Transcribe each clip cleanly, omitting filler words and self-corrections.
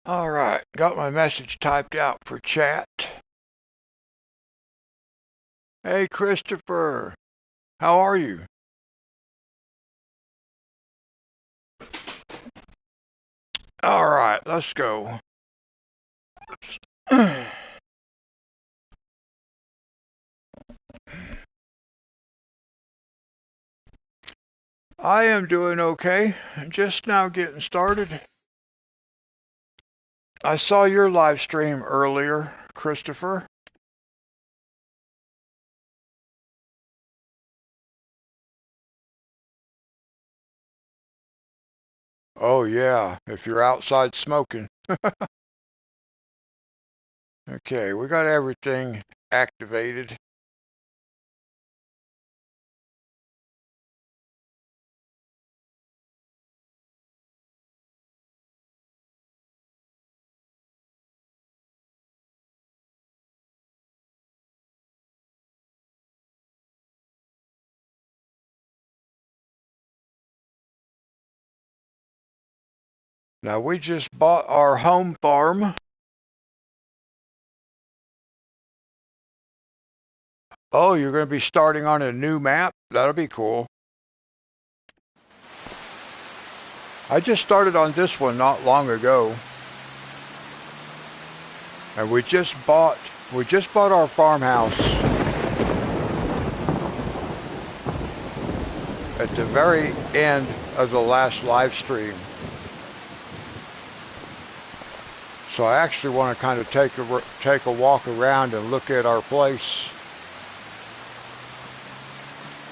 All right, got my message typed out for chat. Hey, Christopher, how are you? All right, let's go. I am doing okay. Just now getting started. I saw your live stream earlier, Christopher. Oh, yeah, if you're outside smoking. Okay, we got everything activated. Now, we just bought our home farm. Oh, you're going to be starting on a new map? That'll be cool. I just started on this one not long ago. And we just bought our farmhouse at the very end of the last live stream. So I actually want to kind of take a walk around and look at our place.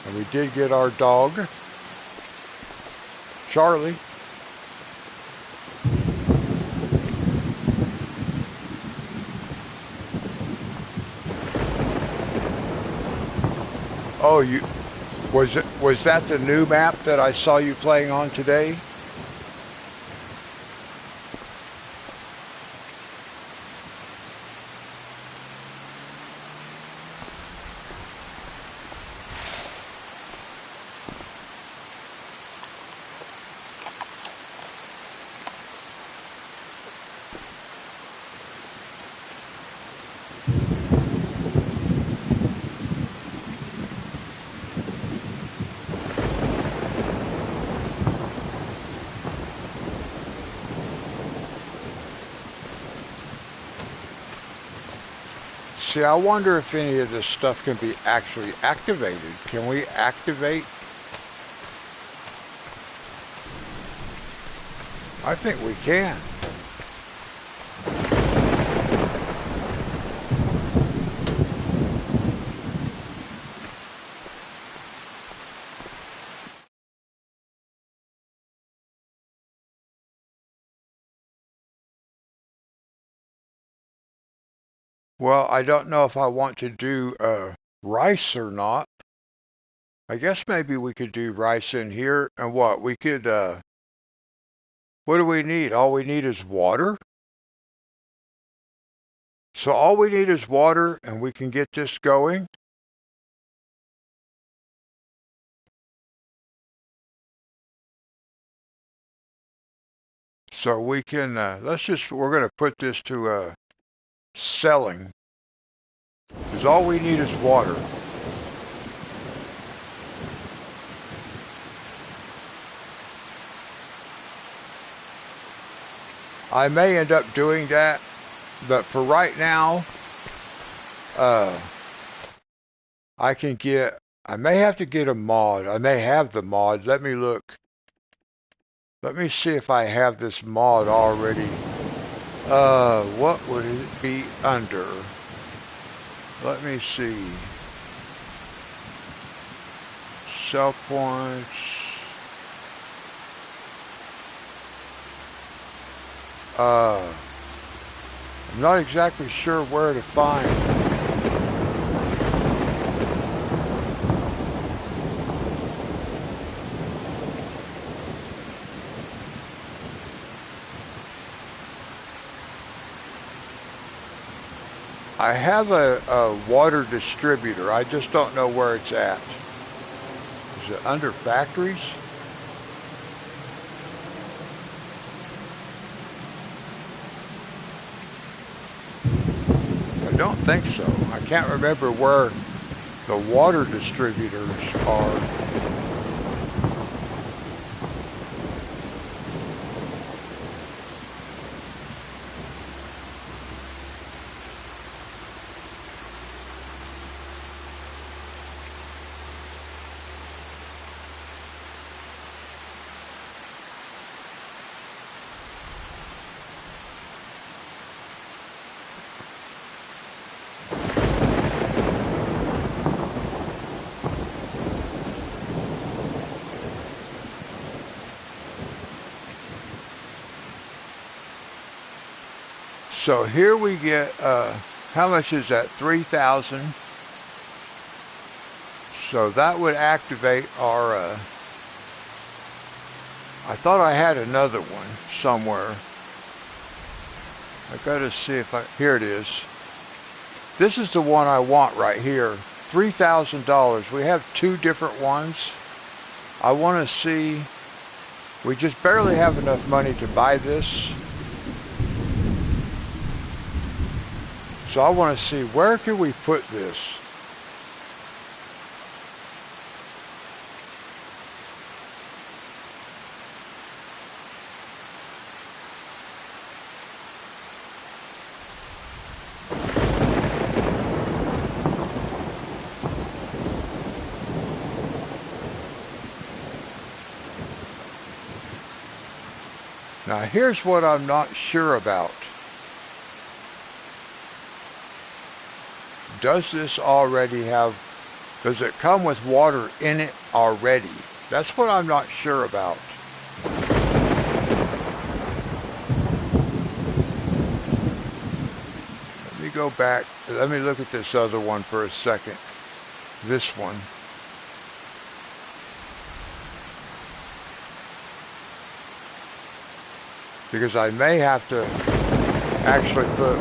And we did get our dog, Charlie. Oh, was that the new map that I saw you playing on today? See, I wonder if any of this stuff can be actually activated. Can we activate? I think we can. Well, I don't know if I want to do rice or not. I guess maybe we could do rice in here. And what? We could, what do we need? All we need is water. So all we need is water and we can get this going. So we can, we're going to put this to selling. Because all we need is water. I may end up doing that, but for right now, I may have to get a mod. I may have the mod. Let me look. Let me see if I have this mod already. What would it be under? Let me see. Sell points. I'm not exactly sure where to find. I have a water distributor. I just don't know where it's at. Is it under factories? don't think so. I can't remember where the water distributors are. So here we get, how much is that? 3,000. So that would activate our, I thought I had another one somewhere. I gotta see if here it is. This is the one I want right here. $3,000. We have two different ones. I want to see, we just barely have enough money to buy this. So I want to see, where can we put this? Now here's what I'm not sure about. Does this already have, does it come with water in it already? That's what I'm not sure about. Let me go back, let me look at this other one for a second. This one. Because I may have to actually put,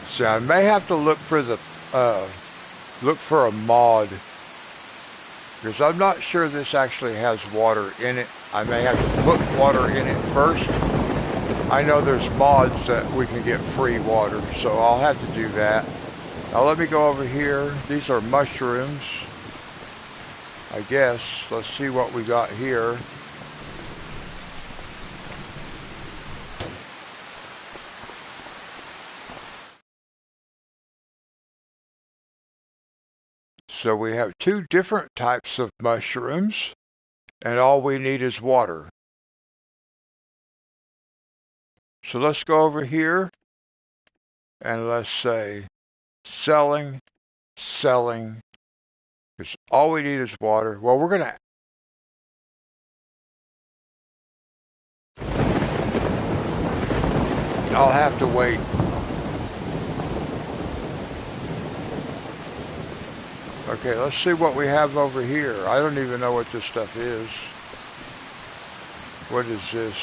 so I may have to look for the, look for a mod. Because I'm not sure this actually has water in it. I may have to put water in it first. I know there's mods that we can get free water, so I'll have to do that. Now let me go over here. These are mushrooms, I guess. Let's see what we got here. So we have two different types of mushrooms, and all we need is water. So let's go over here, and let's say selling, because all we need is water. Well, we're going to, I'll have to wait. Okay, let's see what we have over here. I don't even know what this stuff is. What is this?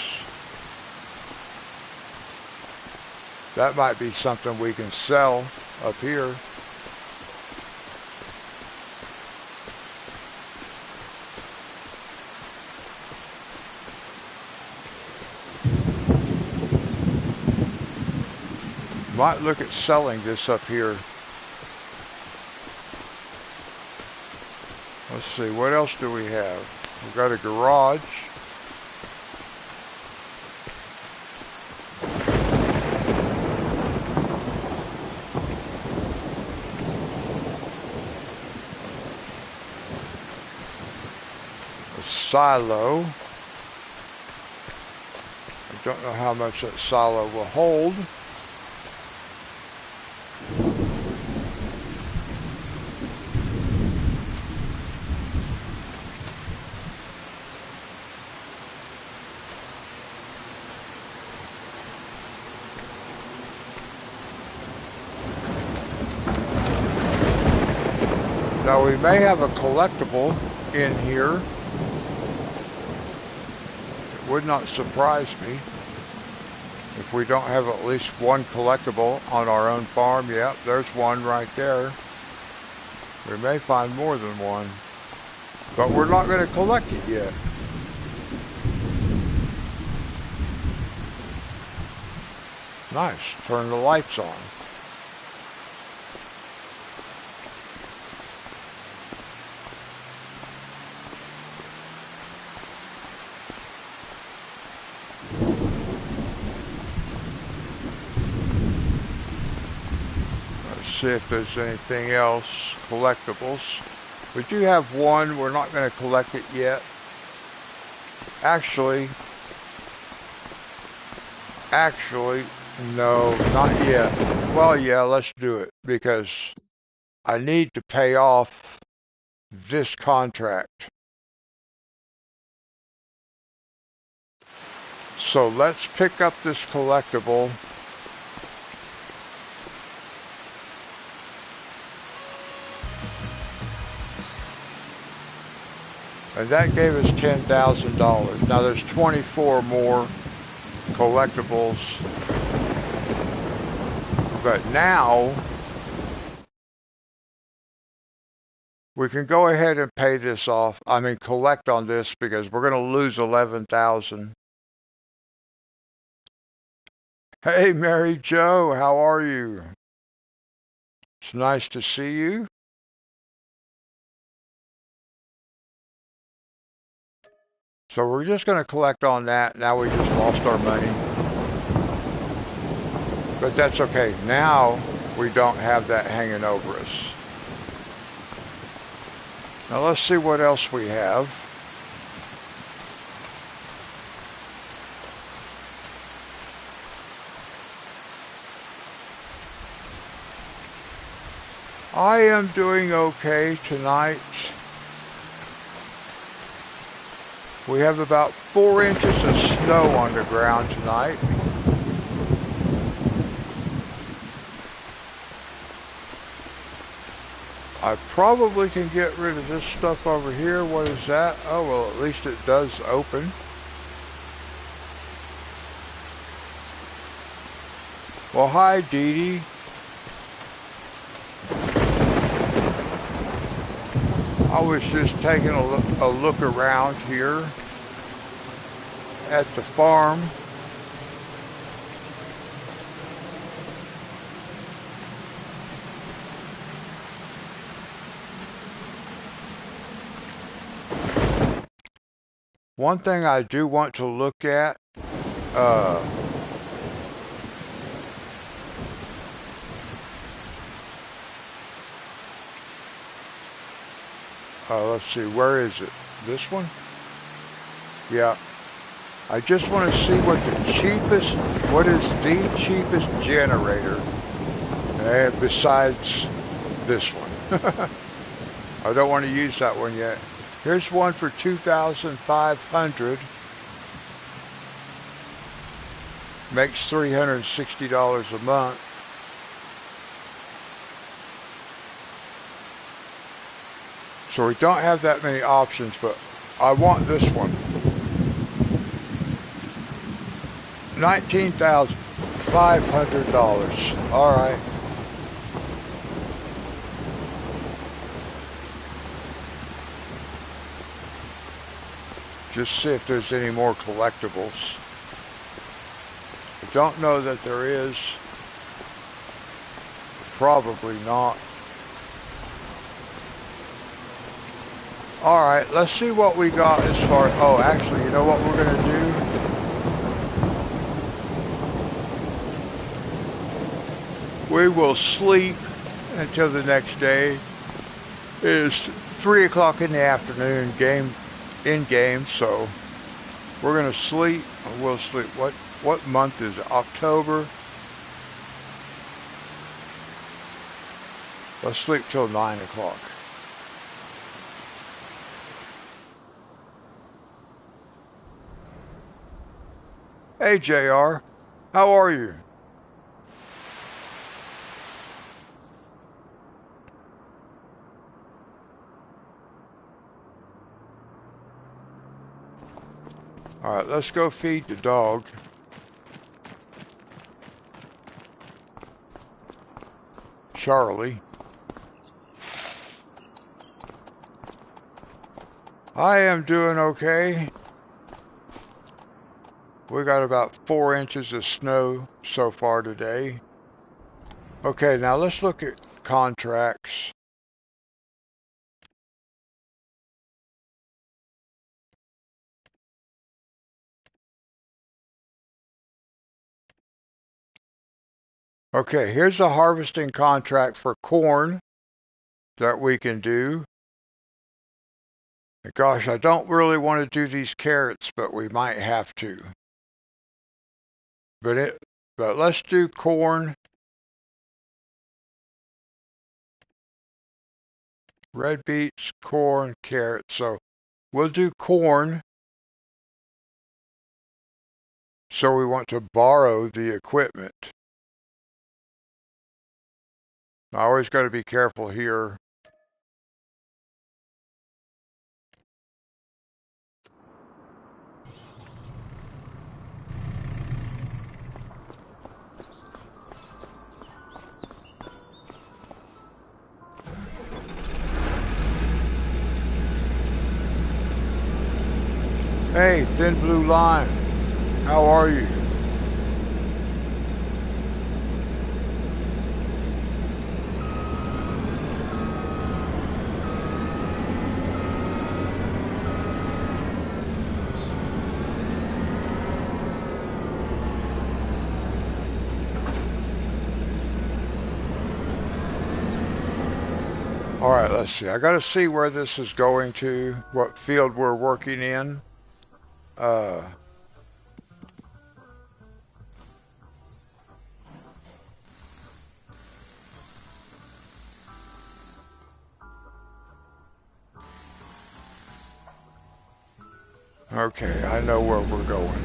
That might be something we can sell up here. Might look at selling this up here. Let's see, what else do we have? We've got a garage. A silo. I don't know how much that silo will hold. Now we may have a collectible in here. It would not surprise me if we don't have at least one collectible on our own farm. Yep, there's one right there. We may find more than one, but we're not going to collect it yet. Nice. Turn the lights on. Let's see if there's anything else. Collectibles. We do have one. We're not going to collect it yet. Actually, no, not yet. Well, yeah, let's do it because I need to pay off this contract. So let's pick up this collectible. And that gave us $10,000. Now there's 24 more collectibles. But now we can go ahead and pay this off. I mean, collect on this because we're going to lose 11,000. Hey, Mary Jo, how are you? It's nice to see you. So we're just going to collect on that. Now we just lost our money. But that's okay. Now we don't have that hanging over us. Now let's see what else we have. I am doing okay tonight. We have about 4 inches of snow on the ground tonight. I probably can get rid of this stuff over here. What is that? Oh, well, at least it does open. Well, hi, Dee Dee. I was just taking a look around here at the farm. One thing I do want to look at, let's see, where is it? This one? Yeah. I just want to see what is the cheapest generator besides this one. I don't want to use that one yet. Here's one for $2,500. Makes $360 a month. So we don't have that many options, but I want this one. $19,500. All right. Just see if there's any more collectibles. I don't know that there is. Probably not. Alright, let's see what we got as far... Oh, actually, you know what we're going to do? We will sleep until the next day. It is 3 o'clock in the afternoon, in-game, so we're going to sleep. We'll sleep. What month is it? October? Let's sleep till 9 o'clock. Hey, JR. How are you? Alright, let's go feed the dog. Charlie. I am doing okay. We got about 4 inches of snow so far today. Okay, now let's look at contracts. Okay, here's a harvesting contract for corn that we can do. Gosh, I don't really want to do these carrots, but we might have to. But let's do corn. Red beets, corn, carrots. So we'll do corn. So we want to borrow the equipment. I always got to be careful here. Hey, Thin Blue Line, how are you? All right, let's see. I got to see where this is going to, what field we're working in. Okay, I know where we're going.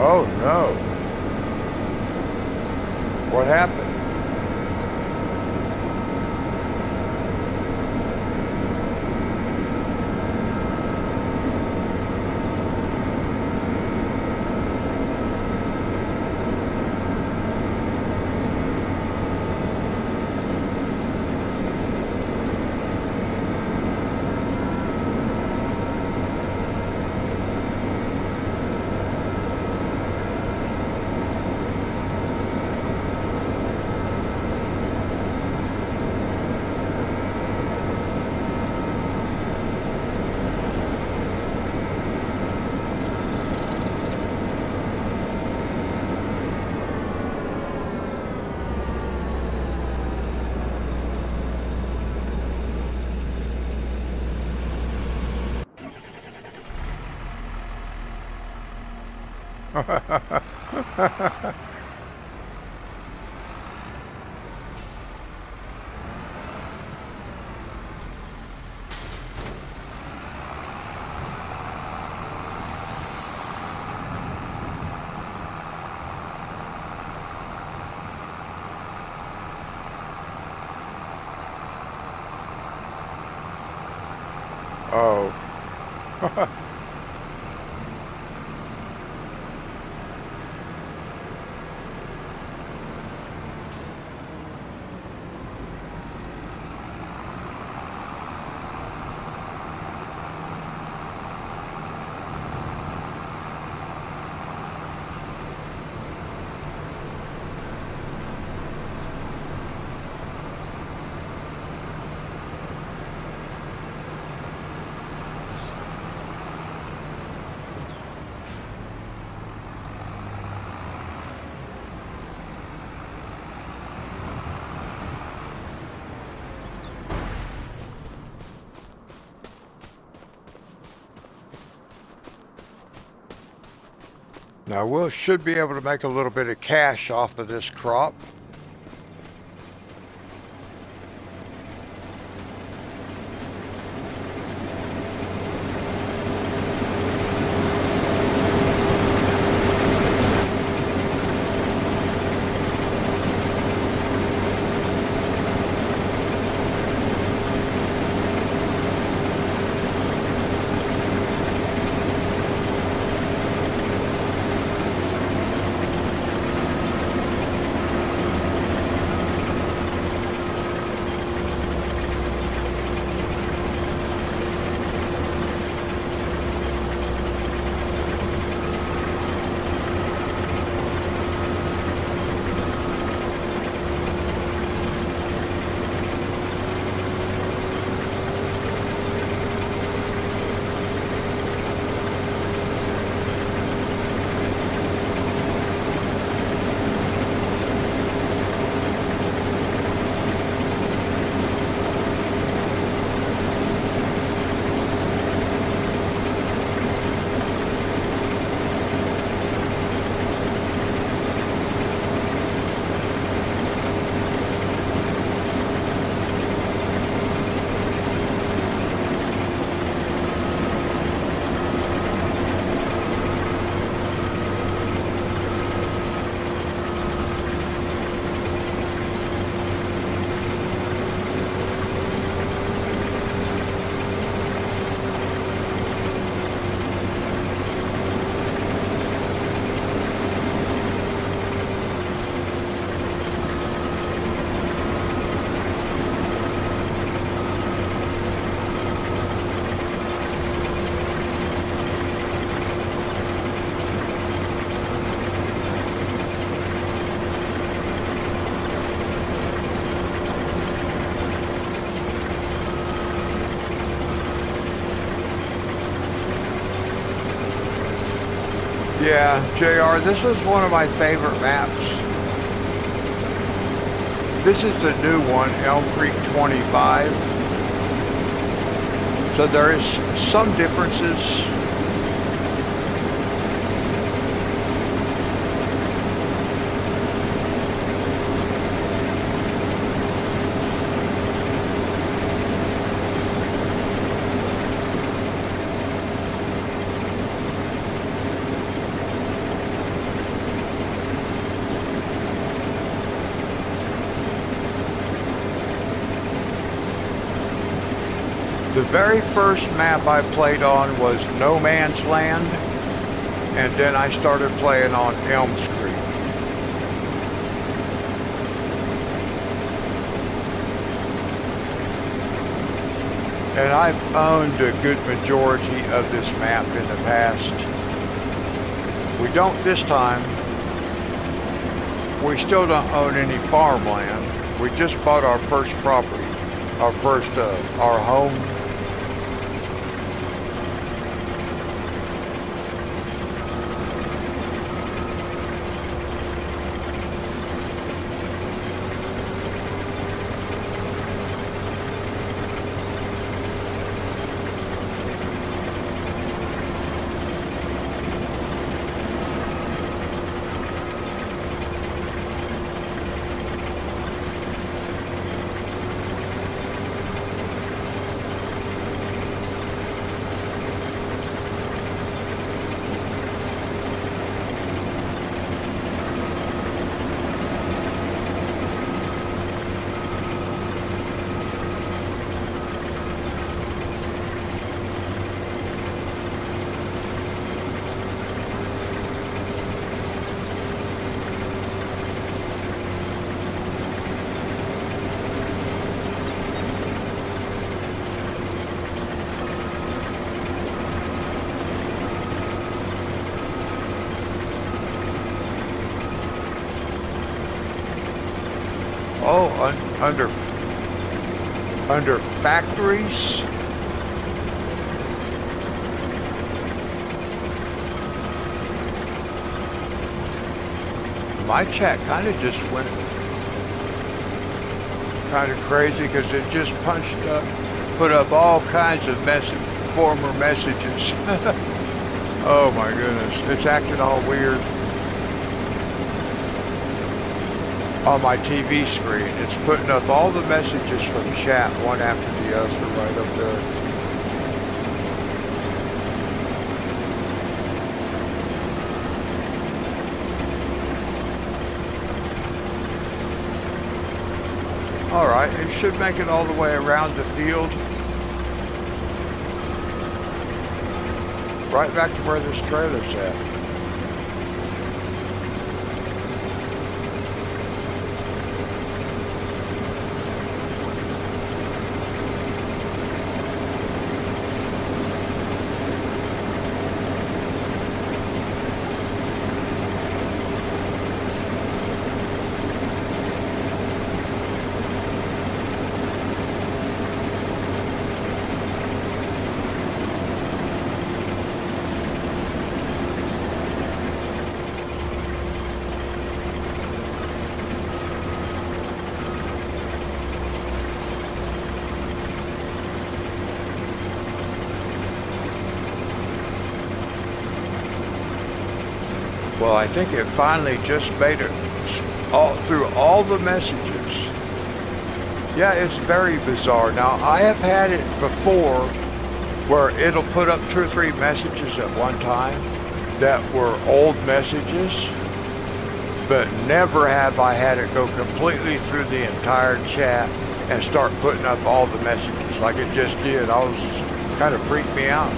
Oh no. What happened? Oh. Now we should be able to make a little bit of cash off of this crop. Yeah, JR, this is one of my favorite maps. This is the new one, ElmCreek 25. So there is some differences. The very first map I played on was No Man's Land, and then I started playing on ElmCreek. And I've owned a good majority of this map in the past. We don't this time. We still don't own any farmland. We just bought our first property, our home. Oh, under factories. My chat kind of just went kind of crazy because it just put up all kinds of former messages. Oh my goodness, it's acting all weird. On my TV screen, it's putting up all the messages from chat one after the other right up there. Alright, it should make it all the way around the field. Right back to where this trailer's at. Well, I think it finally just made it through all the messages. Yeah, it's very bizarre. Now, I have had it before where it'll put up 2 or 3 messages at one time that were old messages, but never have I had it go completely through the entire chat and start putting up all the messages like it just did. I was kind of freaked me out.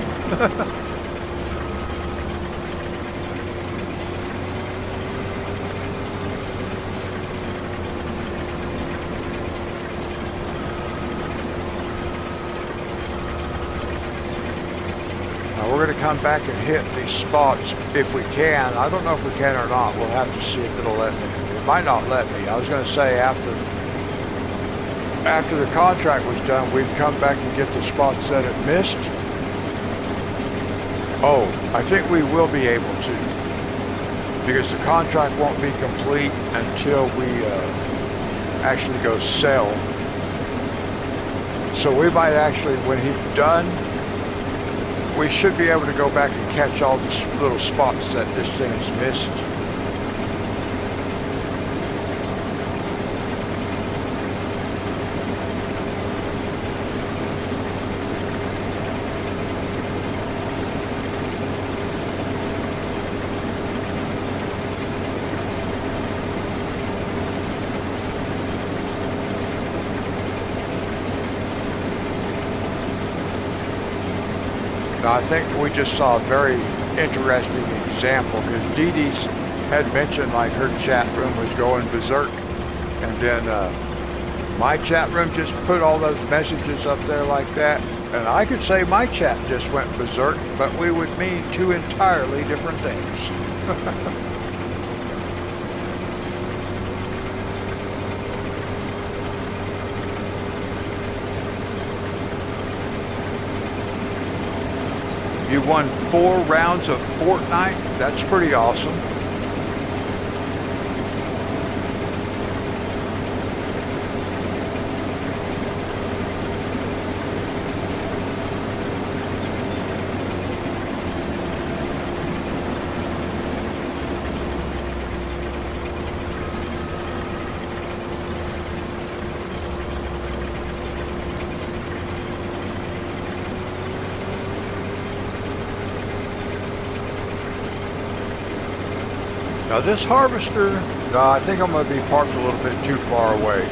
We're going to come back and hit these spots if we can. I don't know if we can or not. We'll have to see if it'll let me. It might not let me. I was going to say after the contract was done, we'd come back and get the spots that it missed. Oh, I think we will be able to. because the contract won't be complete until we actually go sell. So we might actually, when he's done, we should be able to go back and catch all the little spots that this thing's missed. Now, I think we just saw a very interesting example because Dee Dee's had mentioned like her chat room was going berserk, and then my chat room just put all those messages up there like that, and I could say my chat just went berserk, but we would mean two entirely different things. You won 4 rounds of Fortnite? That's pretty awesome. Now this harvester, no, I think I'm going to be parked a little bit too far away.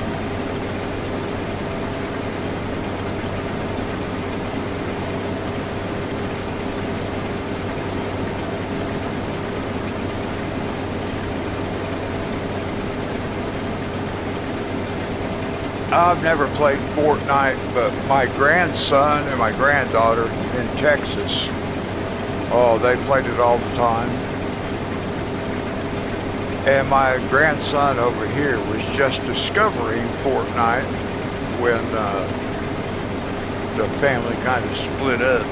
I've never played Fortnite, but my grandson and my granddaughter in Texas, oh, they played it all the time. And my grandson over here was just discovering Fortnite when the family kind of split up.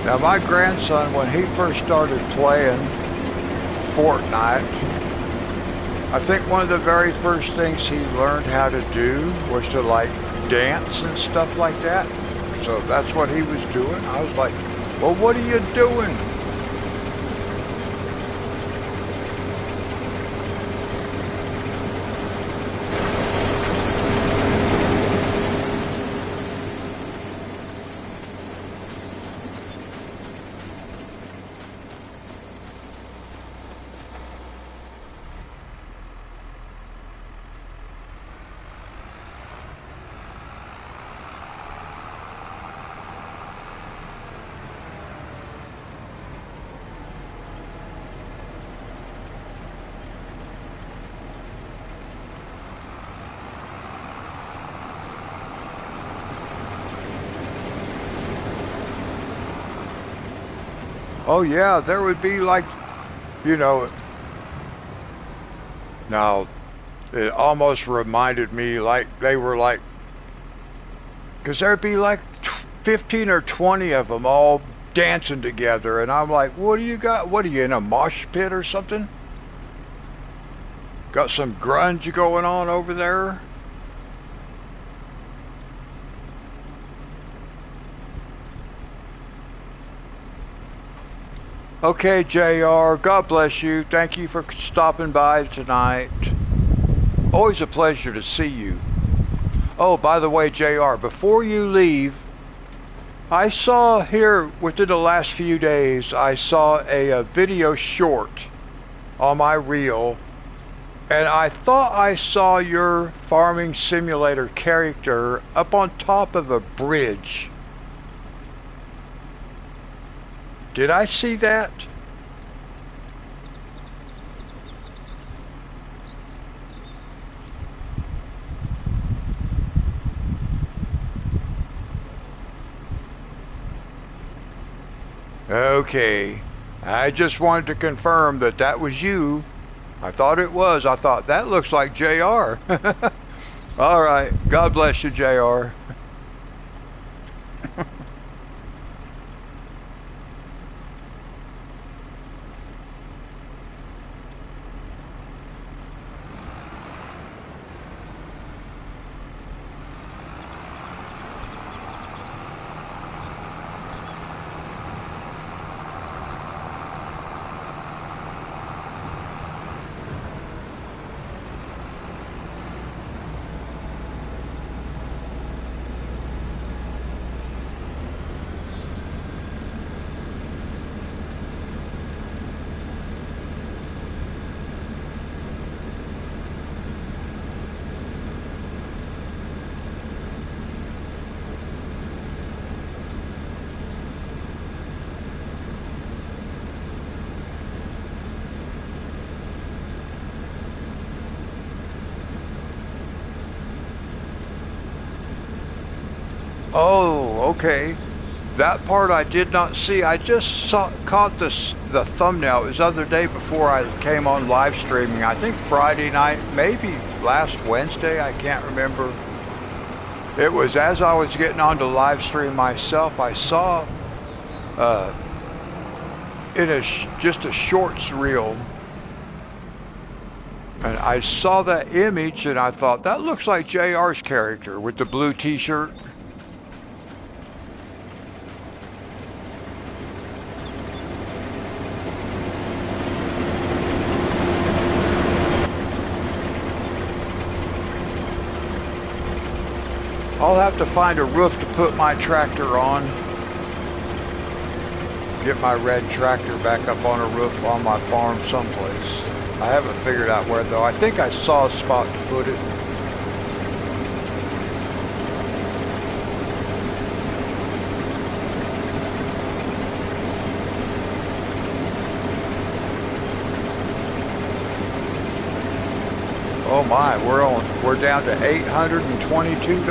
Now my grandson, when he first started playing Fortnite, I think one of the very first things he learned how to do was to like dance and stuff like that. So that's what he was doing. I was like, well, what are you doing? Oh yeah, there would be like, you know, now it almost reminded me like they were like, because there'd be like 15 or 20 of them all dancing together, and I'm like, what do you got? What are you, in a mosh pit or something? Got some grunge going on over there? Okay, JR, God bless you. Thank you for stopping by tonight. Always a pleasure to see you. Oh, by the way, JR, before you leave, I saw here within the last few days, I saw a video short on my reel, and I thought I saw your farming simulator character up on top of a bridge. Did I see that? Okay. I just wanted to confirm that that was you. I thought it was. I thought that looks like JR. All right. God bless you, JR. Oh, okay. That part I did not see. I just caught the thumbnail. It was the other day before I came on live streaming. I think Friday night, maybe last Wednesday. I can't remember. It was as I was getting on to live stream myself. I saw in just a shorts reel, and I saw that image, and I thought that looks like JR's character with the blue T-shirt. I'll have to find a roof to put my tractor on. Get my red tractor back up on a roof on my farm someplace. I haven't figured out where though. I think I saw a spot to put it. Oh my, we're down to $822.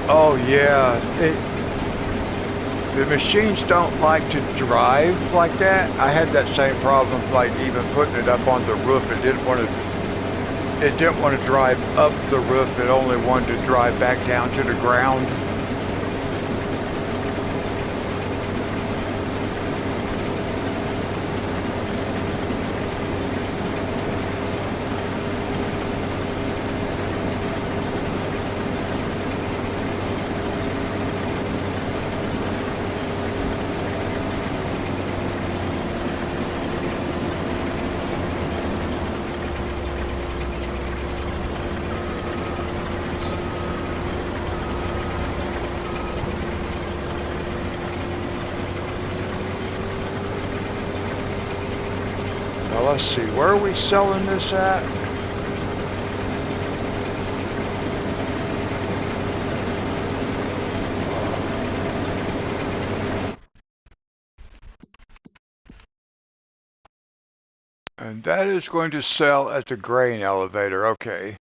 Oh yeah, the machines don't like to drive like that. I had that same problem, like even putting it up on the roof. It didn't want to drive up the roof. It only wanted to drive back down to the ground. Let's see, where are we selling this at? And that is going to sell at the grain elevator, okay.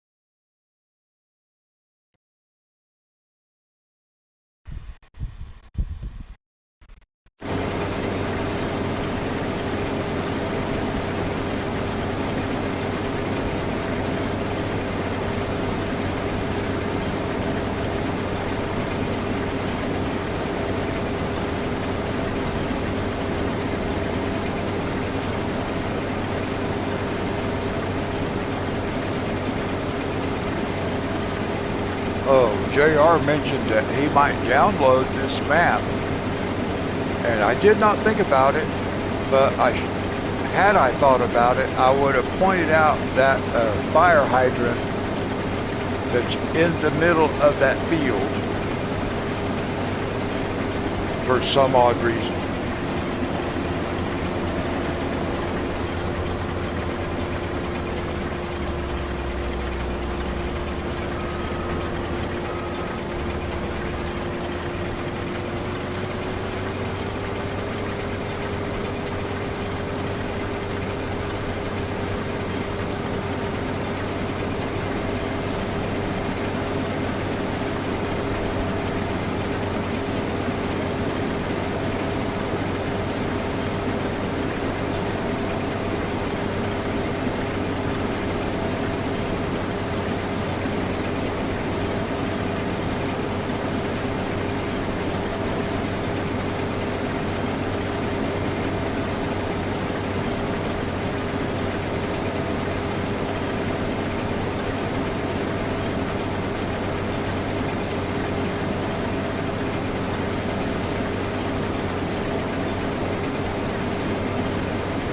Oh, JR mentioned that he might download this map. And I did not think about it, but had I thought about it, I would have pointed out that fire hydrant that's in the middle of that field for some odd reason.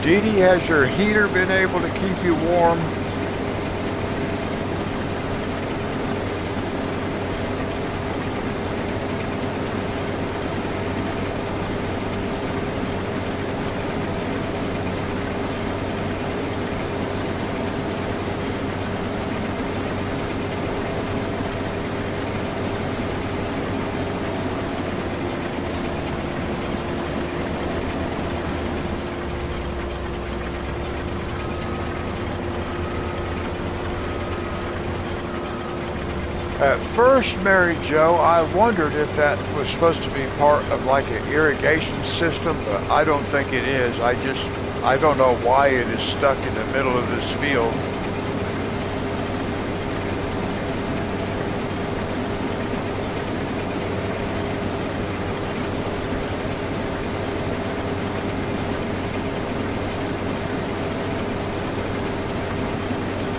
Dee Dee, has your heater been able to keep you warm? At first, Mary Jo, I wondered if that was supposed to be part of like an irrigation system, but I don't think it is. I don't know why it is stuck in the middle of this field.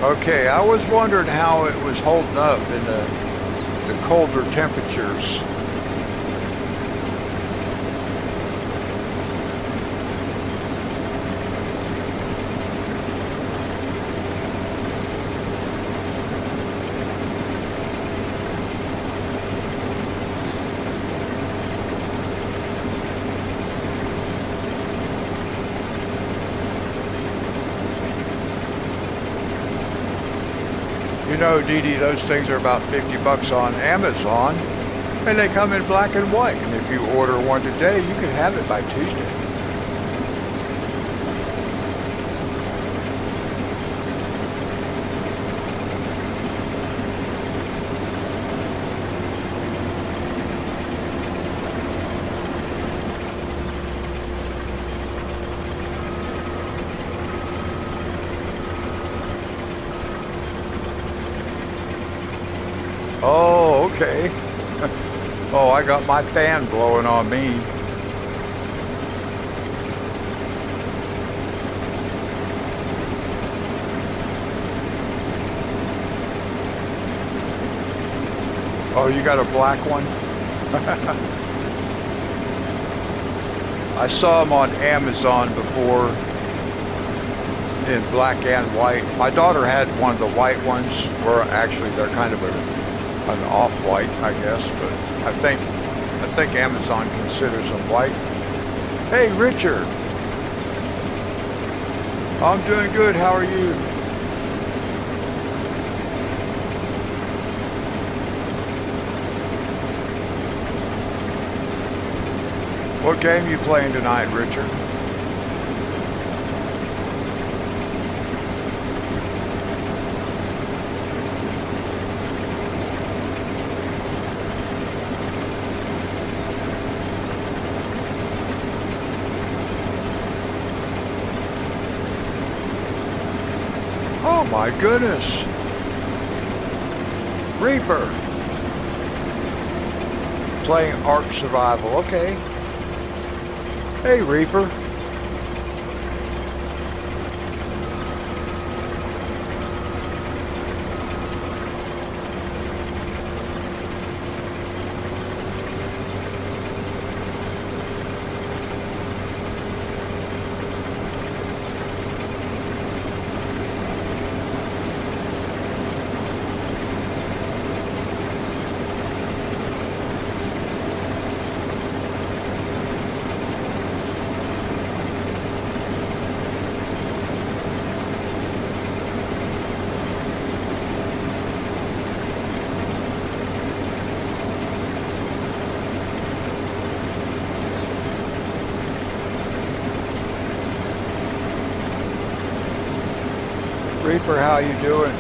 Okay, I was wondering how it was holding up in the colder temperatures. You know, Dee Dee, those things are about 50 bucks on Amazon, and they come in black and white. And if you order one today, you can have it by Tuesday. Oh, okay. Oh, I got my fan blowing on me. Oh, you got a black one? I saw them on Amazon before in black and white. My daughter had one of the white ones, where actually they're kind of an off-white, I guess, but I think Amazon considers them white. Hey, Richard. I'm doing good. How are you? What game you playing tonight, Richard? Oh my goodness. Reaper. Playing Ark Survival. Okay. Hey, Reaper. Reaper, how you doing?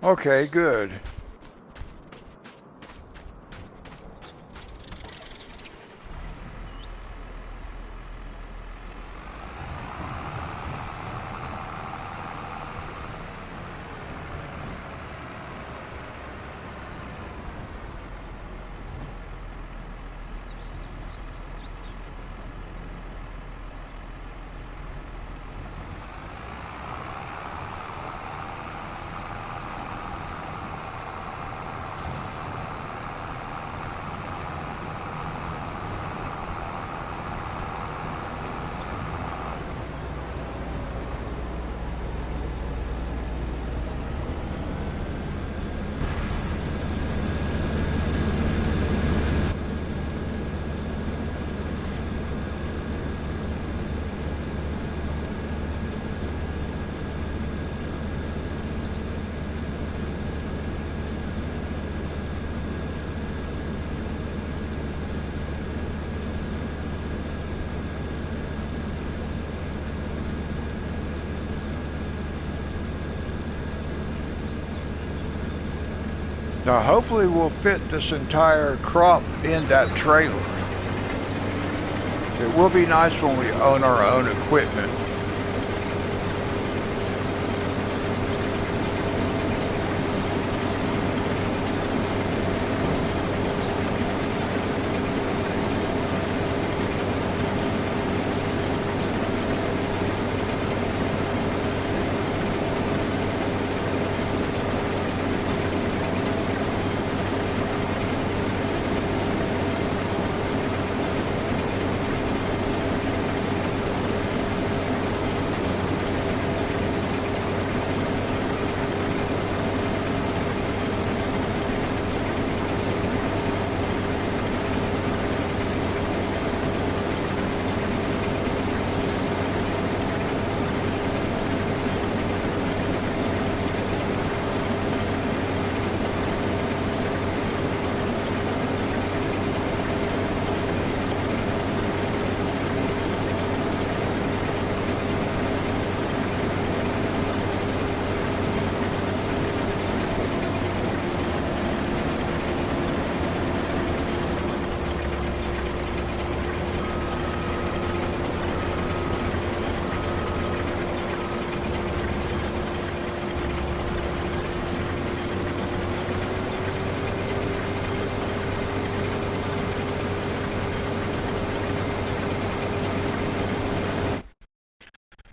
Okay, good. Now hopefully we'll fit this entire crop in that trailer. It will be nice when we own our own equipment.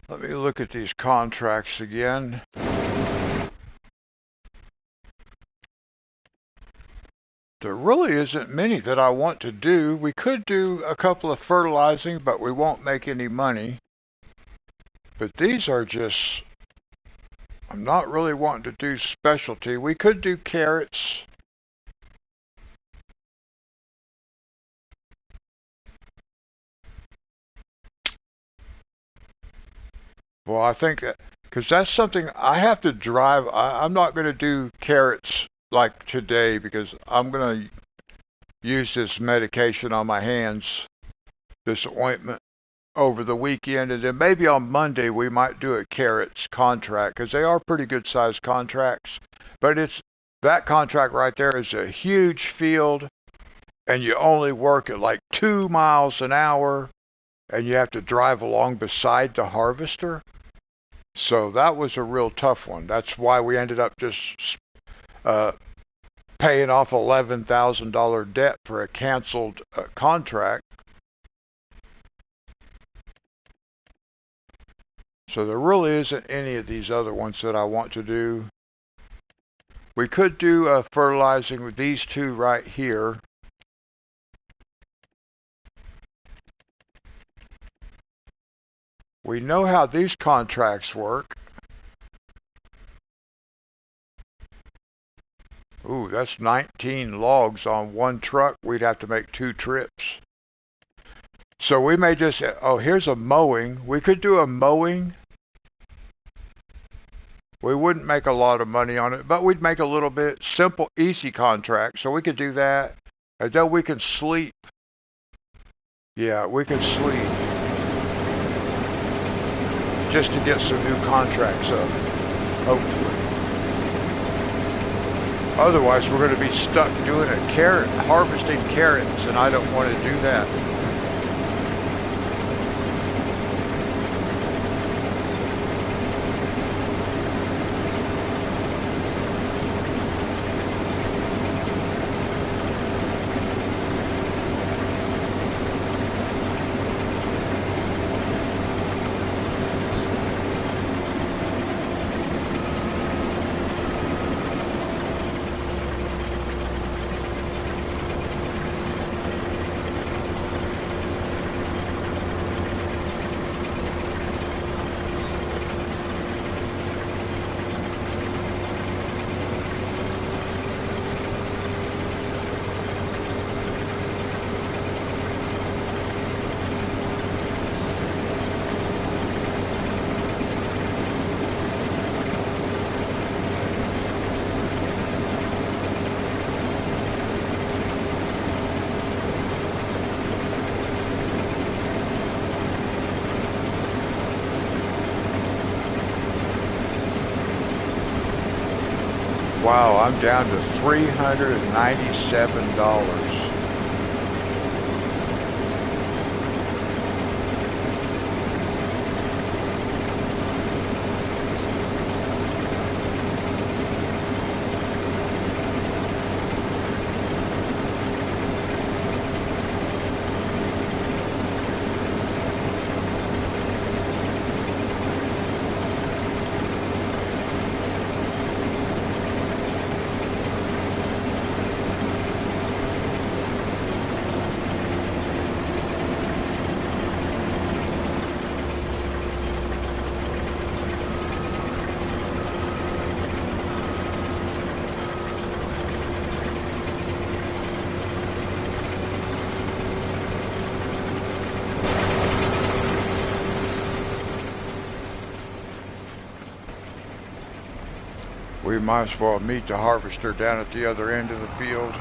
Let me look at these contracts again. There really isn't many that I want to do. We could do a couple of fertilizing, but we won't make any money. But these are just, I'm not really wanting to do specialty. We could do carrots. Well, I think, because that's something I have to drive. I'm not going to do carrots like today because I'm going to use this medication on my hands, this ointment, over the weekend. And then maybe on Monday we might do a carrots contract because they are pretty good sized contracts. But it's that contract right there is a huge field and you only work at like 2 miles an hour and you have to drive along beside the harvester. So that was a real tough one. That's why we ended up just paying off $11,000 debt for a canceled contract. So there really isn't any of these other ones that I want to do. We could do fertilizing with these two right here. We know how these contracts work. Ooh, that's 19 logs on one truck. We'd have to make 2 trips. So we may just, oh, here's a mowing. We could do a mowing. We wouldn't make a lot of money on it, but we'd make a little bit. Simple, easy contract. So we could do that. And then we can sleep. Yeah, we could sleep. Just to get some new contracts up, hopefully. Otherwise, we're going to be stuck doing harvesting carrots, and I don't want to do that. Wow, I'm down to $397. We might as well meet the harvester down at the other end of the field.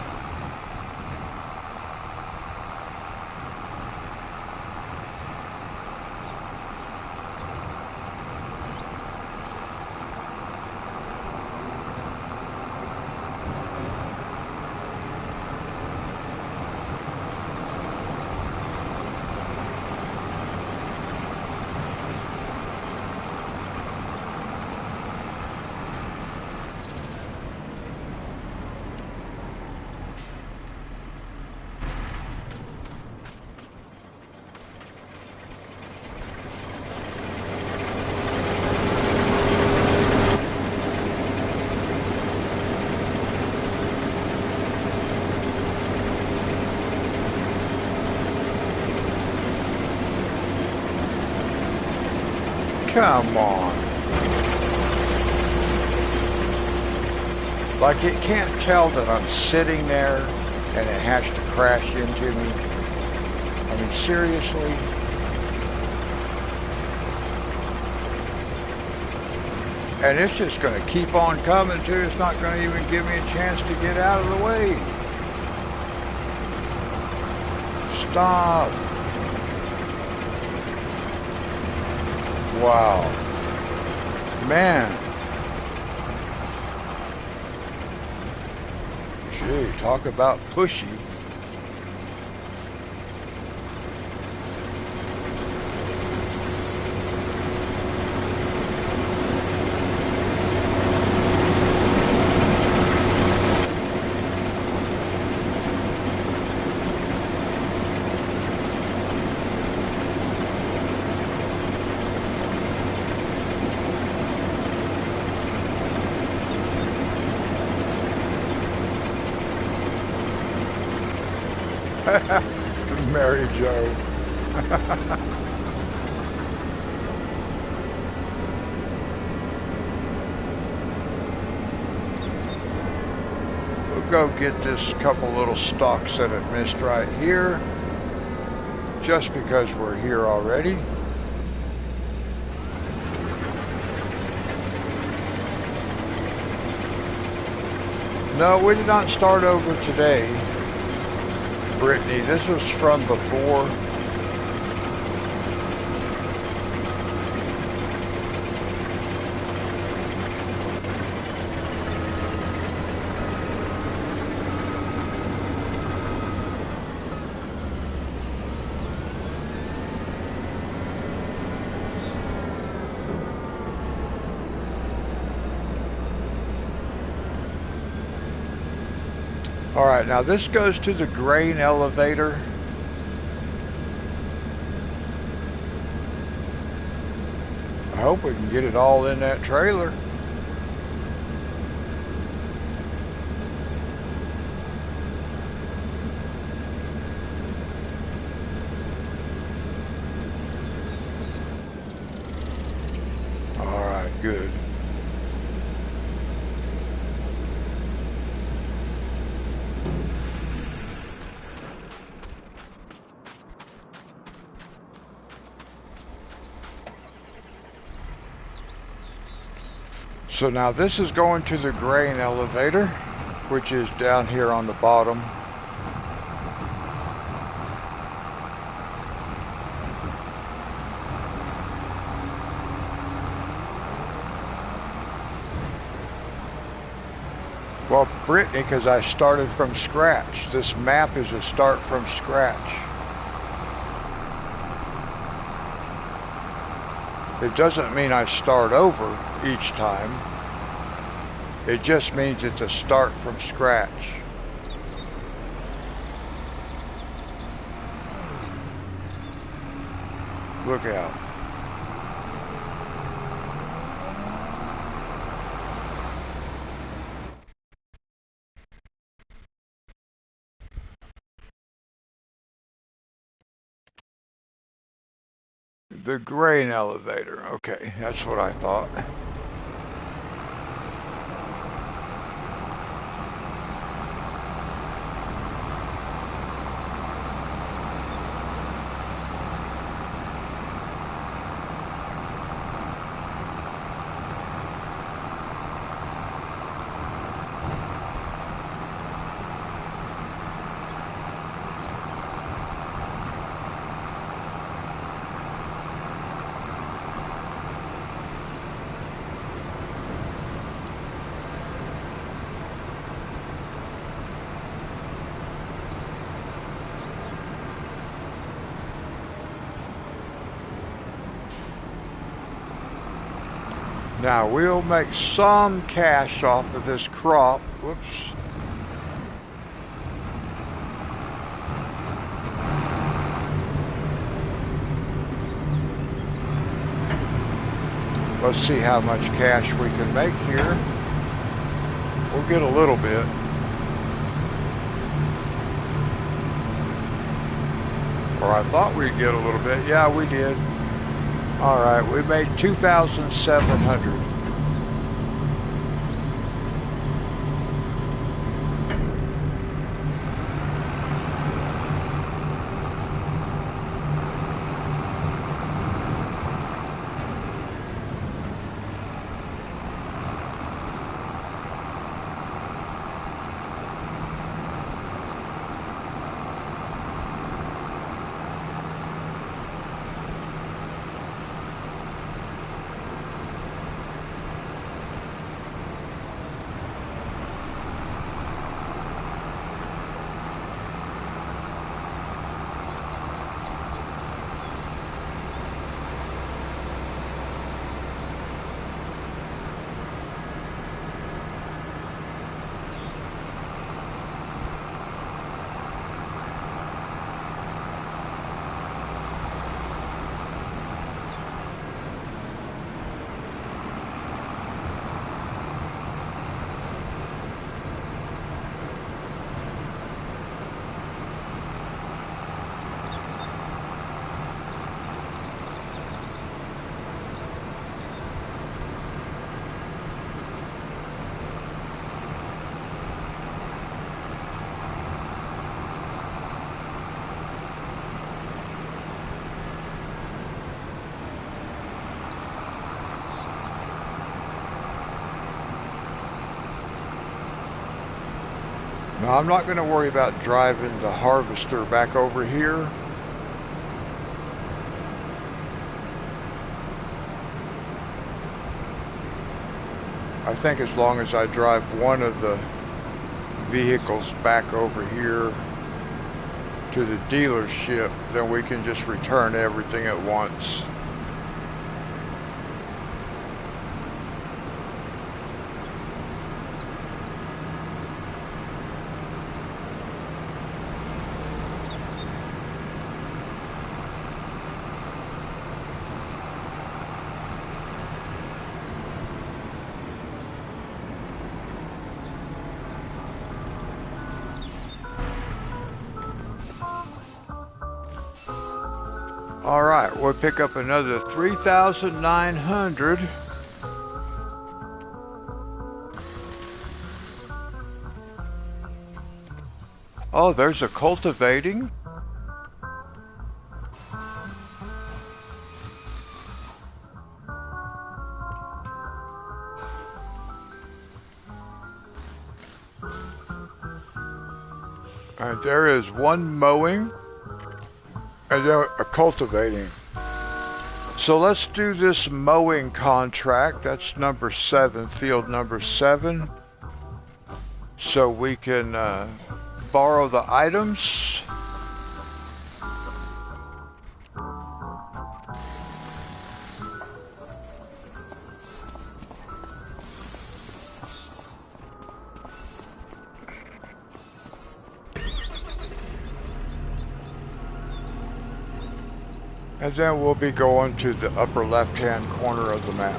Come on. Like it can't tell that I'm sitting there and it has to crash into me. I mean, seriously? And it's just going to keep on coming too. It's not going to even give me a chance to get out of the way. Stop. Wow. Man. Gee, talk about pushy. Mary Jo. We'll go get this couple little stalks that I've missed right here, just because we're here already. No, we did not start over today, Brittany. This was from before. All right, now this goes to the grain elevator. I hope we can get it all in that trailer. All right, good. So now this is going to the grain elevator, which is down here on the bottom. Well, Brittany, because I started from scratch. This map is a start from scratch. It doesn't mean I start over each time. It just means it's a start from scratch. Look out. The grain elevator. Okay, that's what I thought. Now we'll make some cash off of this crop. Whoops. Let's see how much cash we can make here. We'll get a little bit. Or I thought we'd get a little bit. Yeah, we did. All right, we made 2,700. Now I'm not going to worry about driving the harvester back over here. I think as long as I drive one of the vehicles back over here to the dealership, then we can just return everything at once. All right, we'll pick up another 3,900. Oh, there's a cultivating. All right, there is one mowing. And then a cultivating. So let's do this mowing contract. That's number 7, field number 7. so we can borrow the items. And then we'll be going to the upper left-hand corner of the map.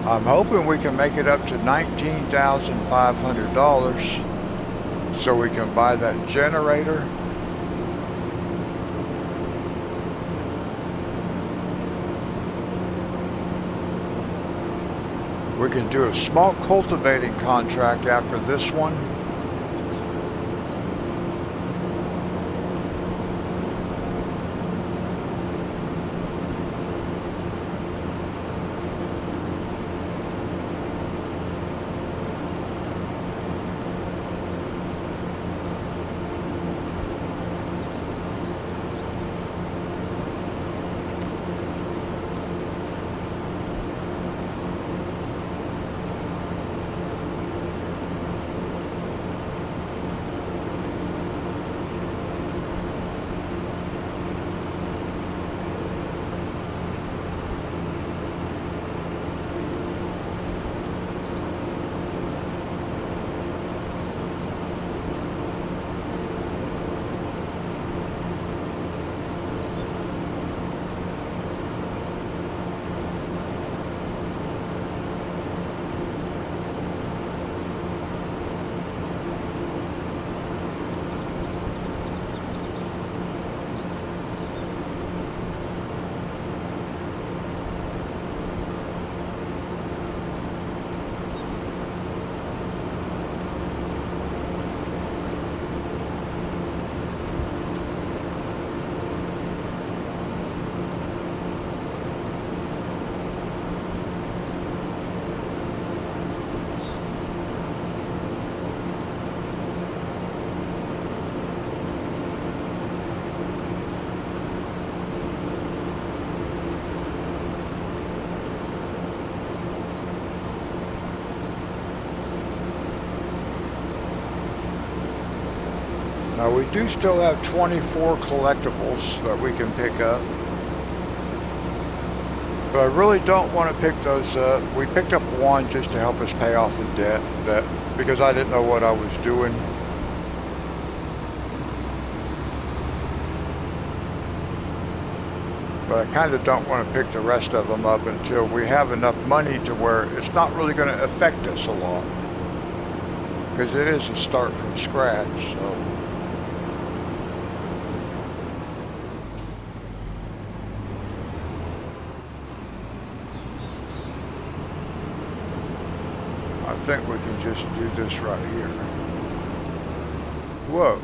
I'm hoping we can make it up to $19,500 so we can buy that generator. We can do a small cultivating contract after this one. Now we do still have 24 collectibles that we can pick up. But I really don't want to pick those up. We picked up one just to help us pay off the debt because I didn't know what I was doing. But I kind of don't want to pick the rest of them up until we have enough money to where it's not really going to affect us a lot. Because it is a start from scratch, so. I think we can just do this right here. Whoa.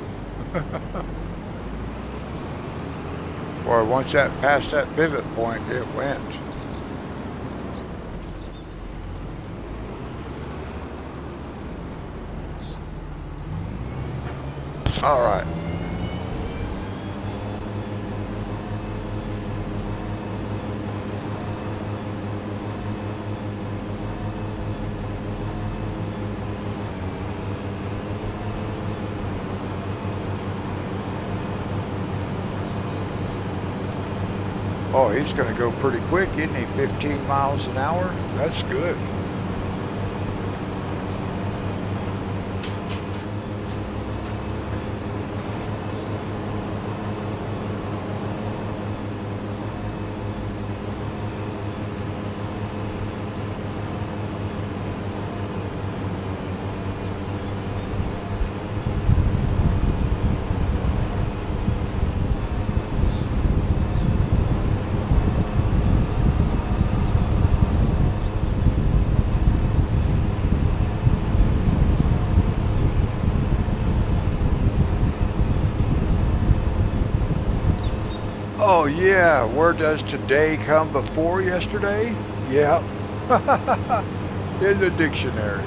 Boy, once that passed that pivot point, it went. All right. Oh, he's going to go pretty quick, isn't he? 15 miles an hour? That's good. Oh yeah, where does today come before yesterday? Yep. In the dictionary.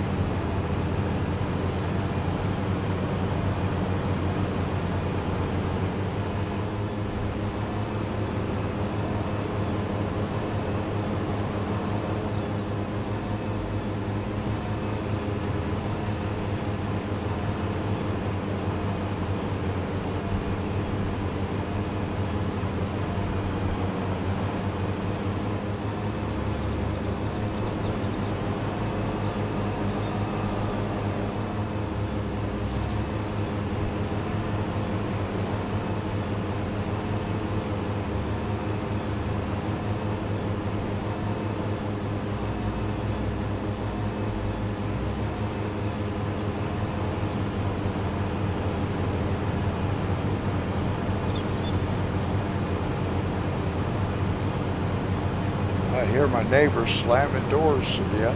I hear my neighbors slamming doors again.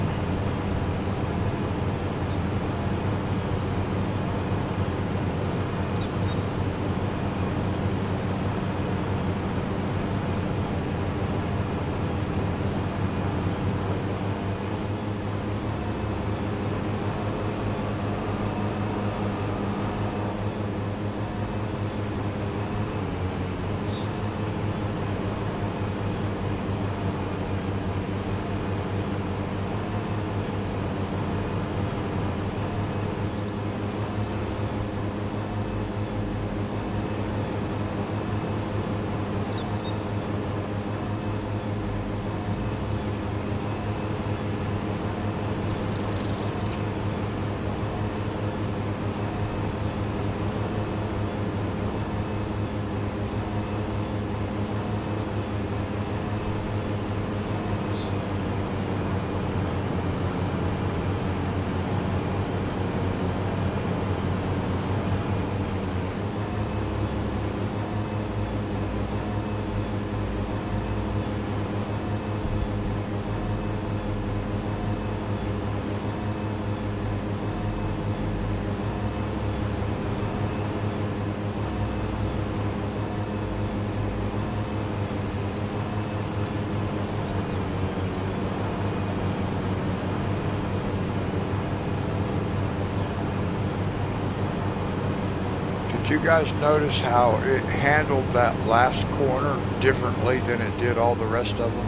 Did you guys notice how it handled that last corner differently than it did all the rest of them?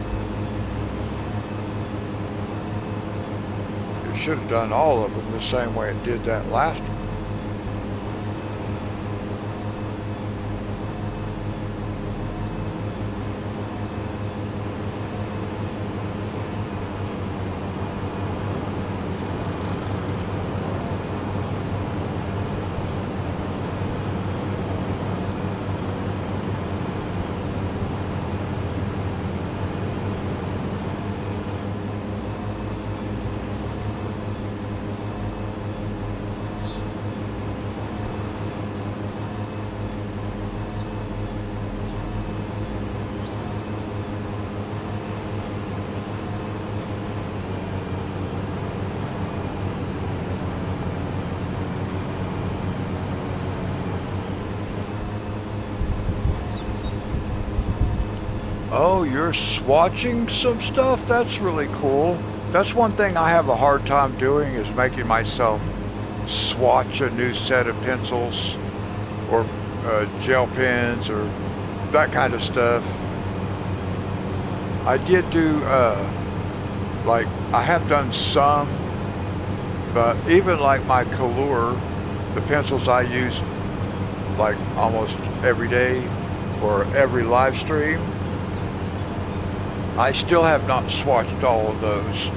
It should have done all of them the same way it did that last one. Oh, you're swatching some stuff? That's really cool. That's one thing I have a hard time doing is making myself swatch a new set of pencils or gel pens or that kind of stuff. I did do, like, I have done some, but even like my Color, the pencils I use like almost every day or every live stream, I still have not swatched all of those.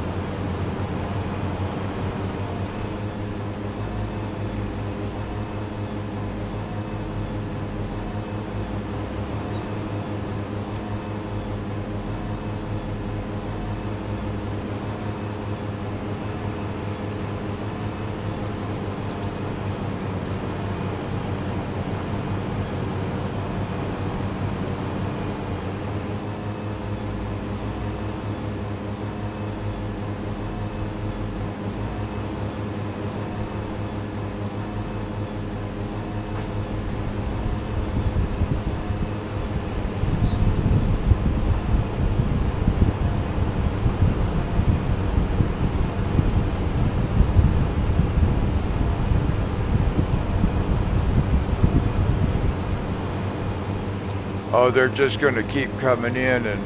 Oh, they're just going to keep coming in and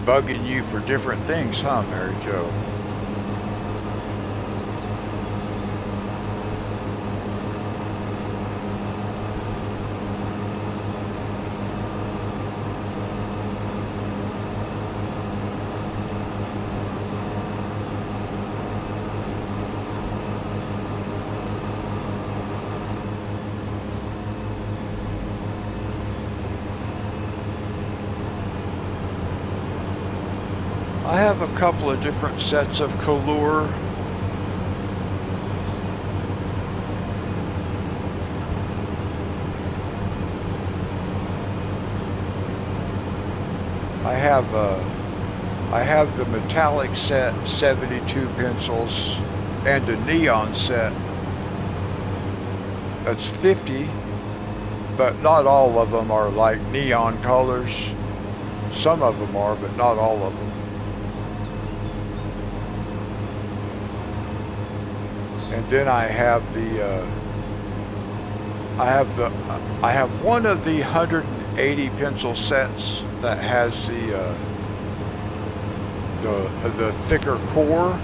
bugging you for different things, huh, Mary Jo? I have a couple of different sets of color. I have I have the metallic set, 72 pencils, and the neon set. That's 50, but not all of them are like neon colors. Some of them are, but not all of them. And then I have I have one of the 180 pencil sets that has the thicker core.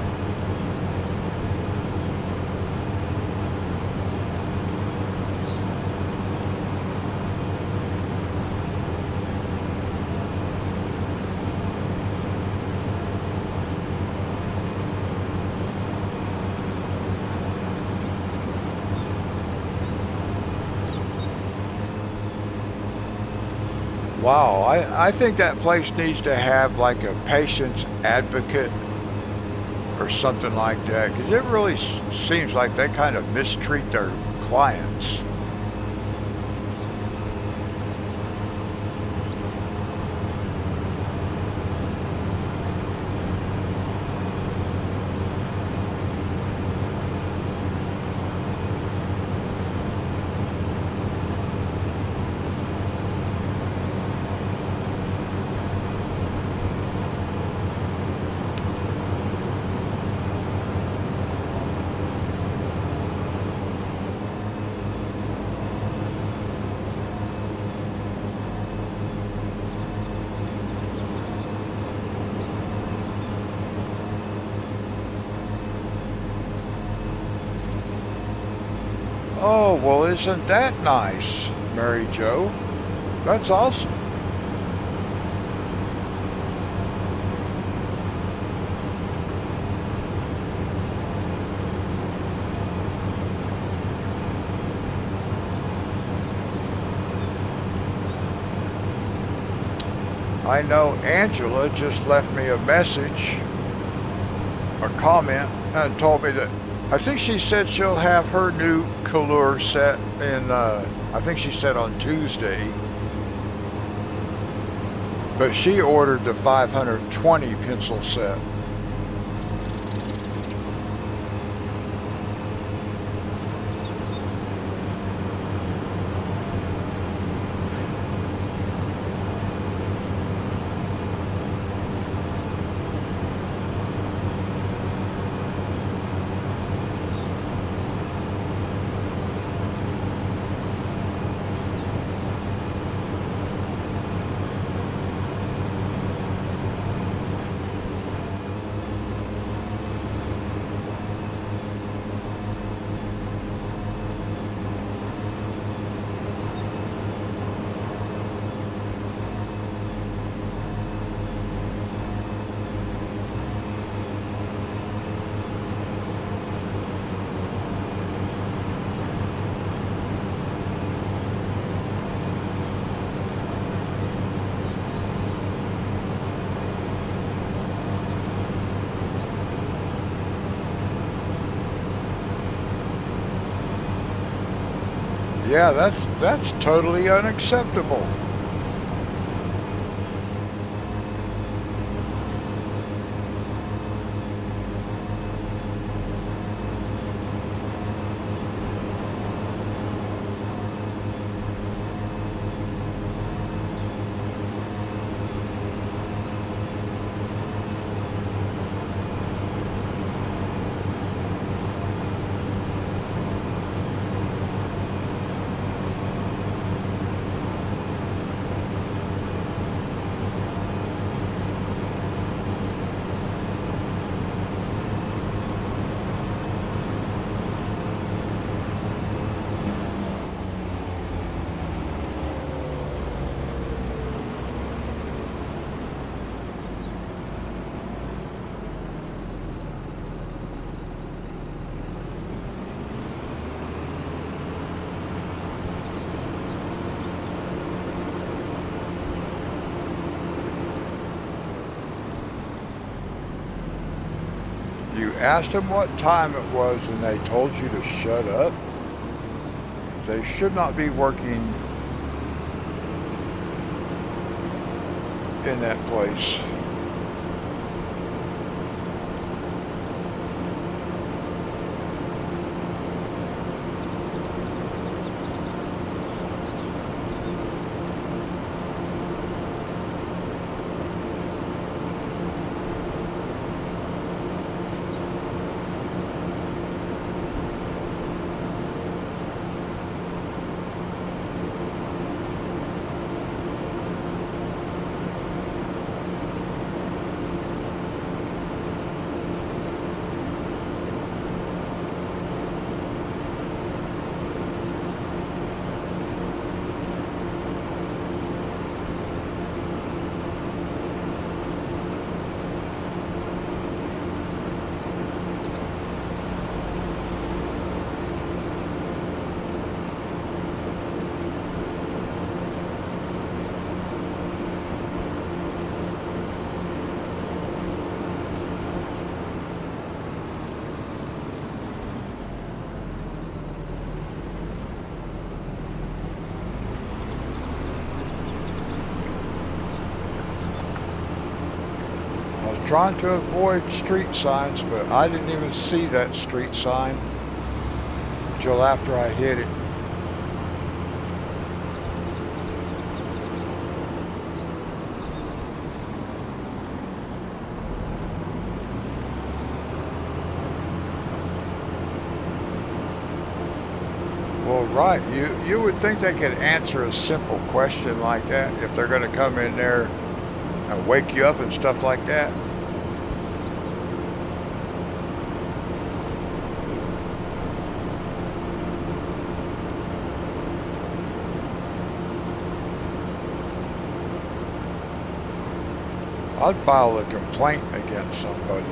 Wow, I think that place needs to have like a patient's advocate or something like that, because it really seems like they kind of mistreat their clients. Oh, well, isn't that nice, Mary Jo? That's awesome. I know Angela just left me a message, a comment, and told me that I think she said she'll have her new color set in, I think she said on Tuesday, but she ordered the 520 pencil set. Yeah, that's totally unacceptable. asked them what time it was and they told you to shut up? They should not be working in that place. Trying to avoid street signs, but I didn't even see that street sign until after I hit it. Well, right, you would think they could answer a simple question like that if they're going to come in there and wake you up and stuff like that. I'd file a complaint against somebody.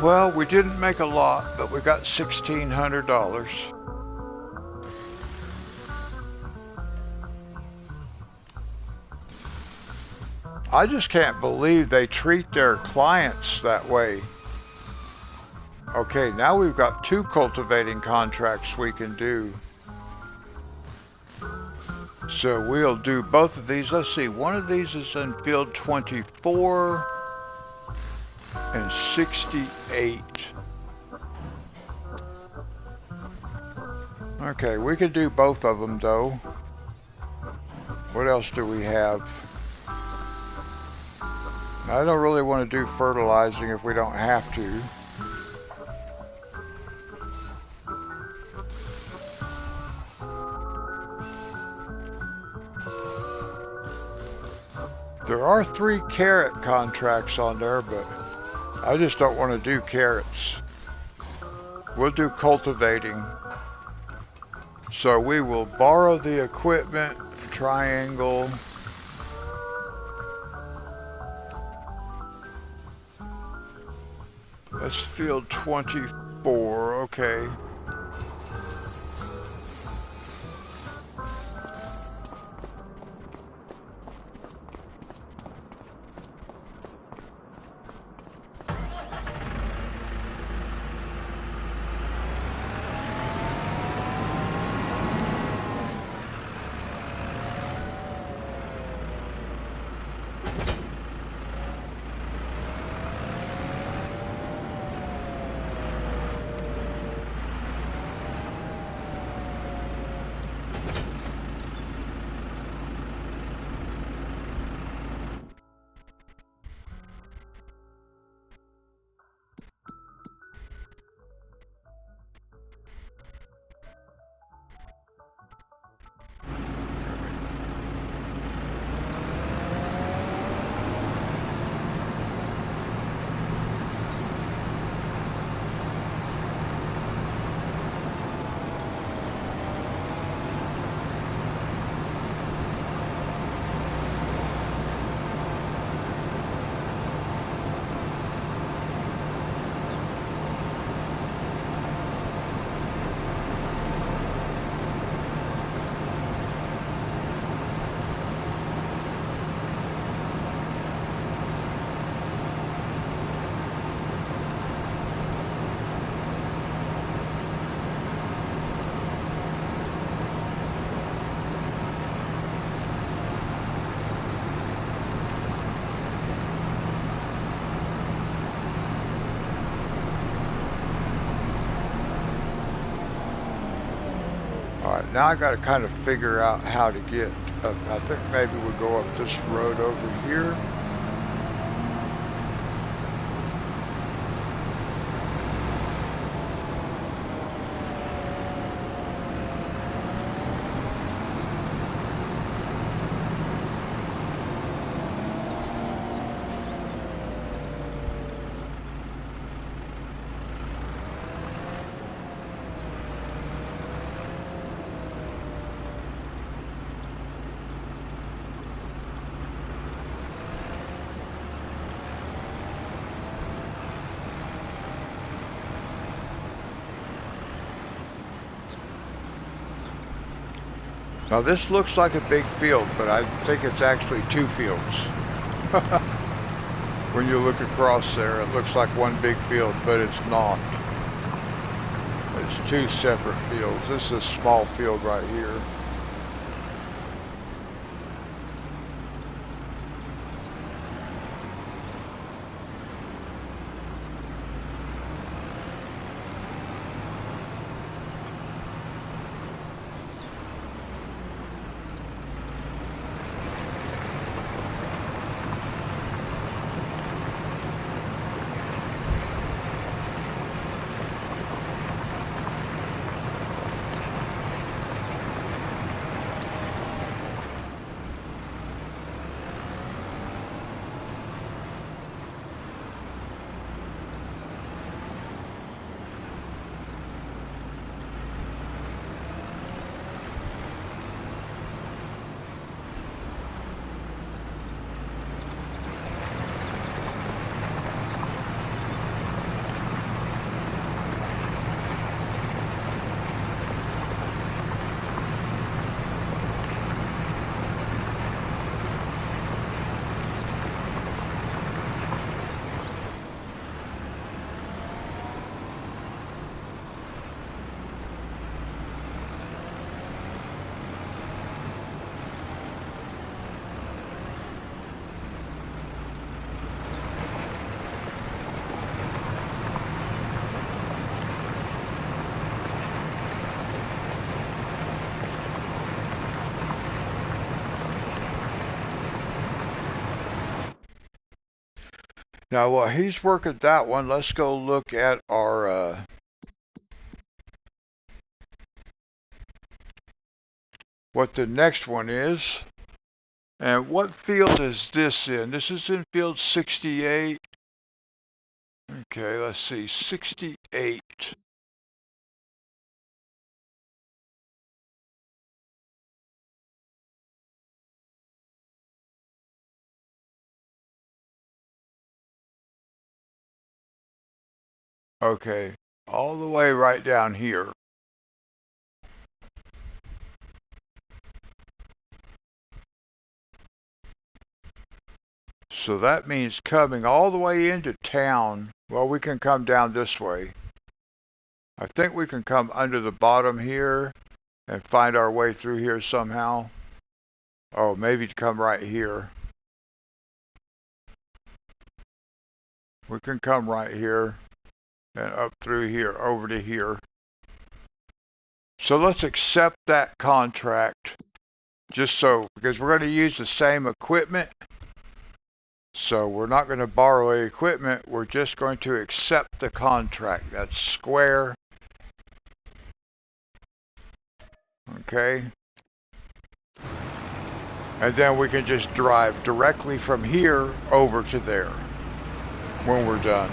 Well, we didn't make a lot, but we got $1,600. I just can't believe they treat their clients that way. Okay, now we've got 2 cultivating contracts we can do. So we'll do both of these. Let's see, one of these is in field 24 and 68. Okay, we could do both of them though. What else do we have? I don't really want to do fertilizing if we don't have to. There are 3 carrot contracts on there, but I just don't want to do carrots. We'll do cultivating. So we will borrow the equipment, triangle. That's field 24, okay. Alright, now I gotta kind of figure out how to get up. I think maybe we'll go up this road over here. Now this looks like a big field, but I think it's actually two fields. When you look across there, it looks like one big field, but it's not. It's two separate fields. This is a small field right here. Now while he's working that one, let's go look at our what the next one is. And what field is this in? This is in field 68. Okay, let's see, 68. Okay, all the way right down here. So that means coming all the way into town. Well, we can come down this way. I think we can come under the bottom here and find our way through here somehow. Oh, maybe to come right here. We can come right here and up through here, over to here. So let's accept that contract, just so, because we're going to use the same equipment. So we're not going to borrow any equipment, we're just going to accept the contract. That's square. Okay. And then we can just drive directly from here over to there when we're done.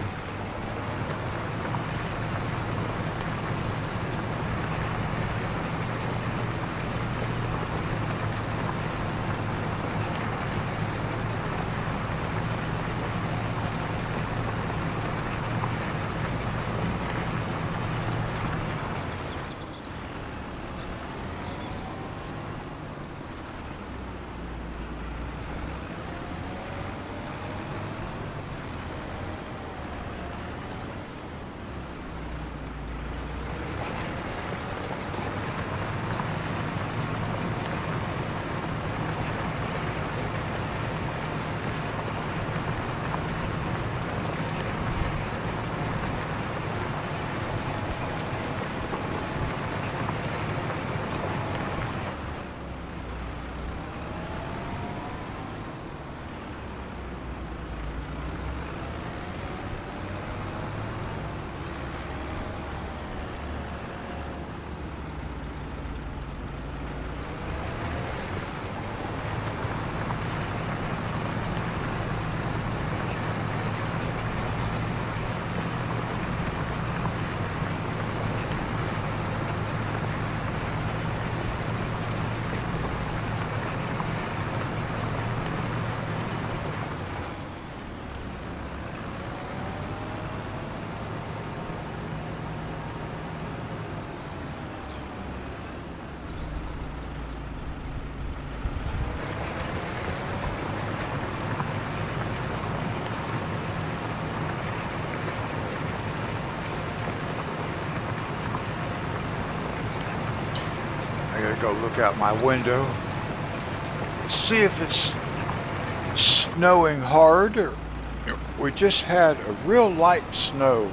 gonna go look out my window, see if it's snowing hard. Or we just had a real light snow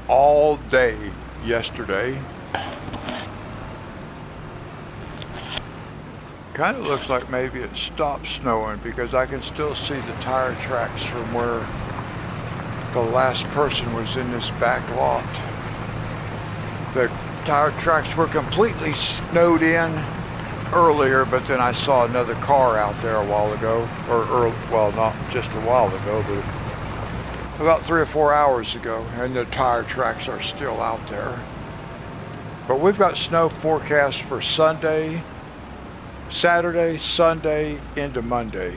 all day yesterday. Kind of looks like maybe it stopped snowing because I can still see the tire tracks from where the last person was in this back lot. The tire tracks were completely snowed in earlier, but then I saw another car out there a while ago, well, not just a while ago, but about 3 or 4 hours ago, and the tire tracks are still out there. But we've got snow forecast for Sunday, Saturday, Sunday, into Monday.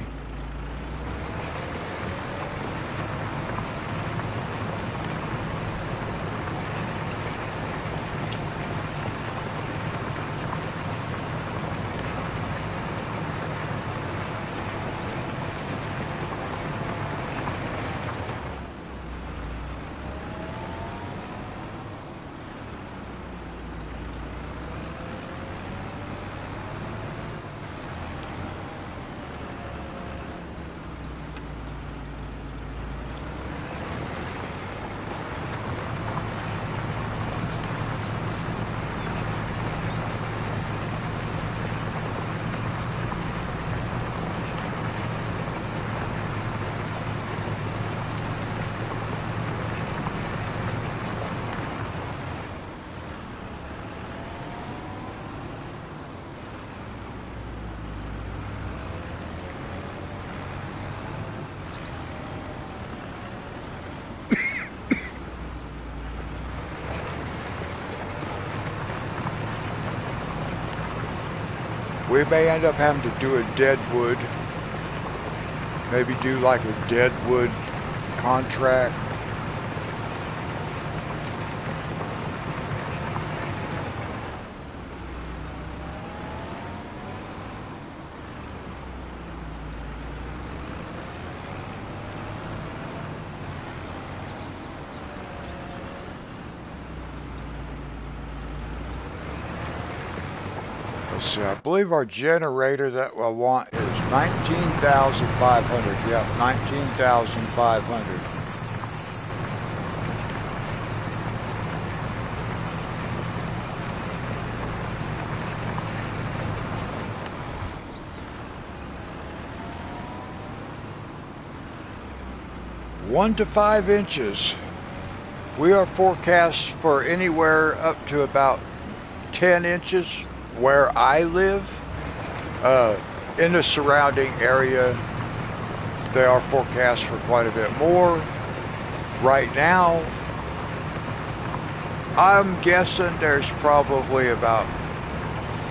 We may end up having to do a deadwood, maybe do like a deadwood contract. Let's see, I believe our generator that I want is 19,500. Yep, 19,500. One to 5 inches. We are forecast for anywhere up to about 10 inches where I live. In the surrounding area, they are forecast for quite a bit more. Right now, I'm guessing there's probably about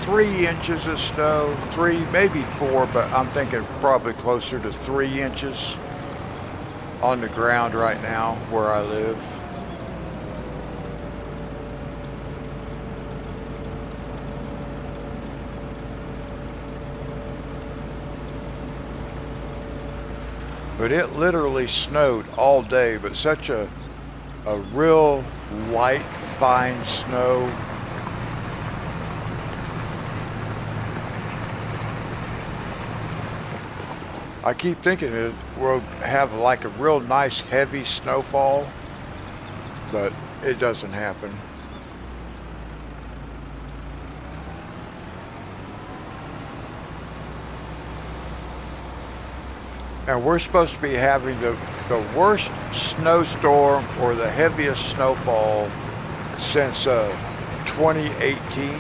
3 inches of snow, 3, maybe 4, but I'm thinking probably closer to 3 inches on the ground right now where I live. But it literally snowed all day, but such a real light, fine snow. I keep thinking it will have like a real nice heavy snowfall, but it doesn't happen. And we're supposed to be having the worst snowstorm or the heaviest snowfall since 2018.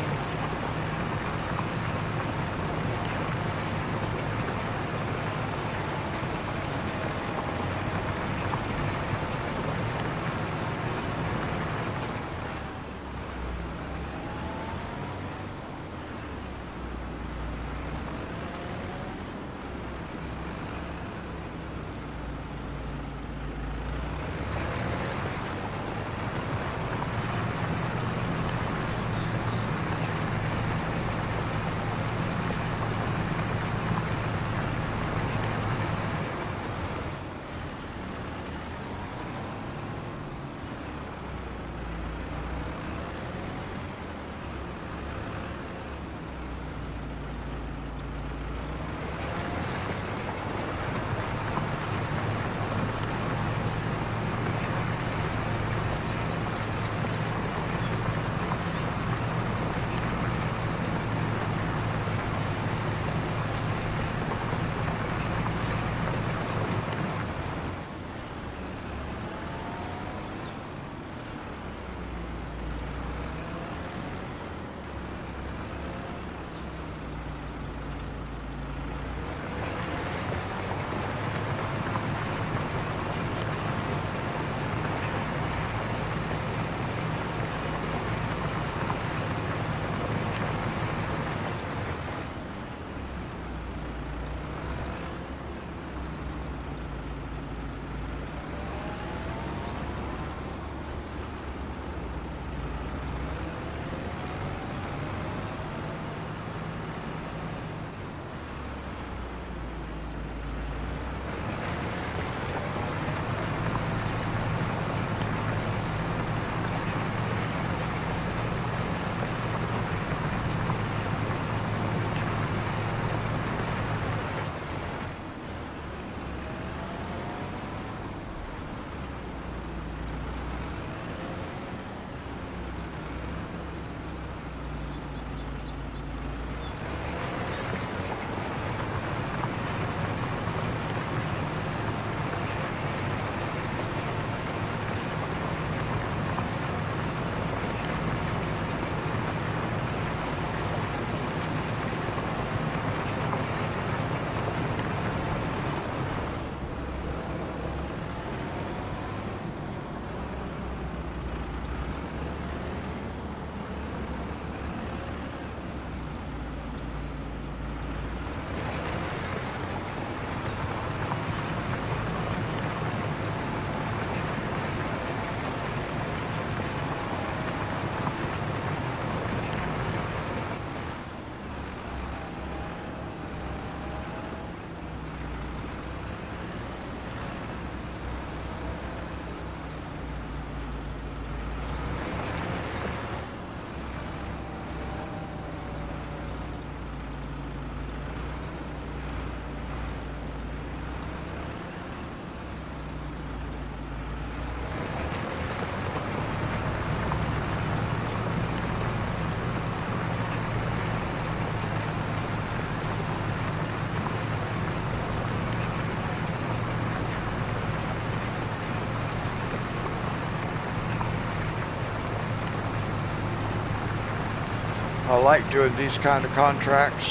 I like doing these kind of contracts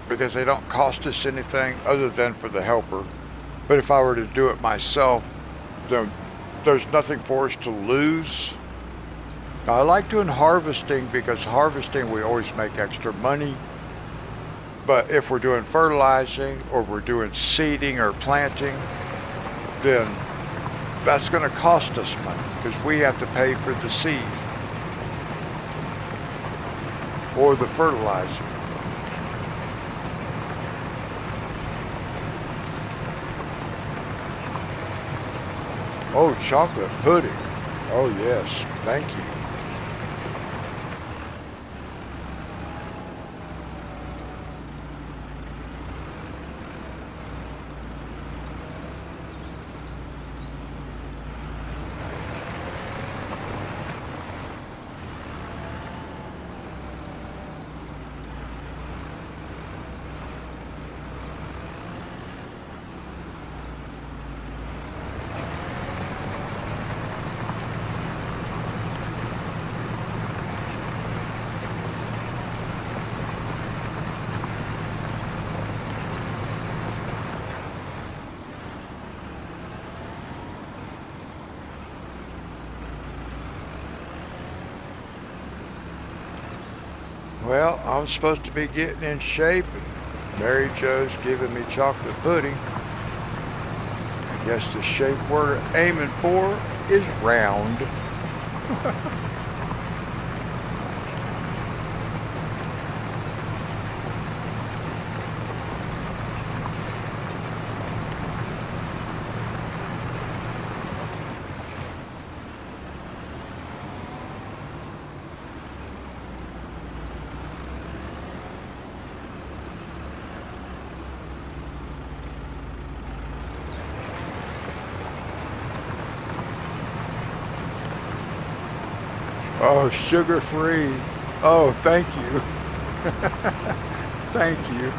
because they don't cost us anything other than for the helper. But if I were to do it myself, then there's nothing for us to lose. Now, I like doing harvesting because harvesting we always make extra money. But if we're doing fertilizing or we're doing seeding or planting, then that's going to cost us money because we have to pay for the seed or the fertilizer. Oh, chocolate pudding. Oh, yes. Thank you. Well, I'm supposed to be getting in shape, and Mary Jo's giving me chocolate pudding. I guess the shape we're aiming for is round. Oh, sugar-free. Oh, thank you. Thank you.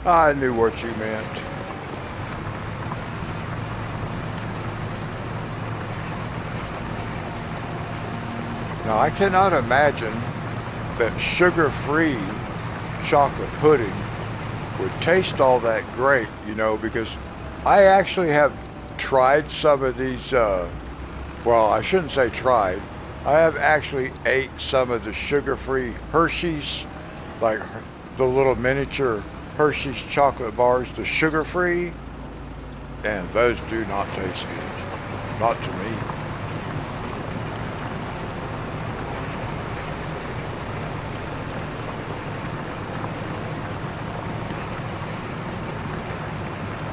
I knew what you meant. Now, I cannot imagine that sugar-free chocolate pudding would taste all that great, you know, because I actually have tried some of these, well, I shouldn't say tried. I have actually ate some of the sugar-free Hershey's, like the little miniature Hershey's chocolate bars, the sugar-free, and those do not taste good. Not to me.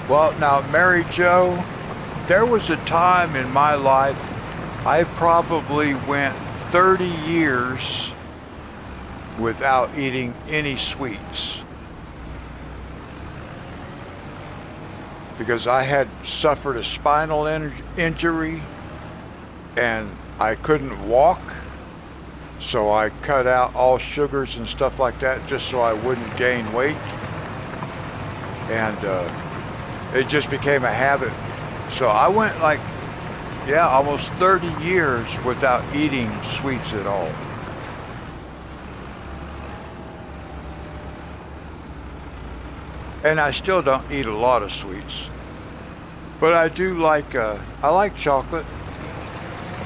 Well, now, Mary Jo, there was a time in my life I probably went 30 years without eating any sweets because I had suffered a spinal injury and I couldn't walk, so I cut out all sugars and stuff like that just so I wouldn't gain weight. And it just became a habit. So I went like, yeah, almost 30 years without eating sweets at all. And I still don't eat a lot of sweets. But I do like, I like chocolate.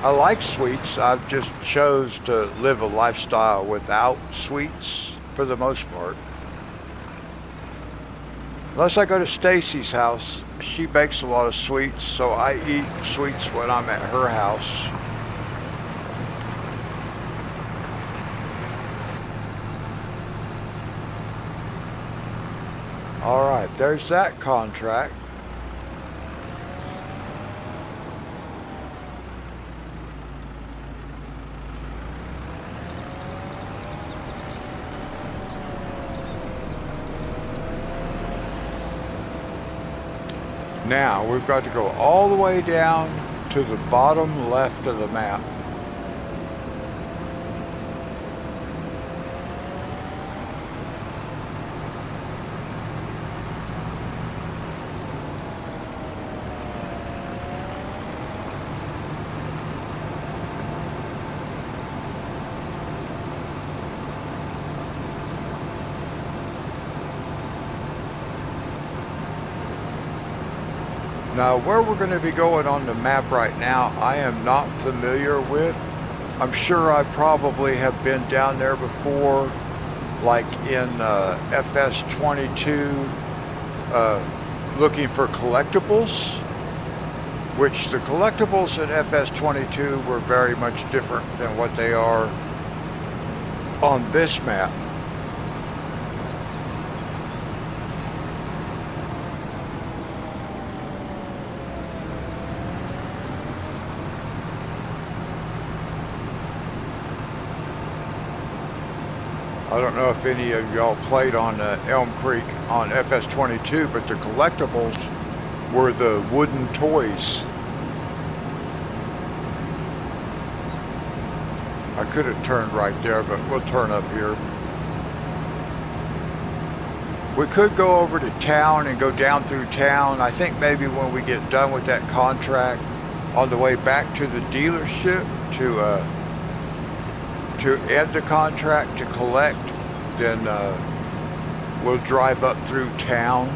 I like sweets. I've just chose to live a lifestyle without sweets for the most part. Unless I go to Stacy's house, she bakes a lot of sweets, so I eat sweets when I'm at her house. All right, there's that contract. Now we've got to go all the way down to the bottom left of the map. Now, where we're going to be going on the map right now, I am not familiar with. I'm sure I probably have been down there before, like in FS22, looking for collectibles, which the collectibles in FS22 were very much different than what they are on this map. I don't know if any of y'all played on ElmCreek on FS22, but the collectibles were the wooden toys. I could have turned right there, but we'll turn up here. We could go over to town and go down through town. I think maybe when we get done with that contract, on the way back to the dealership to end the contract to collect, then we'll drive up through town.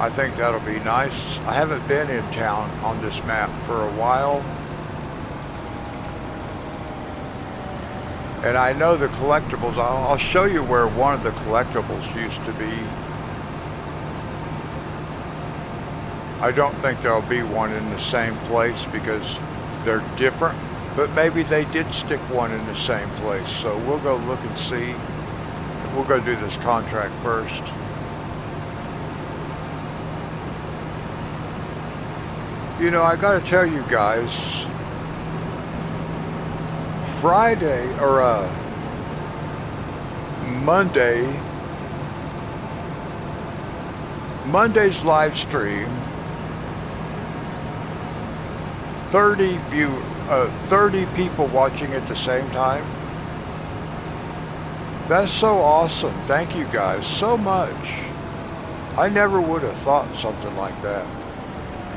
I think that'll be nice. I haven't been in town on this map for a while. And I know the collectibles, I'll show you where one of the collectibles used to be. I don't think there'll be one in the same place because they're different, but maybe they did stick one in the same place. So we'll go look and see. We'll go do this contract first. You know, I gotta tell you guys, Friday or Monday's live stream, 30 people watching at the same time. That's so awesome. Thank you guys so much. I never would have thought something like that.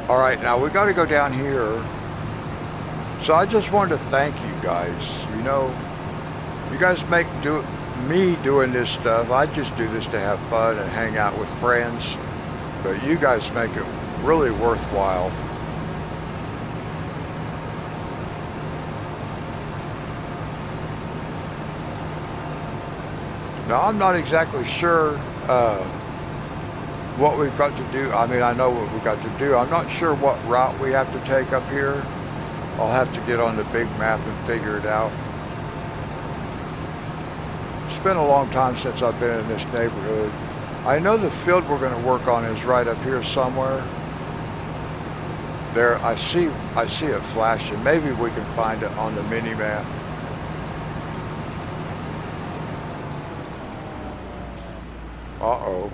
All right, now we got to go down here. So I just wanted to thank you guys. You know, you guys make me doing this stuff. I just do this to have fun and hang out with friends. But you guys make it really worthwhile. Now, I'm not exactly sure what we've got to do. I mean, I know what we've got to do. I'm not sure what route we have to take up here. I'll have to get on the big map and figure it out. It's been a long time since I've been in this neighborhood. I know the field we're going to work on is right up here somewhere. There, I see it flashing. Maybe we can find it on the mini map. Uh-oh.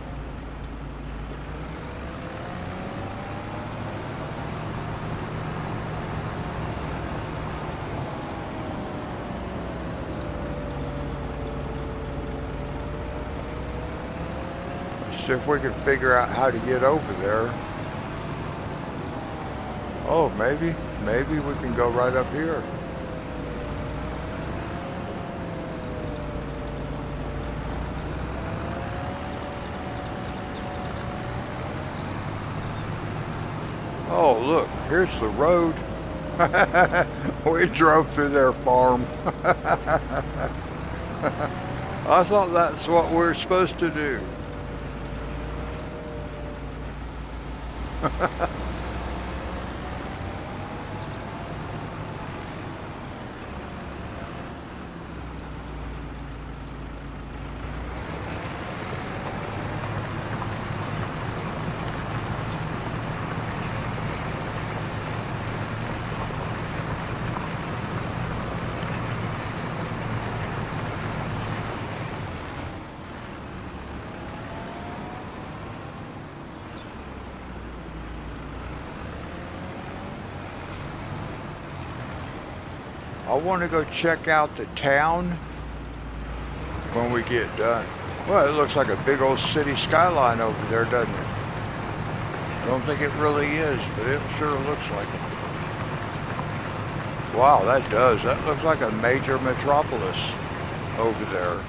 See if we can figure out how to get over there. Oh, maybe we can go right up here. Oh, look, here's the road. We drove through their farm. I thought that's what we're supposed to do. I want to go check out the town when we get done. Well, it looks like a big old city skyline over there, doesn't it? Don't think it really is, but it sure looks like it. Wow, that does. That looks like a major metropolis over there.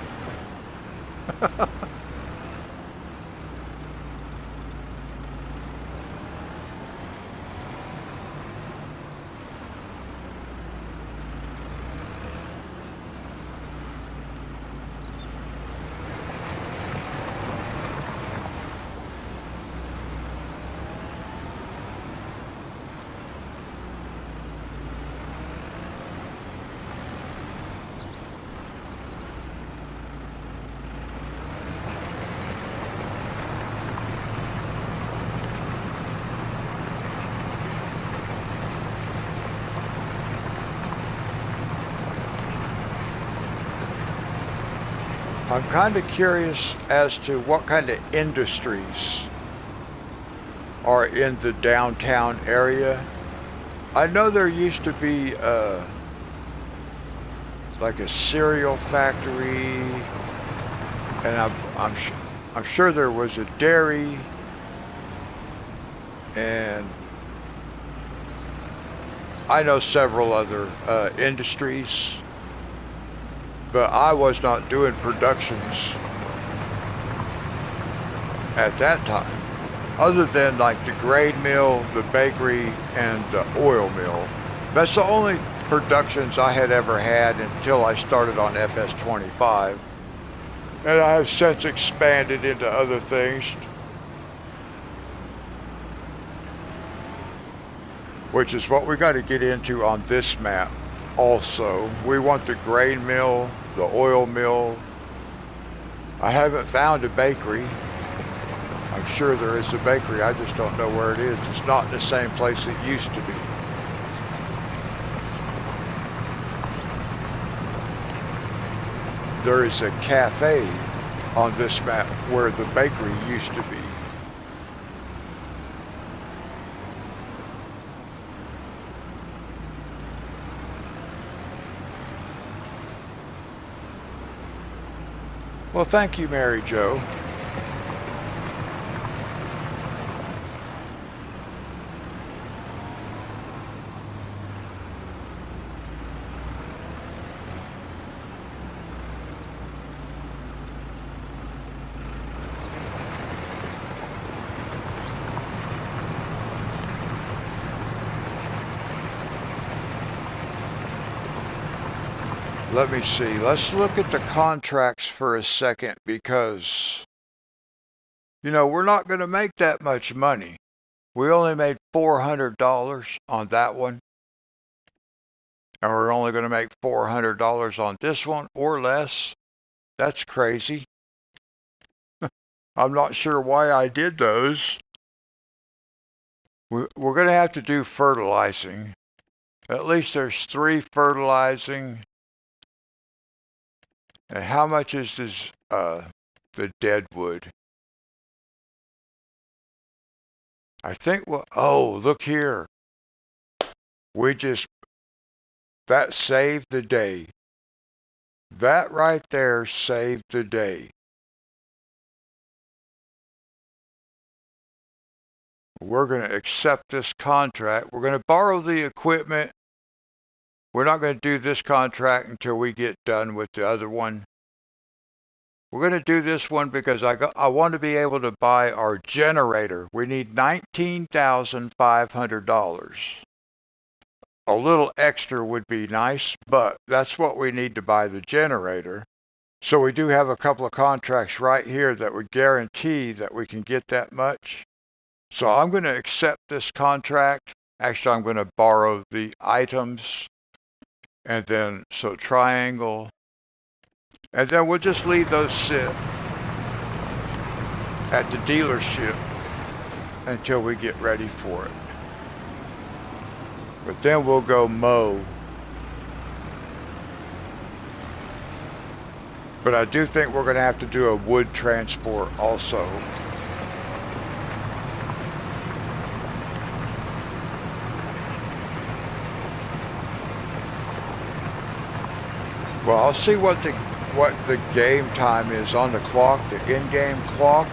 I'm kind of curious as to what kind of industries are in the downtown area. I know there used to be like a cereal factory, and I'm sure there was a dairy, and I know several other industries. But I was not doing productions at that time, other than like the grain mill, the bakery, and the oil mill. That's the only productions I had ever had until I started on FS25. And I have since expanded into other things, which is what we got to get into on this map. Also, we want the grain mill, the oil mill. I haven't found a bakery. I'm sure there is a bakery, I just don't know where it is. It's not in the same place it used to be. There is a cafe on this map where the bakery used to be. Well, thank you, Mary Jo. Let me see. Let's look at the contracts for a second because, you know, we're not going to make that much money. We only made $400 on that one. And we're only going to make $400 on this one or less. That's crazy. I'm not sure why I did those. We're going to have to do fertilizing. At least there's 3 fertilizing. And how much is this, the dead wood? I think, well, oh, look here. That saved the day. That right there saved the day. We're going to accept this contract. We're going to borrow the equipment. We're not going to do this contract until we get done with the other one. We're going to do this one because I want to be able to buy our generator. We need $19,500. A little extra would be nice, but that's what we need to buy the generator. So we do have a couple of contracts right here that would guarantee that we can get that much. So I'm going to accept this contract. Actually, I'm going to borrow the items. And then, so triangle. And then we'll just leave those sit at the dealership until we get ready for it. But then we'll go mow. But I do think we're going to have to do a wood transport also. Well, I'll see what the game time is on the clock, the in-game clock.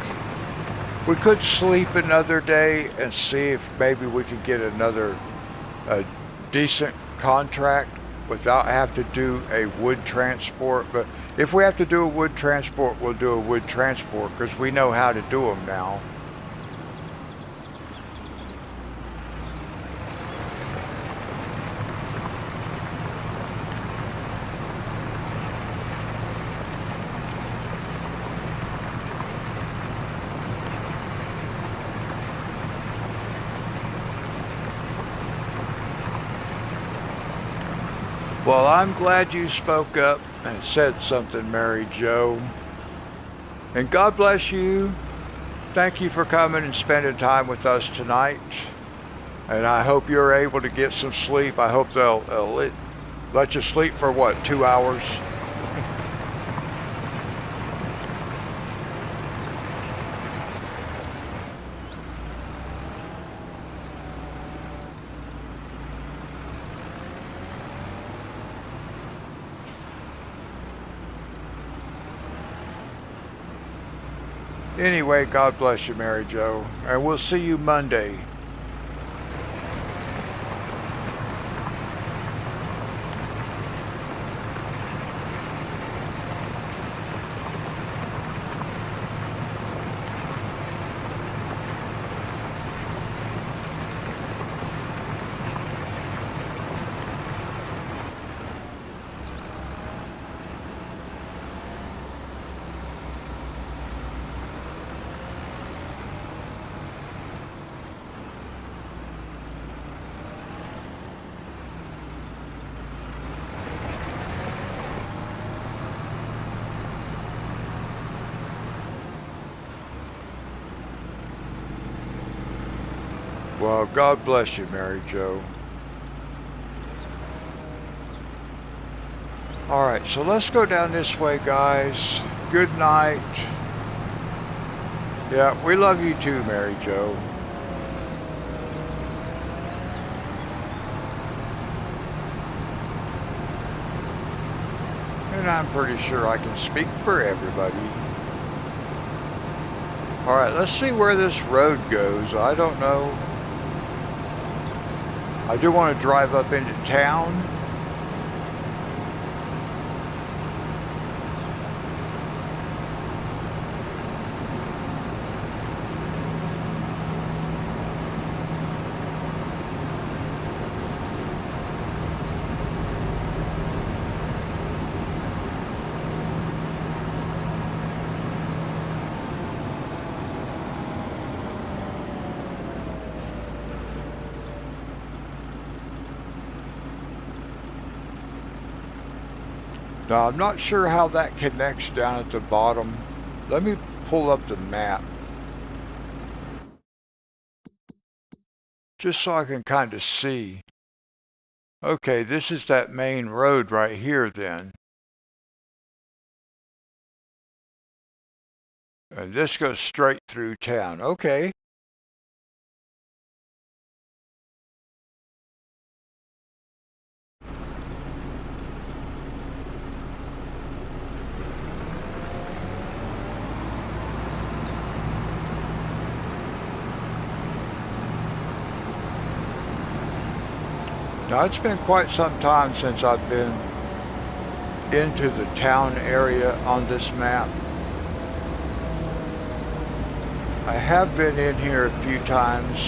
We could sleep another day and see if maybe we could get another decent contract without having to do a wood transport. But if we have to do a wood transport, we'll do a wood transport because we know how to do them now. Well, I'm glad you spoke up and said something, Mary Jo. And God bless you. Thank you for coming and spending time with us tonight. And I hope you're able to get some sleep. I hope they'll let you sleep for what, 2 hours? Anyway, God bless you, Mary Jo. And we'll see you Monday. Well, God bless you, Mary Jo. Alright, so let's go down this way, guys. Good night. Yeah, we love you too, Mary Jo. And I'm pretty sure I can speak for everybody. Alright, let's see where this road goes. I don't know. I do want to drive up into town. Now, I'm not sure how that connects down at the bottom. Let me pull up the map. Just so I can kind of see. Okay, this is that main road right here then. And this goes straight through town. Okay. Now, it's been quite some time since I've been into the town area on this map. I have been in here a few times,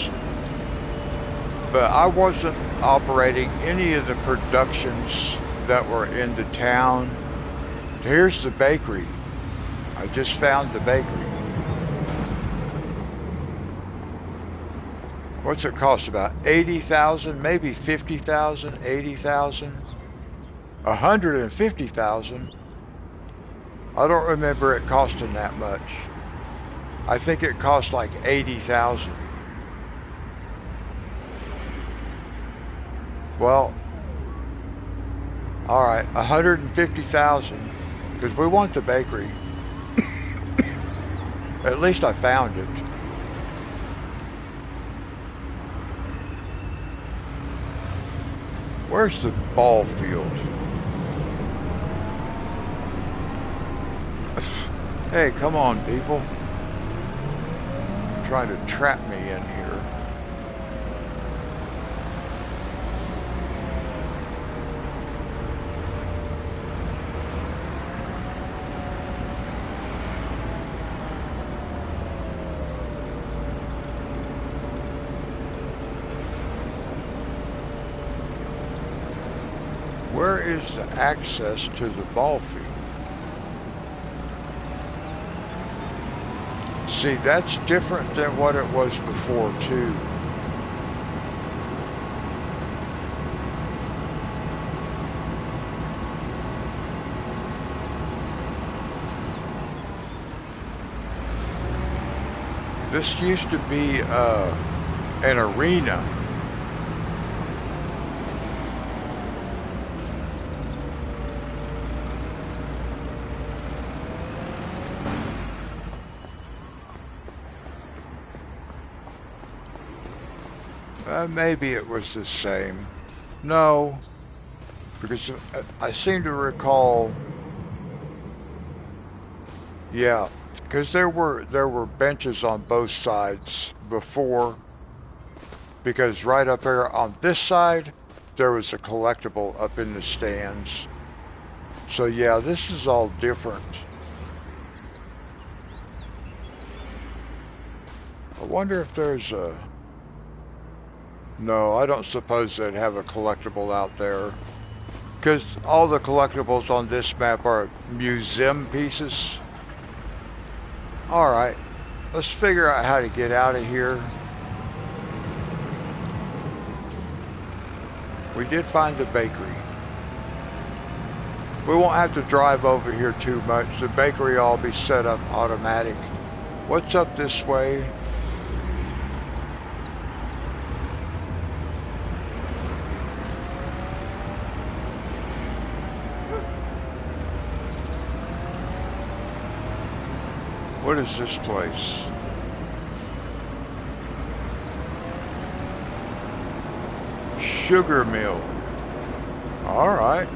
but I wasn't operating any of the productions that were in the town. Here's the bakery. I just found the bakery. What's it cost? About 80,000, maybe 50,000, 80,000, 150,000. I don't remember it costing that much. I think it cost like 80,000. Well, all right, 150,000, because we want the bakery. At least I found it. Where's the ball field? Hey, come on, people. Trying to trap me in here. Where is the access to the ball field? See, that's different than what it was before, too. This used to be an arena. Maybe it was the same. No, because I seem to recall. Yeah, because there were benches on both sides before. Because right up here on this side, there was a collectible up in the stands. So yeah, this is all different. I wonder if there's a... No, I don't suppose they'd have a collectible out there. Because all the collectibles on this map are museum pieces. Alright, let's figure out how to get out of here. We did find the bakery. We won't have to drive over here too much. The bakery will all be set up automatic. What's up this way? What is this place? Sugar mill. Alright.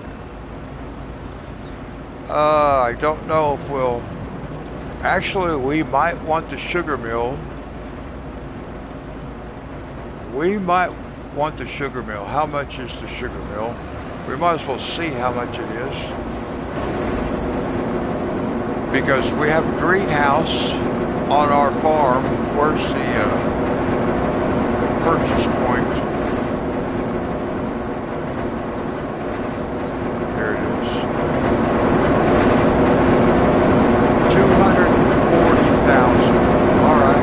I don't know if we'll... Actually, we might want the sugar mill. We might want the sugar mill. How much is the sugar mill? We might as well see how much it is. Because we have a greenhouse on our farm. Where's the purchase point? Here it is. 240,000. All right.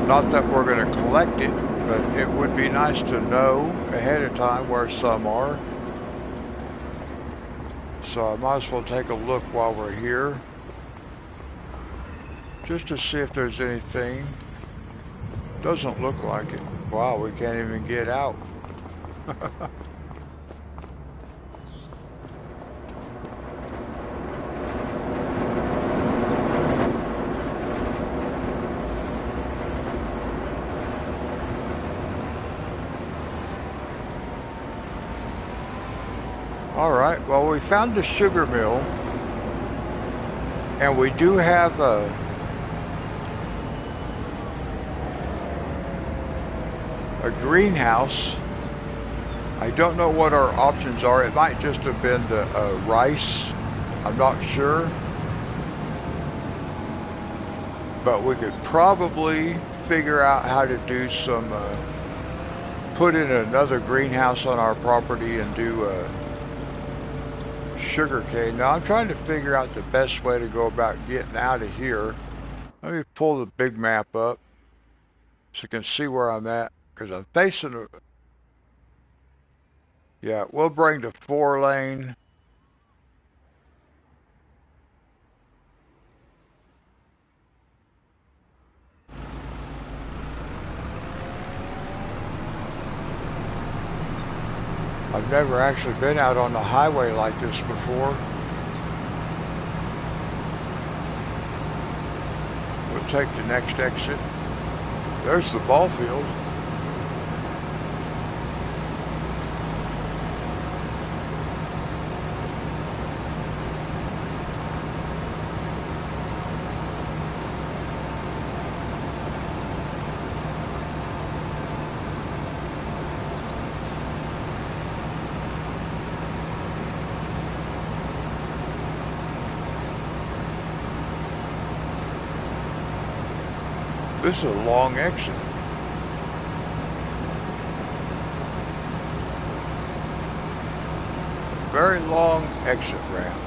Not that we're going to collect it, but it would be nice to know ahead of time where some are. So I might as well take a look while we're here, just to see if there's anything. Doesn't look like it. Wow, we can't even get out. Alright, well, we found the sugar mill, and we do have a greenhouse. I don't know what our options are. It might just have been the rice. I'm not sure. But we could probably figure out how to do some, put in another greenhouse on our property and do sugar cane. Now I'm trying to figure out the best way to go about getting out of here. Let me pull the big map up so you can see where I'm at, because I'm facing a... Yeah, we'll bring the 4-lane. I've never actually been out on the highway like this before. We'll take the next exit. There's the ball field. This is a long exit. Very long exit ramp.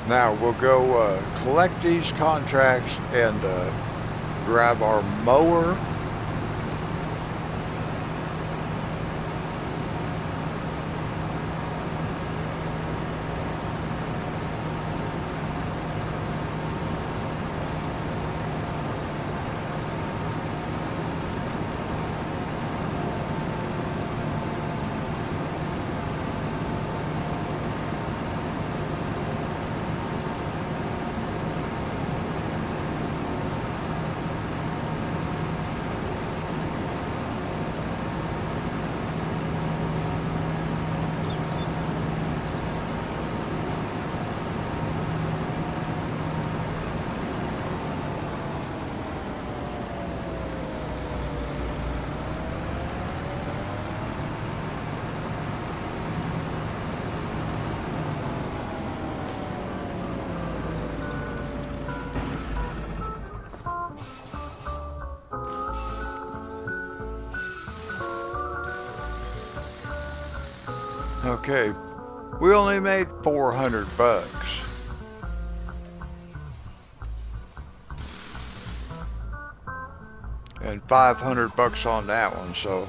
Now we'll go collect these contracts and grab our mower. Okay, we only made 400 bucks. And 500 bucks on that one, so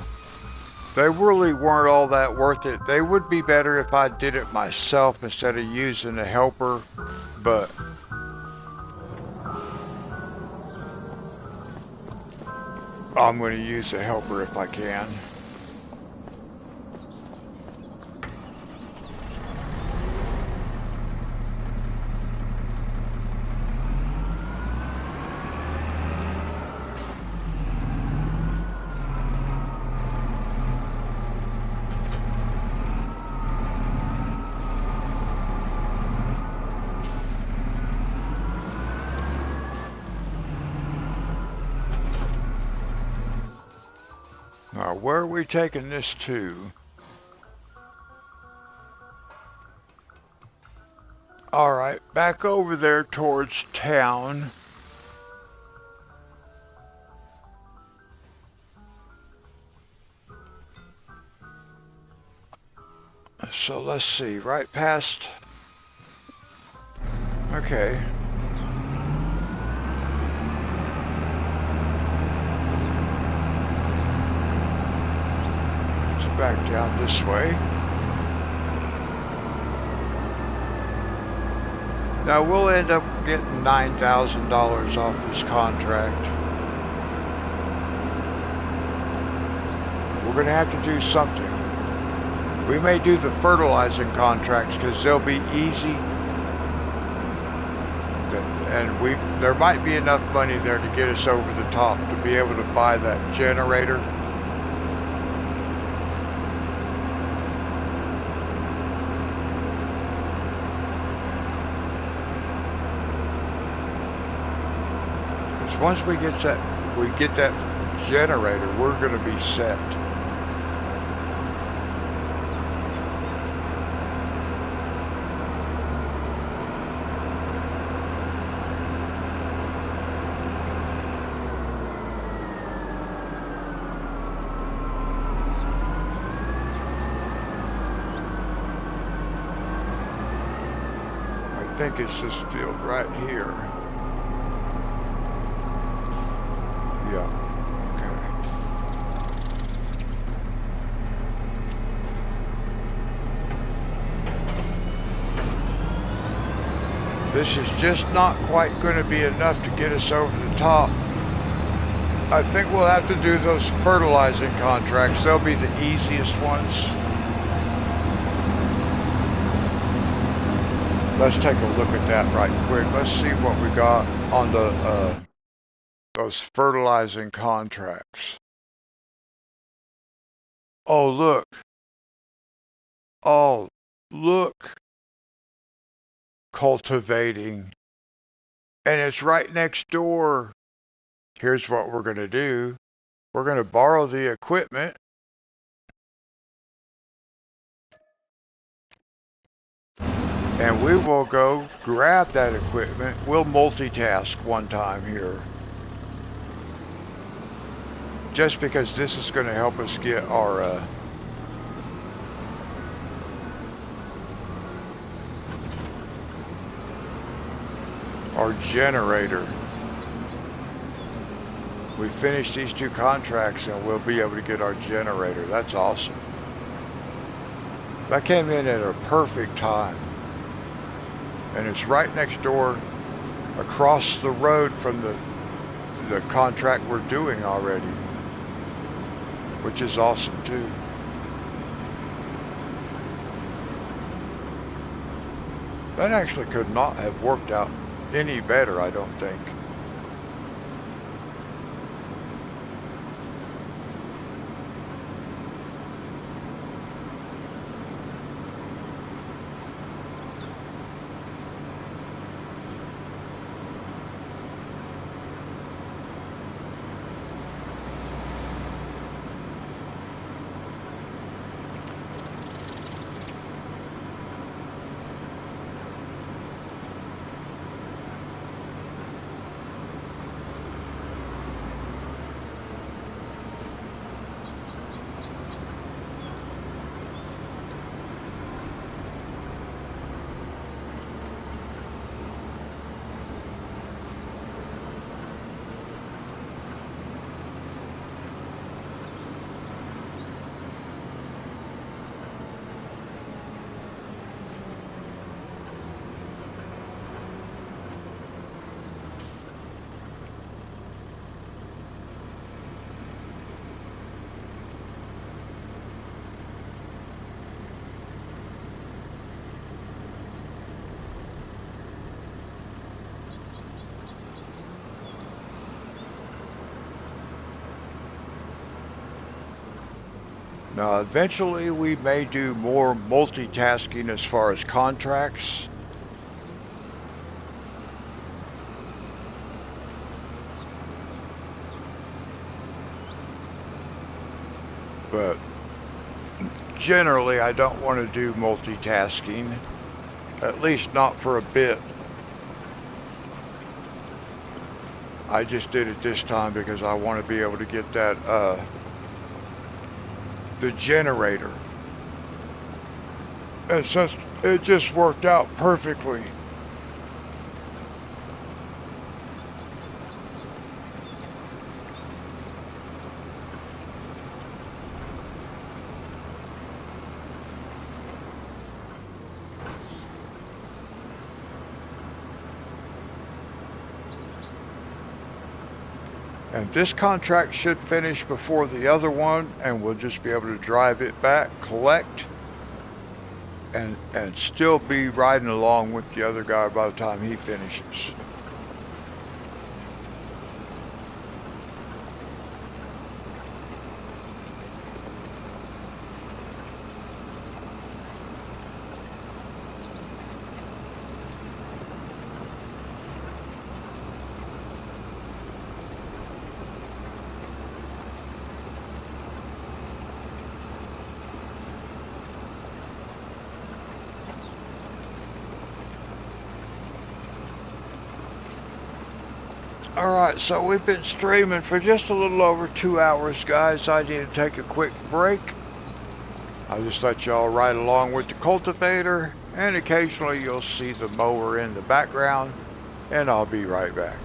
they really weren't all that worth it. They would be better if I did it myself instead of using a helper, but I'm going to use a helper if I can. Now, where are we taking this to? Alright, back over there towards town. So let's see, right past... Okay. Back down this way. Now we'll end up getting $9,000 off this contract. We're going to have to do something. We may do the fertilizing contracts because they'll be easy. And there might be enough money there to get us over the top to be able to buy that generator. Once we get that generator, we're going to be set. I think it's this field right here. Yeah. Okay. This is just not quite going to be enough to get us over the top. I think we'll have to do those fertilizing contracts. They'll be the easiest ones. Let's take a look at that right quick. Let's see what we got on the those fertilizing contracts. Oh, look. Oh, look. Cultivating. And it's right next door. Here's what we're going to do. We're going to borrow the equipment. And we will go grab that equipment. We'll multitask one time here. Just because this is going to help us get our generator. We finish these two contracts and we'll be able to get our generator. That's awesome. That came in at a perfect time. And it's right next door, across the road from the contract we're doing already, which is awesome too. That actually could not have worked out any better, I don't think. Now, eventually we may do more multitasking as far as contracts. But generally I don't want to do multitasking, at least not for a bit. I just did it this time because I want to be able to get that the generator. And since it just worked out perfectly. And this contract should finish before the other one, and we'll just be able to drive it back, collect, and still be riding along with the other guy by the time he finishes. Alright, so we've been streaming for just a little over 2 hours, guys. I need to take a quick break. I'll just let y'all ride along with the cultivator, and occasionally you'll see the mower in the background, and I'll be right back.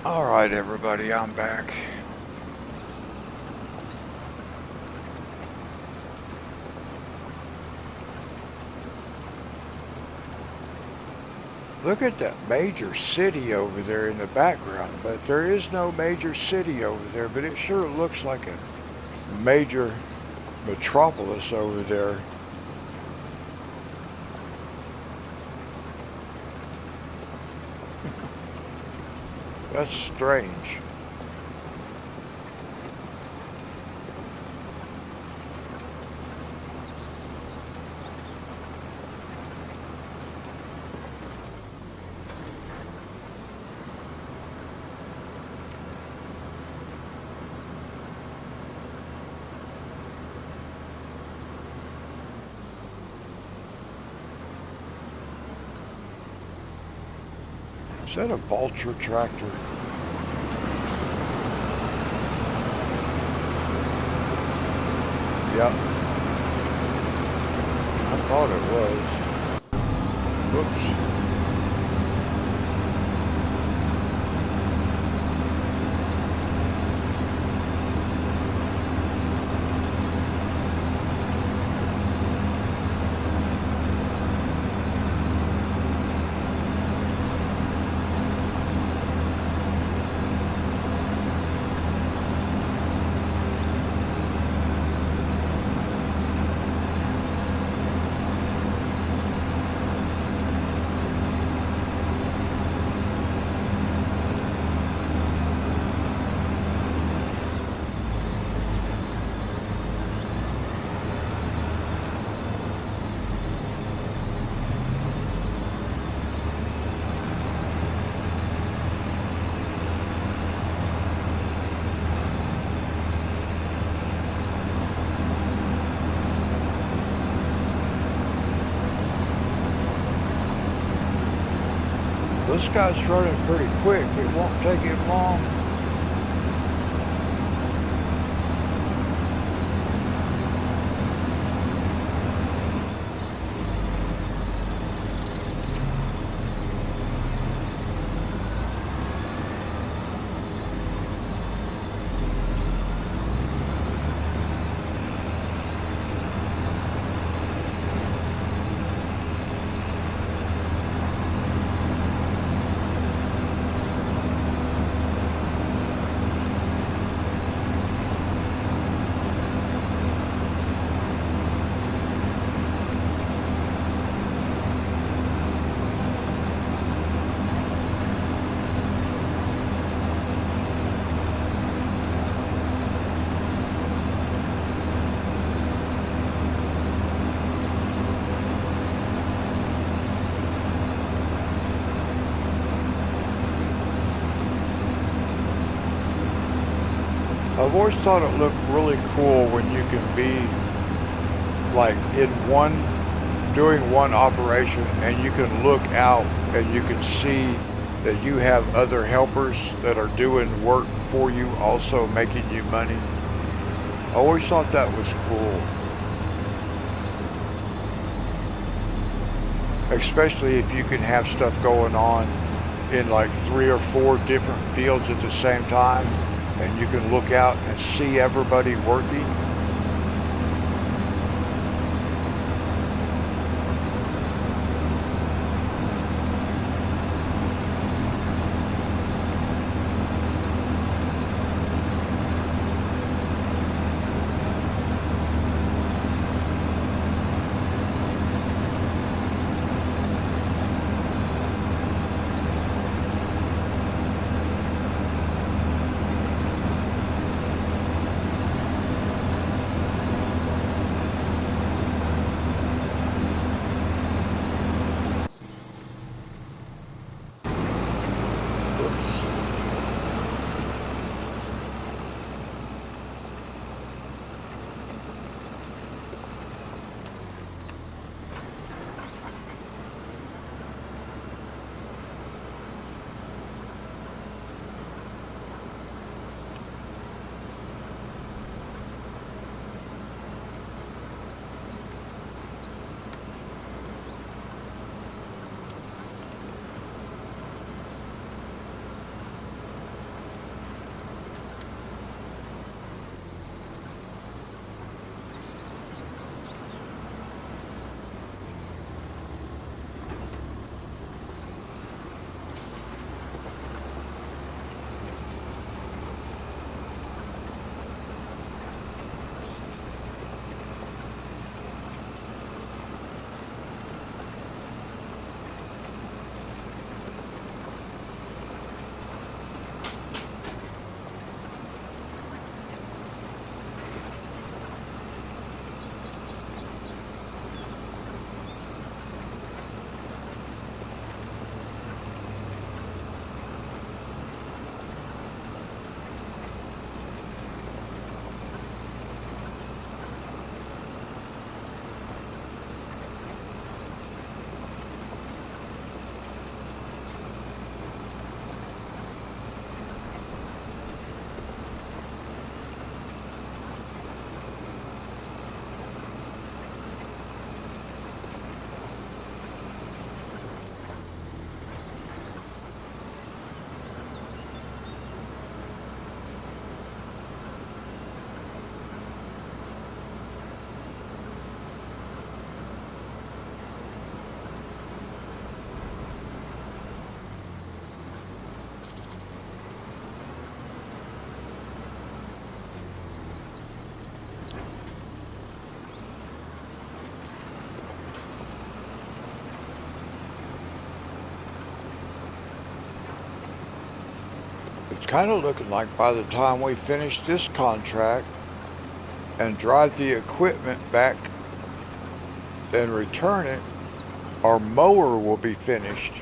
All right, everybody, I'm back. Look at that major city over there in the background, but there is no major city over there, but it sure looks like a major metropolis over there. That's strange. Is that a vulture tractor? Yep, I thought it was. Whoops. This guy's running pretty quick. It won't take him long. I've always thought it looked really cool when you can be like in one, doing one operation and you can look out and you can see that you have other helpers that are doing work for you, also making you money. I always thought that was cool. Especially if you can have stuff going on in like 3 or 4 different fields at the same time, and you can look out and see everybody working. It's kind of looking like by the time we finish this contract and drive the equipment back and return it, our mower will be finished.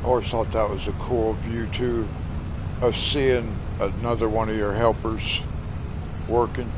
I always thought that was a cool view too, of seeing another one of your helpers working.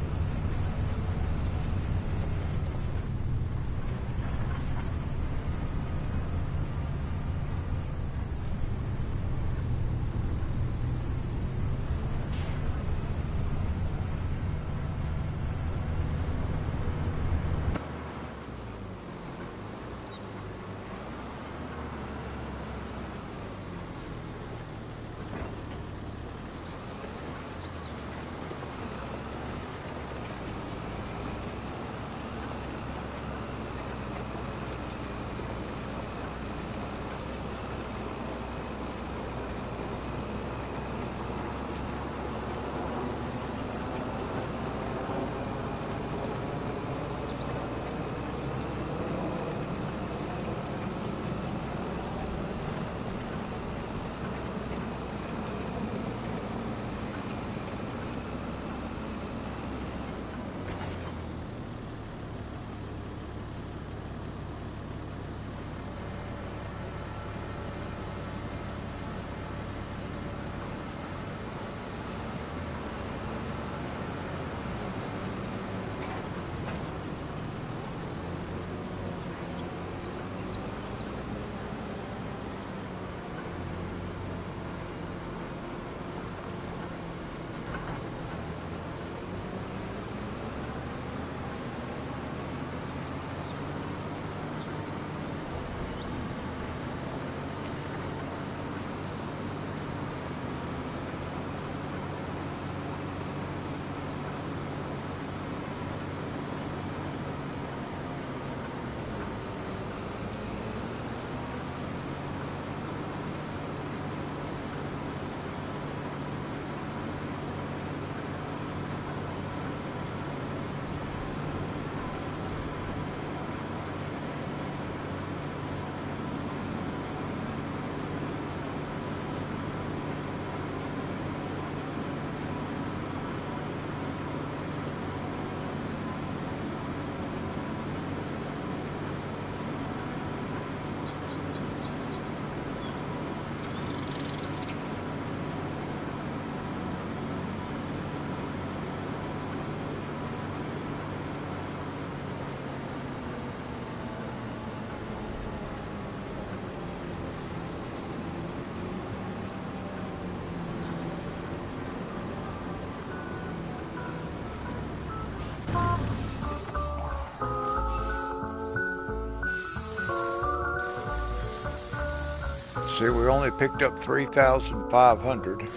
See, we only picked up 3,500.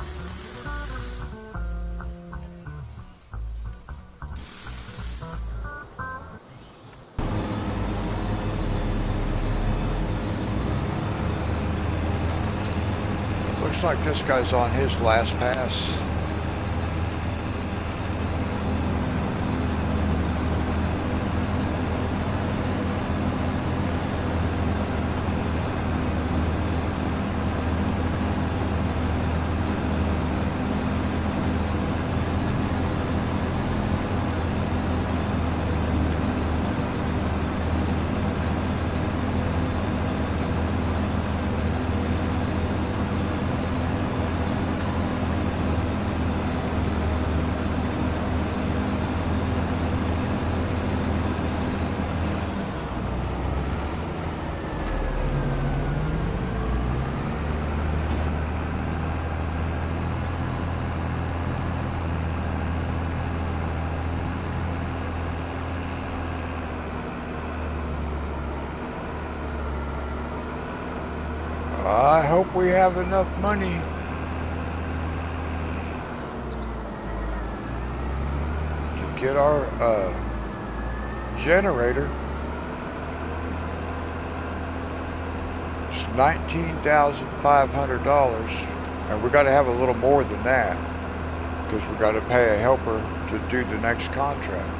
Looks like this guy's on his last pass. I hope we have enough money to get our generator. It's $19,500, and we got to have a little more than that because we got to pay a helper to do the next contract.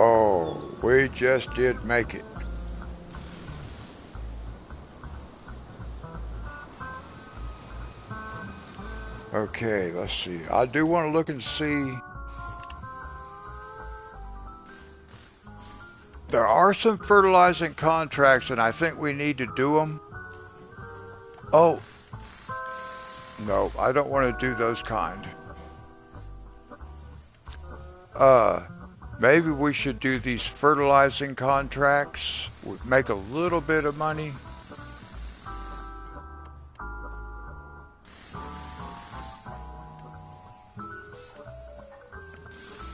Oh, we just did make it. Okay, let's see. I do want to look and see. There are some fertilizing contracts, and I think we need to do them. Oh, no, I don't want to do those kind. Maybe we should do these fertilizing contracts. We'd make a little bit of money.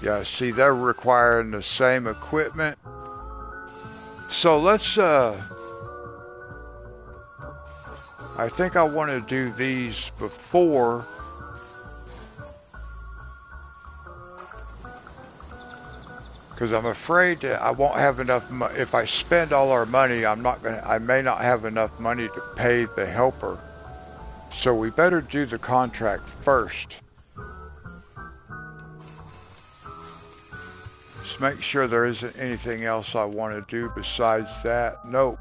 Yeah, see, they're requiring the same equipment. So let's, I think I want to do these before. Because I'm afraid that I won't have enough money. If I spend all our money, I may not have enough money to pay the helper. So we better do the contract first. Just make sure there isn't anything else I want to do besides that. Nope.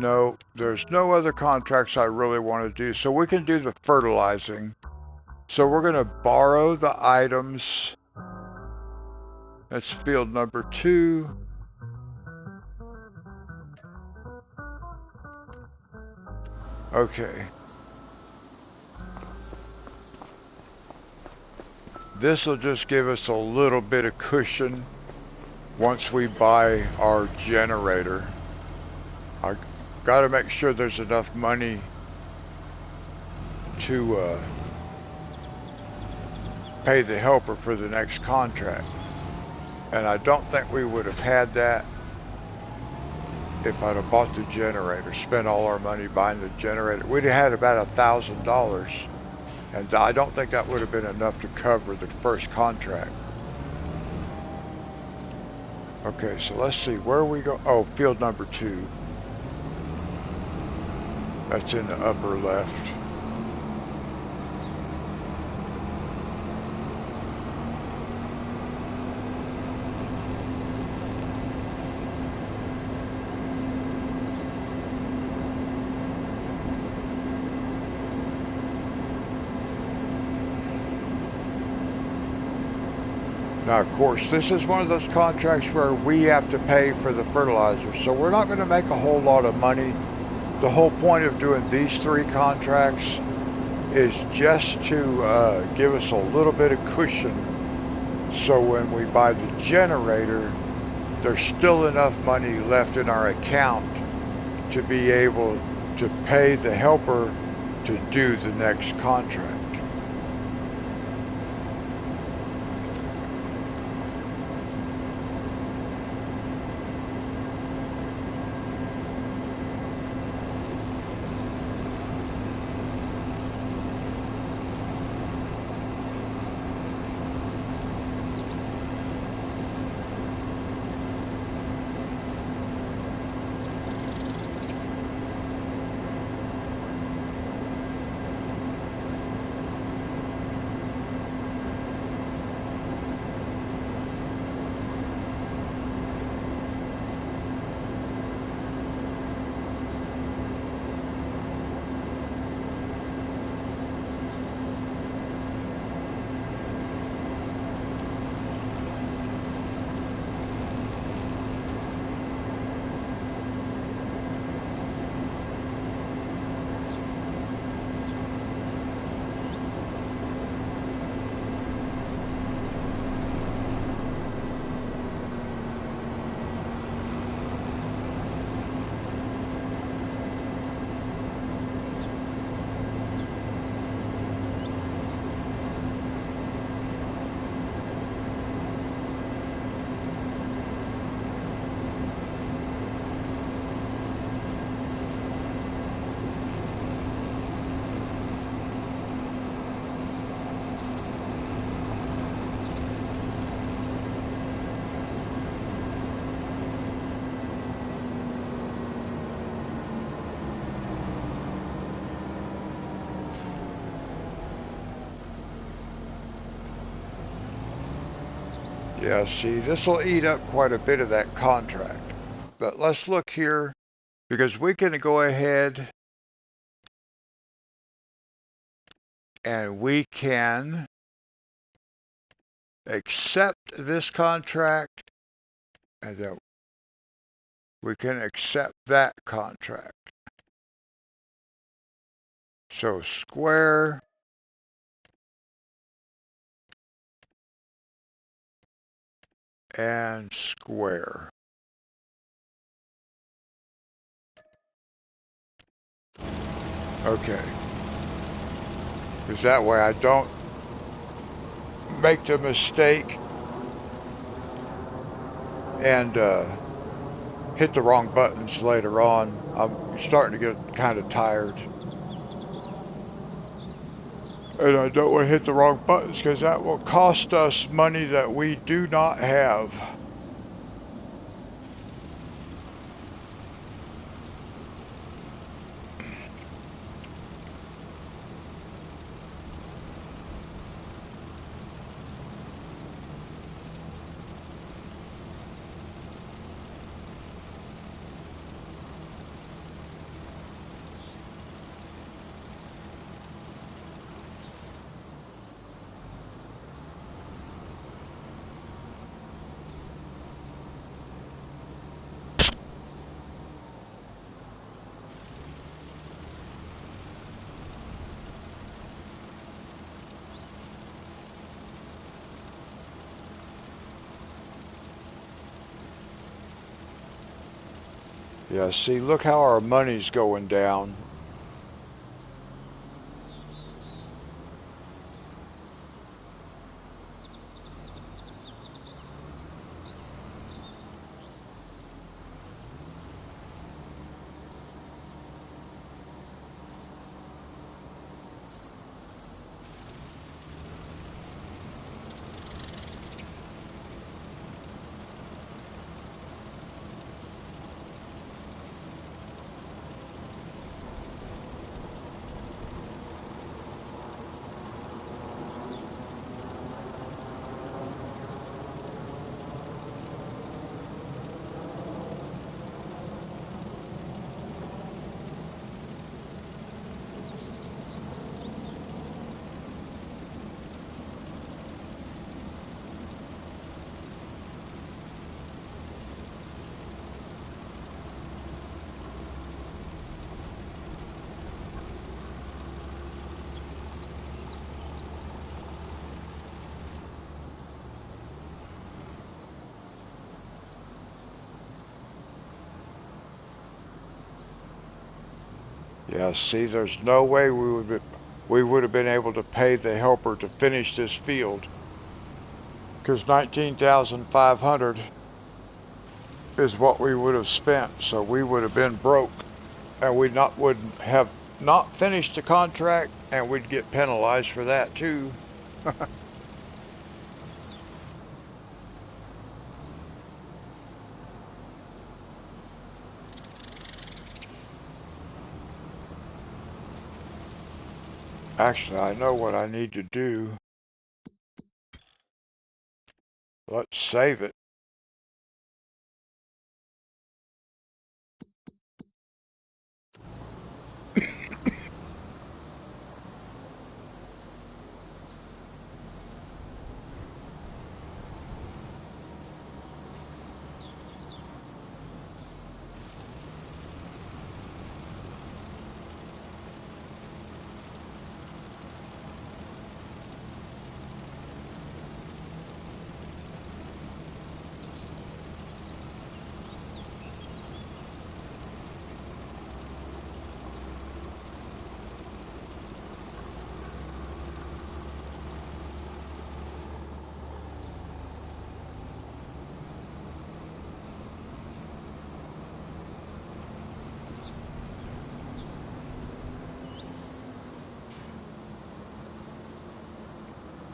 No, there's no other contracts I really want to do. So we can do the fertilizing. So we're going to borrow the items. That's field number 2. Okay. This will just give us a little bit of cushion once we buy our generator. I got to make sure there's enough money to pay the helper for the next contract. And I don't think we would have had that if I'd have bought the generator, spent all our money buying the generator. We'd have had about $1,000. And I don't think that would have been enough to cover the first contract. Okay, so let's see where we go. Oh, field number 2. That's in the upper left. Now, of course, this is one of those contracts where we have to pay for the fertilizer, so we're not going to make a whole lot of money. The whole point of doing these 3 contracts is just to give us a little bit of cushion, so when we buy the generator, there's still enough money left in our account to be able to pay the helper to do the next contract. Yeah, see, this will eat up quite a bit of that contract. But let's look here, because we can go ahead and we can accept this contract, and then we can accept that contract. So square, and square. Okay. Because that way I don't make the mistake and hit the wrong buttons later on. I'm starting to get kind of tired. And I don't want to hit the wrong buttons because that will cost us money that we do not have. Yeah, see, look how our money's going down. Yeah, see, there's no way we would have been able to pay the helper to finish this field, because 19,500 is what we would have spent, so we would have been broke, and wouldn't have not finished the contract, and we'd get penalized for that too. Actually, I know what I need to do. Let's save it.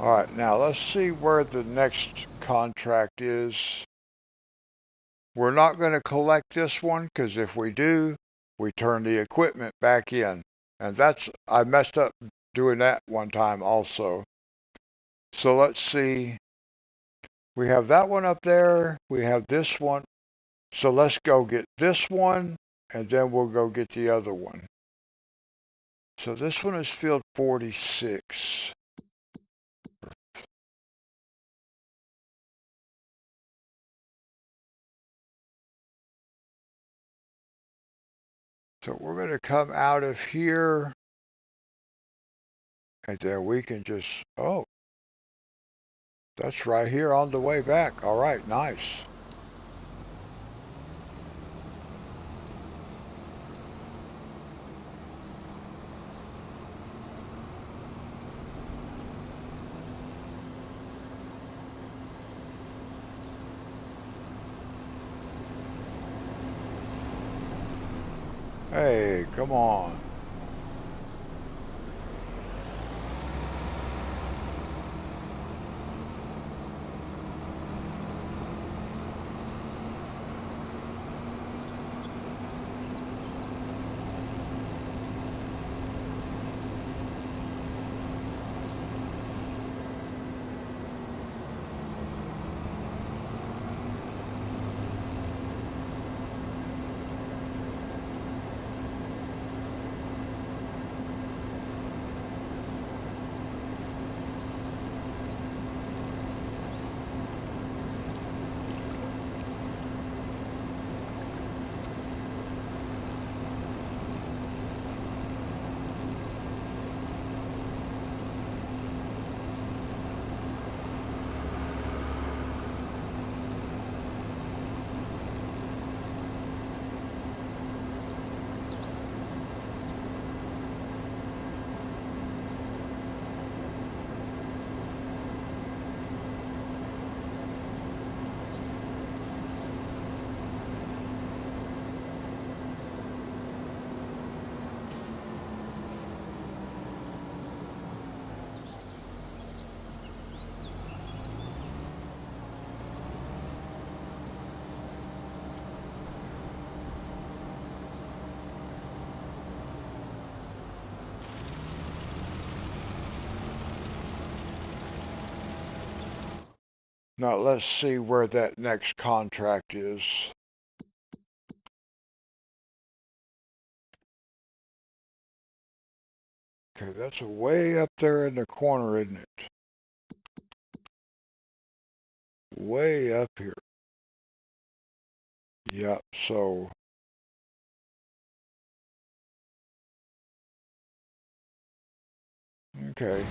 Alright, now let's see where the next contract is. We're not going to collect this one, because if we do, we turn the equipment back in. And I messed up doing that one time also. So let's see. We have that one up there. We have this one. So let's go get this one, and then we'll go get the other one. So this one is field 46. So we're going to come out of here, and then we can just, oh, that's right here on the way back. All right, nice. Hey, come on. Now let's see where that next contract is. Okay, that's way up there in the corner, isn't it? Way up here. Yep, so okay.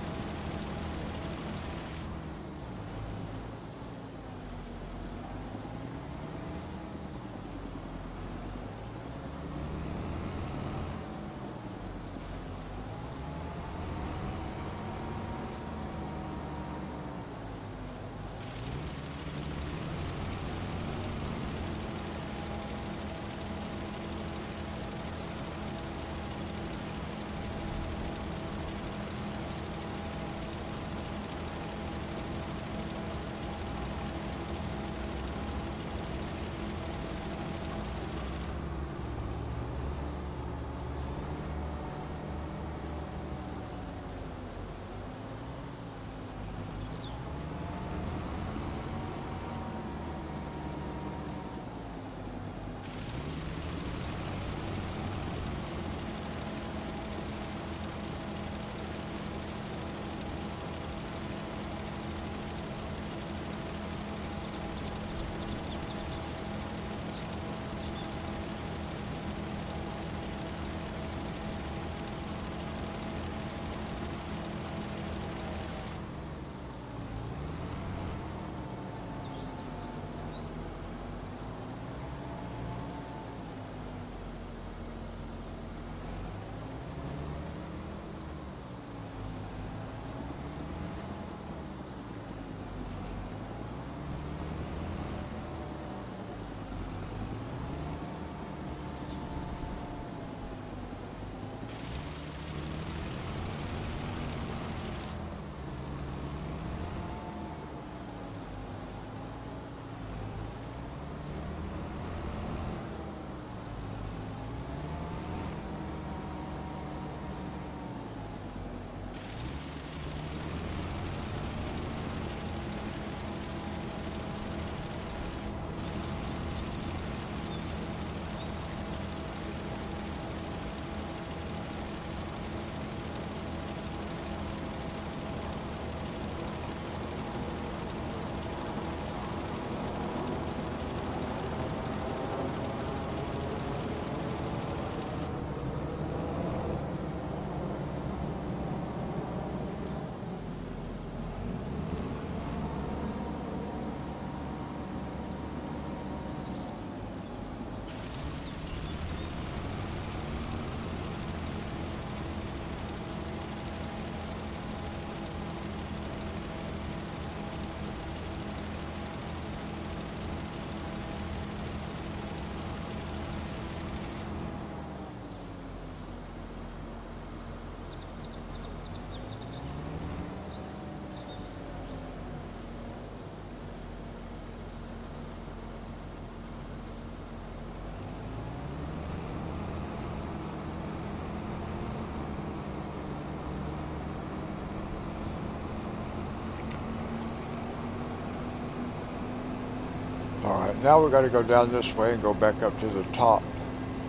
Alright, now we gotta go down this way and go back up to the top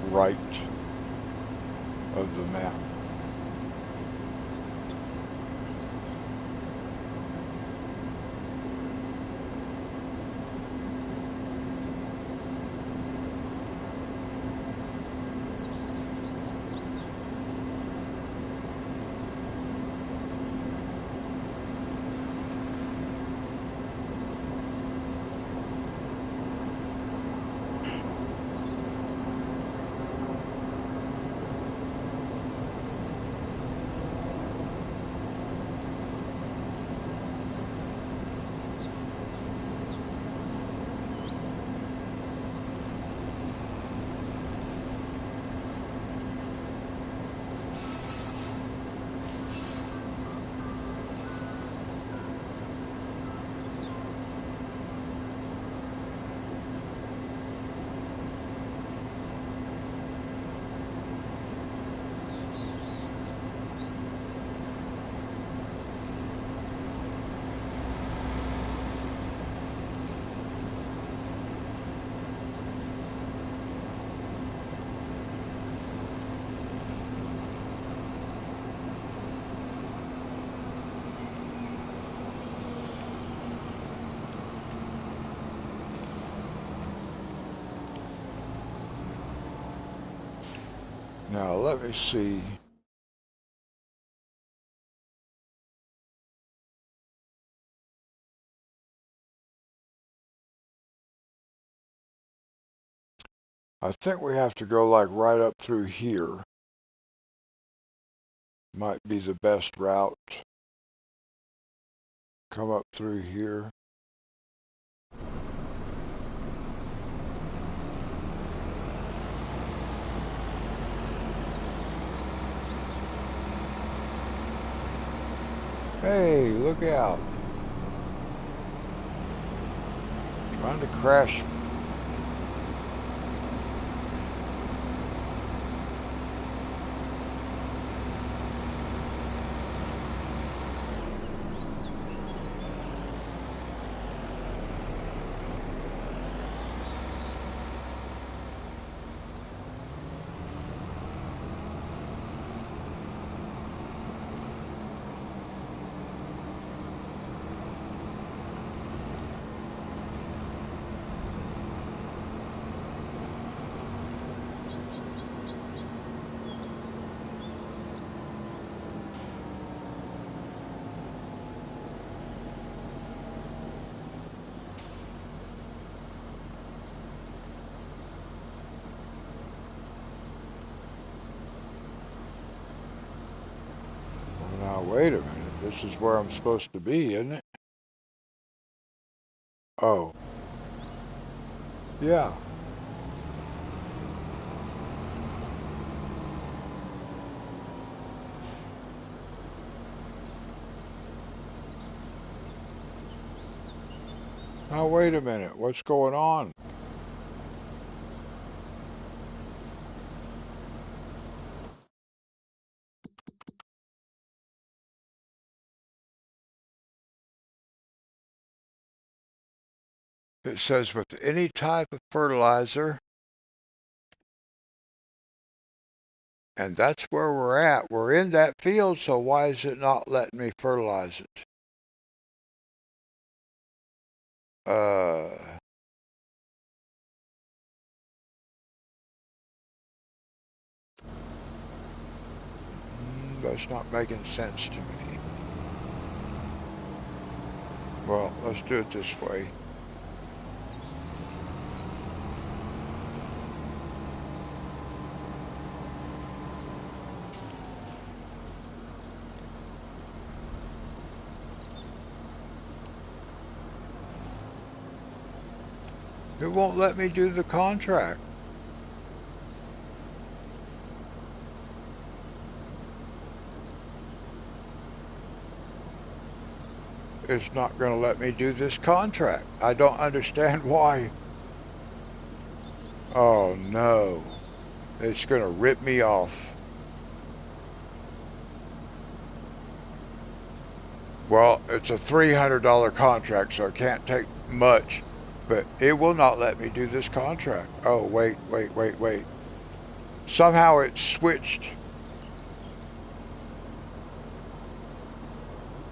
right of the map. Now let me see. I think we have to go like right up through here. Might be the best route. Come up through here. Hey, look out. Trying to crash. Now, wait a minute. This is where I'm supposed to be, isn't it? Oh. Yeah. Now, wait a minute. What's going on? It says with any type of fertilizer, and that's where we're at. We're in that field, so why is it not letting me fertilize it? That's not making sense to me. Well, let's do it this way. It won't let me do the contract. It's not going to let me do this contract. I don't understand why. Oh no. It's going to rip me off. Well, it's a $300 contract, so it can't take much But it will not let me do this contract. Oh, wait, wait, wait, wait. Somehow it switched.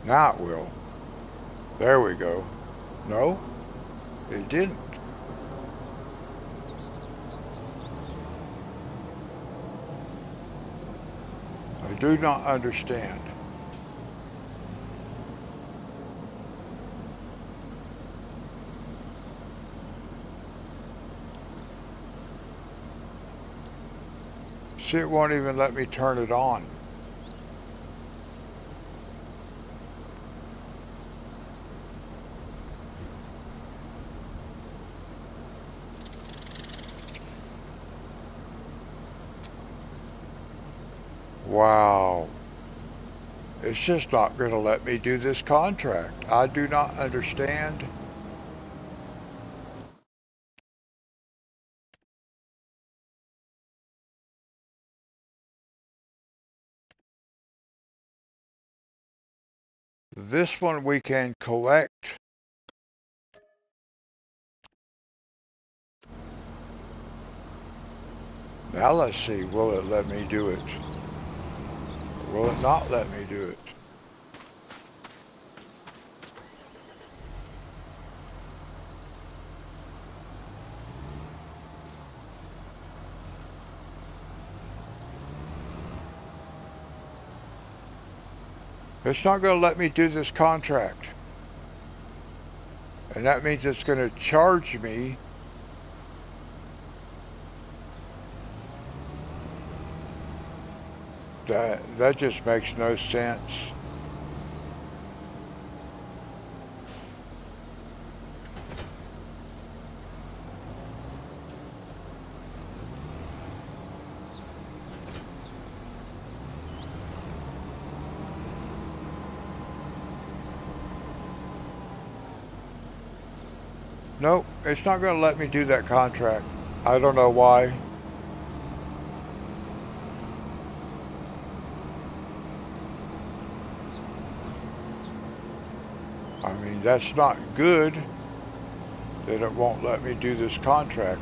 Now it will. There we go. No, it didn't. I do not understand. See, it won't even let me turn it on. Wow. It's just not going to let me do this contract. I do not understand. This one we can collect. Now let's see, will it let me do it? Or will it not let me do it? It's not going to let me do this contract. And that means it's going to charge me. That just makes no sense. Nope, it's not going to let me do that contract. I don't know why. I mean, that's not good that it won't let me do this contract.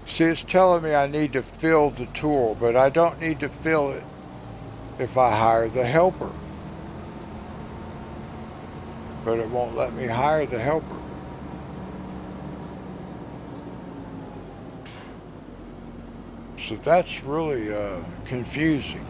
See, it's telling me I need to fill the tool, but I don't need to fill it if I hire the helper. But it won't let me hire the helper. So that's really confusing.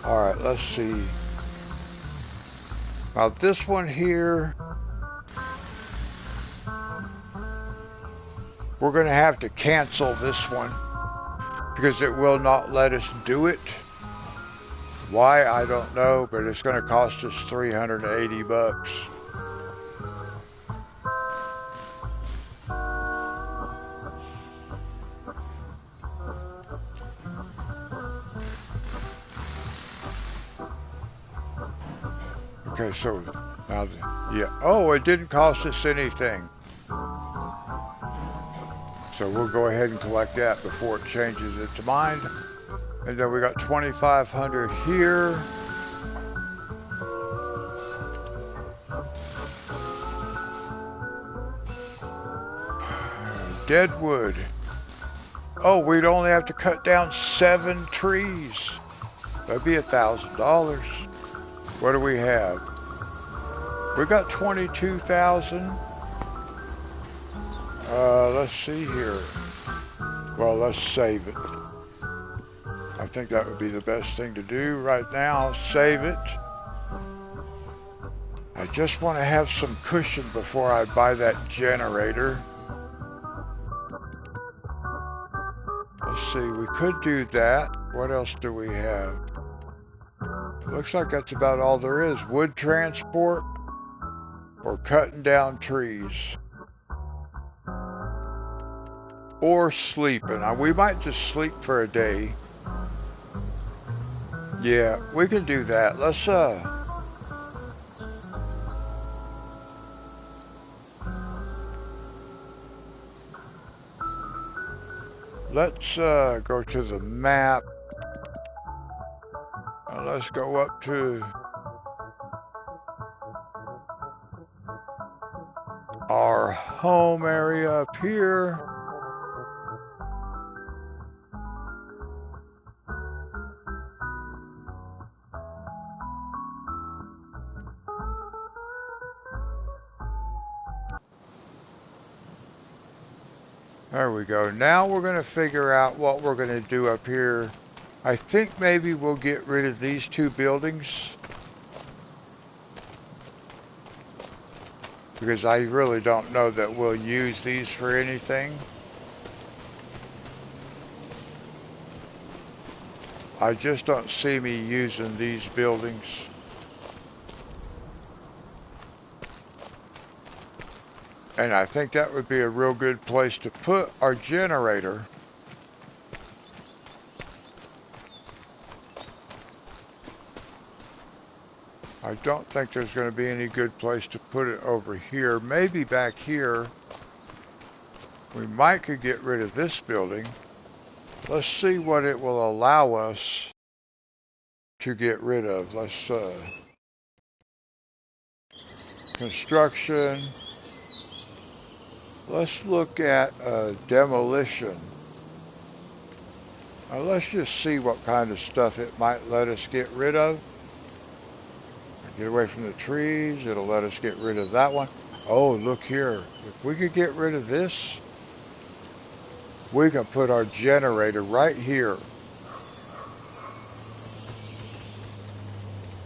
All right, let's see. Now this one here, we're going to have to cancel this one because it will not let us do it. Why, I don't know, but it's going to cost us 380 bucks. Okay, so now, yeah. Oh, it didn't cost us anything. So we'll go ahead and collect that before it changes its mind. And then we got 2,500 here. Dead wood. Oh, we'd only have to cut down 7 trees. That'd be $1,000. What do we have? We got 22,000. Let's see here. Well, let's save it. I think that would be the best thing to do right now. Save it. I just want to have some cushion before I buy that generator. Let's see, we could do that. What else do we have? Looks like that's about all there is. Wood transport or cutting down trees. Or sleeping. We might just sleep for a day. Yeah, we can do that. Let's go to the map. And let's go up to our home area up here. There we go. Now we're going to figure out what we're going to do up here. I think maybe we'll get rid of these 2 buildings. Because I really don't know that we'll use these for anything. I just don't see me using these buildings. And I think that would be a real good place to put our generator. I don't think there's going to be any good place to put it over here. Maybe back here. We might could get rid of this building. Let's see what it will allow us to get rid of. Let's construction. Let's look at demolition. Now let's just see what kind of stuff it might let us get rid of. Get away from the trees. It'll let us get rid of that one. Oh, look here. If we could get rid of this, we can put our generator right here.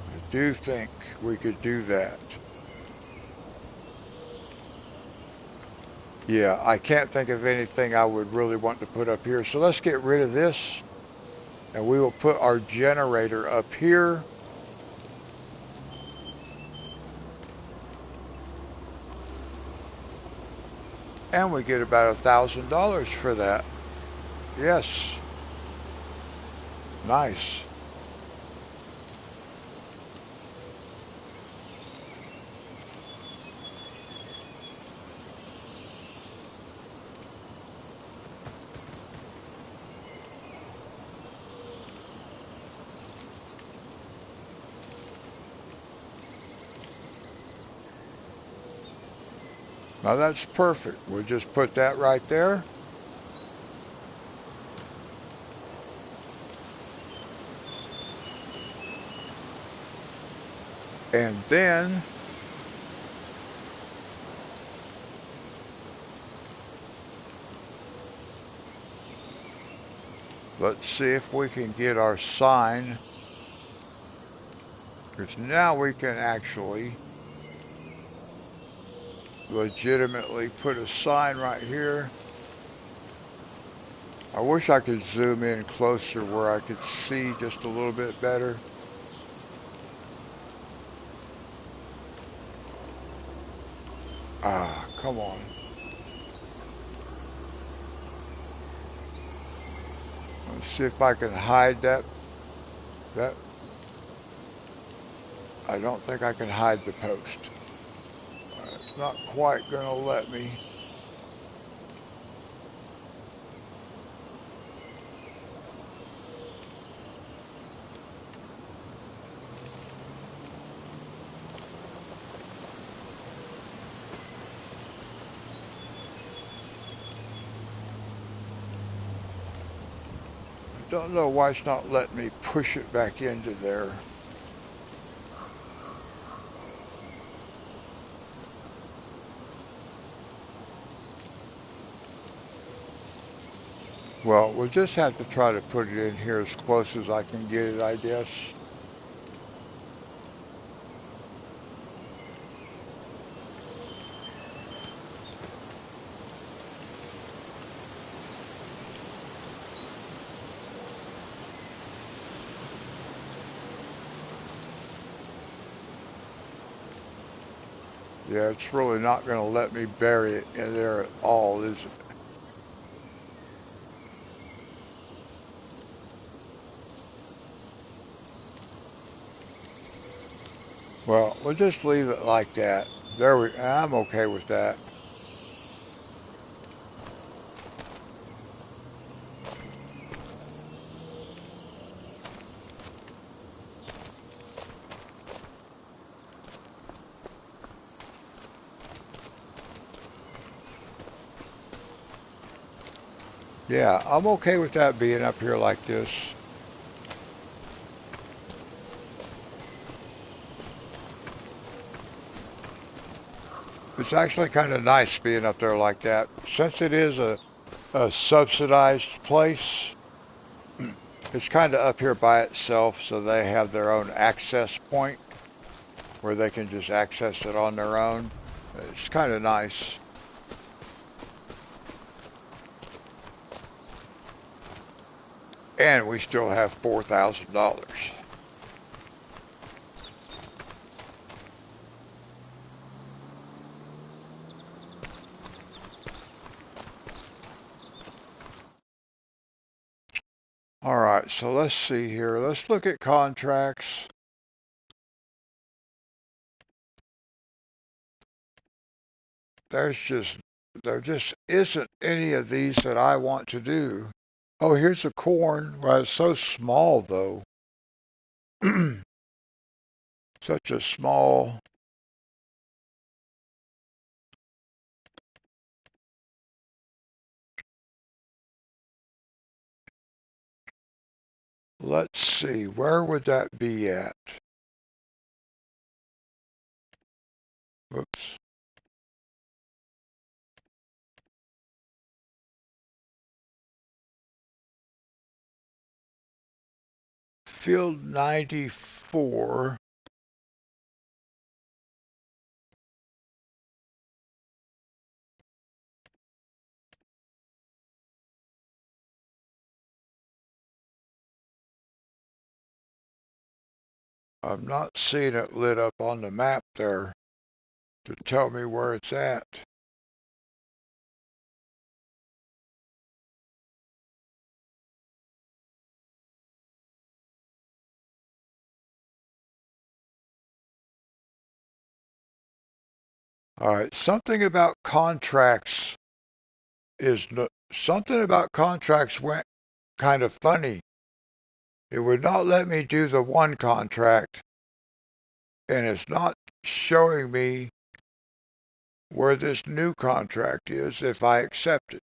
I do think we could do that. Yeah, I can't think of anything I would really want to put up here. So let's get rid of this. And we will put our generator up here. And we get about $1,000 for that. Yes. Nice. Now that's perfect. We'll just put that right there. And then let's see if we can get our sign. Because now we can actually legitimately put a sign right here. I wish I could zoom in closer where I could see just a little bit better. Ah, come on. Let's see if I can hide that. I don't think I can hide the post. It's not quite going to let me. Don't know why it's not letting me push it back into there. Well, we'll just have to try to put it in here as close as I can get it, I guess. Yeah, it's really not going to let me bury it in there at all, is it? Well, we'll just leave it like that. I'm okay with that. Yeah, I'm okay with that being up here like this. It's actually kind of nice being up there like that. Since it is a subsidized place, it's kind of up here by itself, so they have their own access point where they can just access it on their own. It's kind of nice. And we still have $4,000. All right, so let's see here. Let's look at contracts. There's just there just isn't any of these that I want to do. Oh, here's the corn. Well, it's so small though. Such a small. Let's see. Where would that be at? Whoops. Field 94. I'm not seeing it lit up on the map there to tell me where it's at. All right, something about contracts went kind of funny. It would not let me do the one contract, and it's not showing me where this new contract is if I accept it.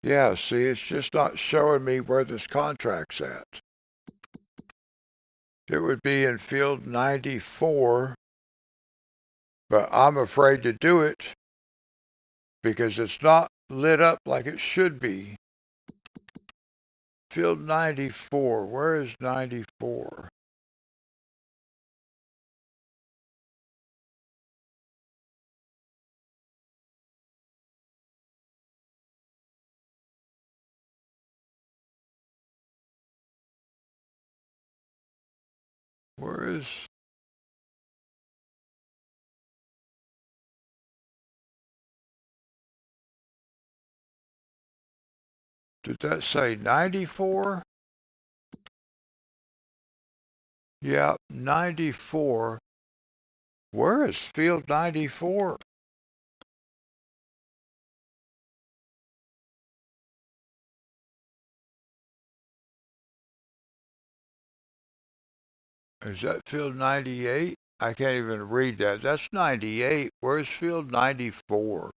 Yeah, see, it's just not showing me where this contract's at. It would be in field 94, but I'm afraid to do it because it's not lit up like it should be. Field 94, where is 94? Where is, did that say 94? Yeah, 94. Where is field 94? Is that field 98? I can't even read that. That's 98. Where's field 94?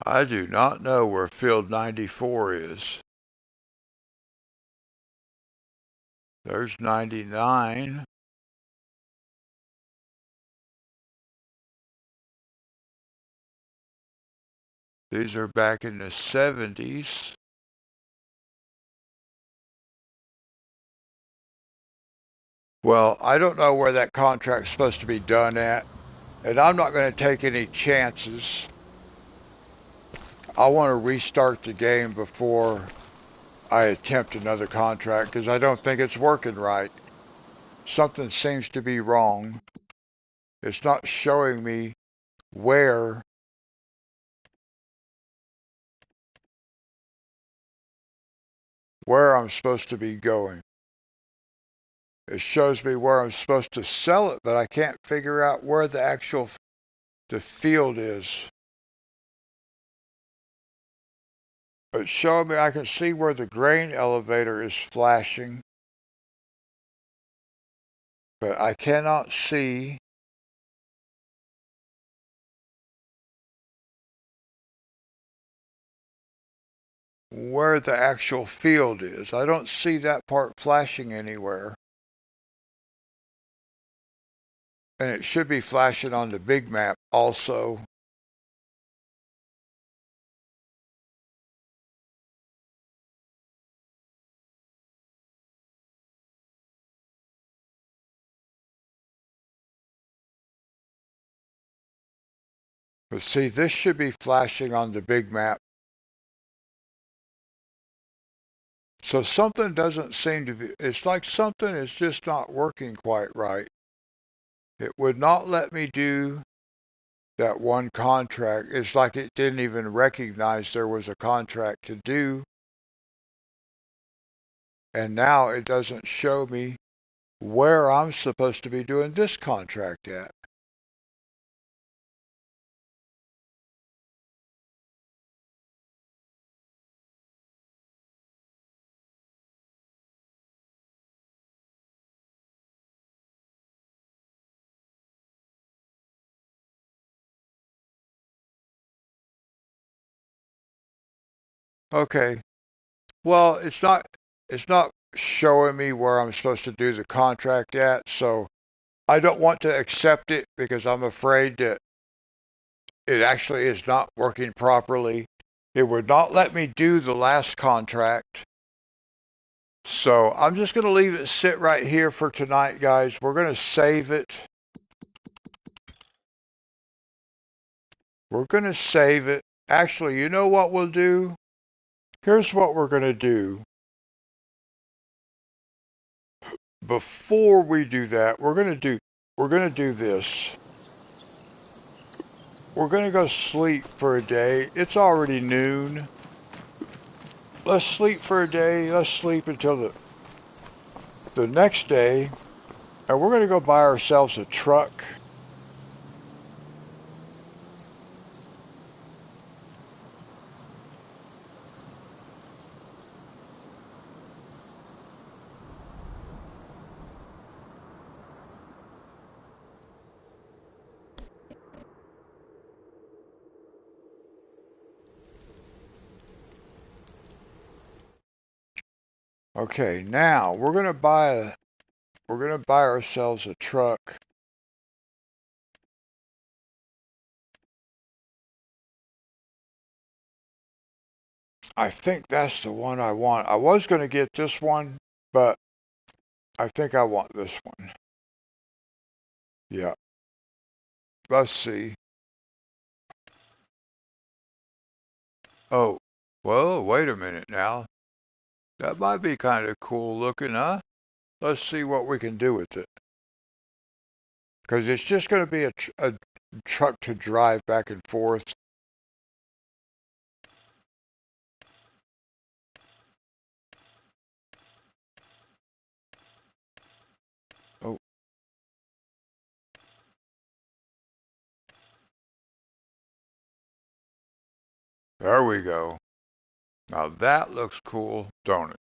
I do not know where field 94 is. There's 99. These are back in the 70s. Well, I don't know where that contract's supposed to be done at, and I'm not going to take any chances. I want to restart the game before I attempt another contract because I don't think it's working right. Something seems to be wrong. It's not showing me where where I'm supposed to be going. It shows me where I'm supposed to sell it, but I can't figure out where the field is. It's showing me I can see where the grain elevator is flashing, but I cannot see where the actual field is. I don't see that part flashing anywhere. And it should be flashing on the big map also. But see, this should be flashing on the big map. So something doesn't seem to be, it's like something is just not working quite right. It would not let me do that one contract. It's like it didn't even recognize there was a contract to do. And now it doesn't show me where I'm supposed to be doing this contract at. Okay. Well, it's not showing me where I'm supposed to do the contract at, so I don't want to accept it because I'm afraid that it actually is not working properly. It would not let me do the last contract. So I'm just going to leave it sit right here for tonight, guys. We're going to save it. We're going to save it. Actually, you know what we'll do? Here's what we're going to do. Before we do that, we're going to do this. We're going to go sleep for a day. It's already noon. Let's sleep for a day. Let's sleep until the next day. And we're going to go buy ourselves a truck. Okay, now we're going to buy ourselves a truck. I think that's the one I want. I was going to get this one, but I think I want this one. Yeah. Let's see. Oh, well, wait a minute now. That might be kind of cool looking, huh? Let's see what we can do with it. Because it's just going to be a truck to drive back and forth. Oh, there we go. Now that looks cool, don't it?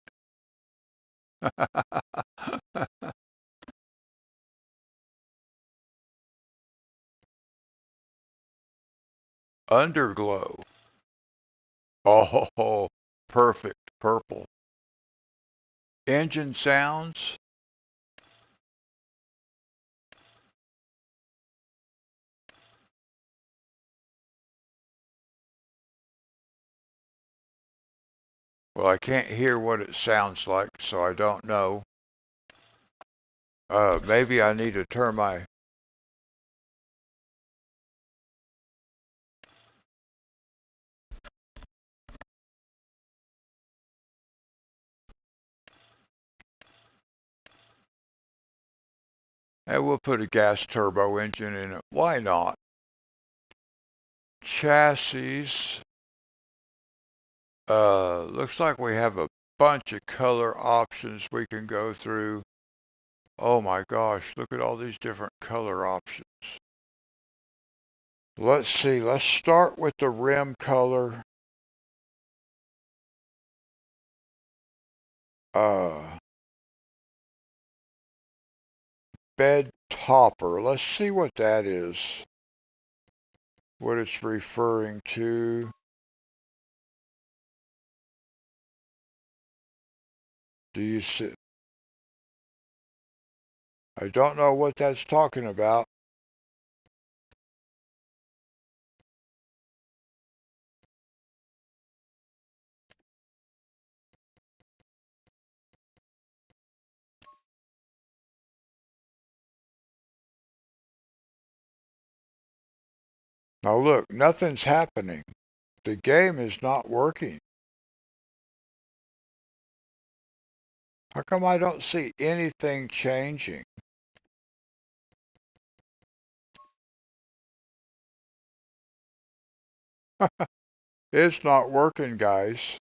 Underglow. Oh, perfect. Purple. Engine sounds. Well, I can't hear what it sounds like, so I don't know. Maybe I need to turn my... And we'll put a gas turbo engine in it. Why not? Chassis. Looks like we have a bunch of color options we can go through. Oh my gosh, look at all these different color options. Let's see, let's start with the rim color. Uh, Bed topper. Let's see what that is. What it's referring to. Do you see? I don't know what that's talking about. Now look, nothing's happening. The game is not working. How come I don't see anything changing? It's not working, guys.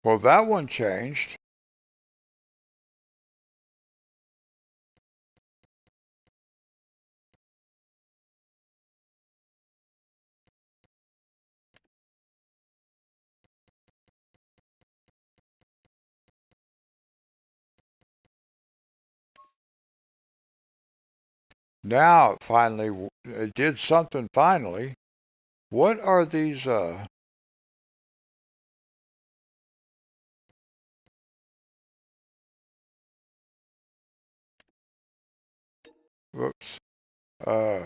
Well, that one changed. Now, finally, it did something finally. What are these, whoops, uh,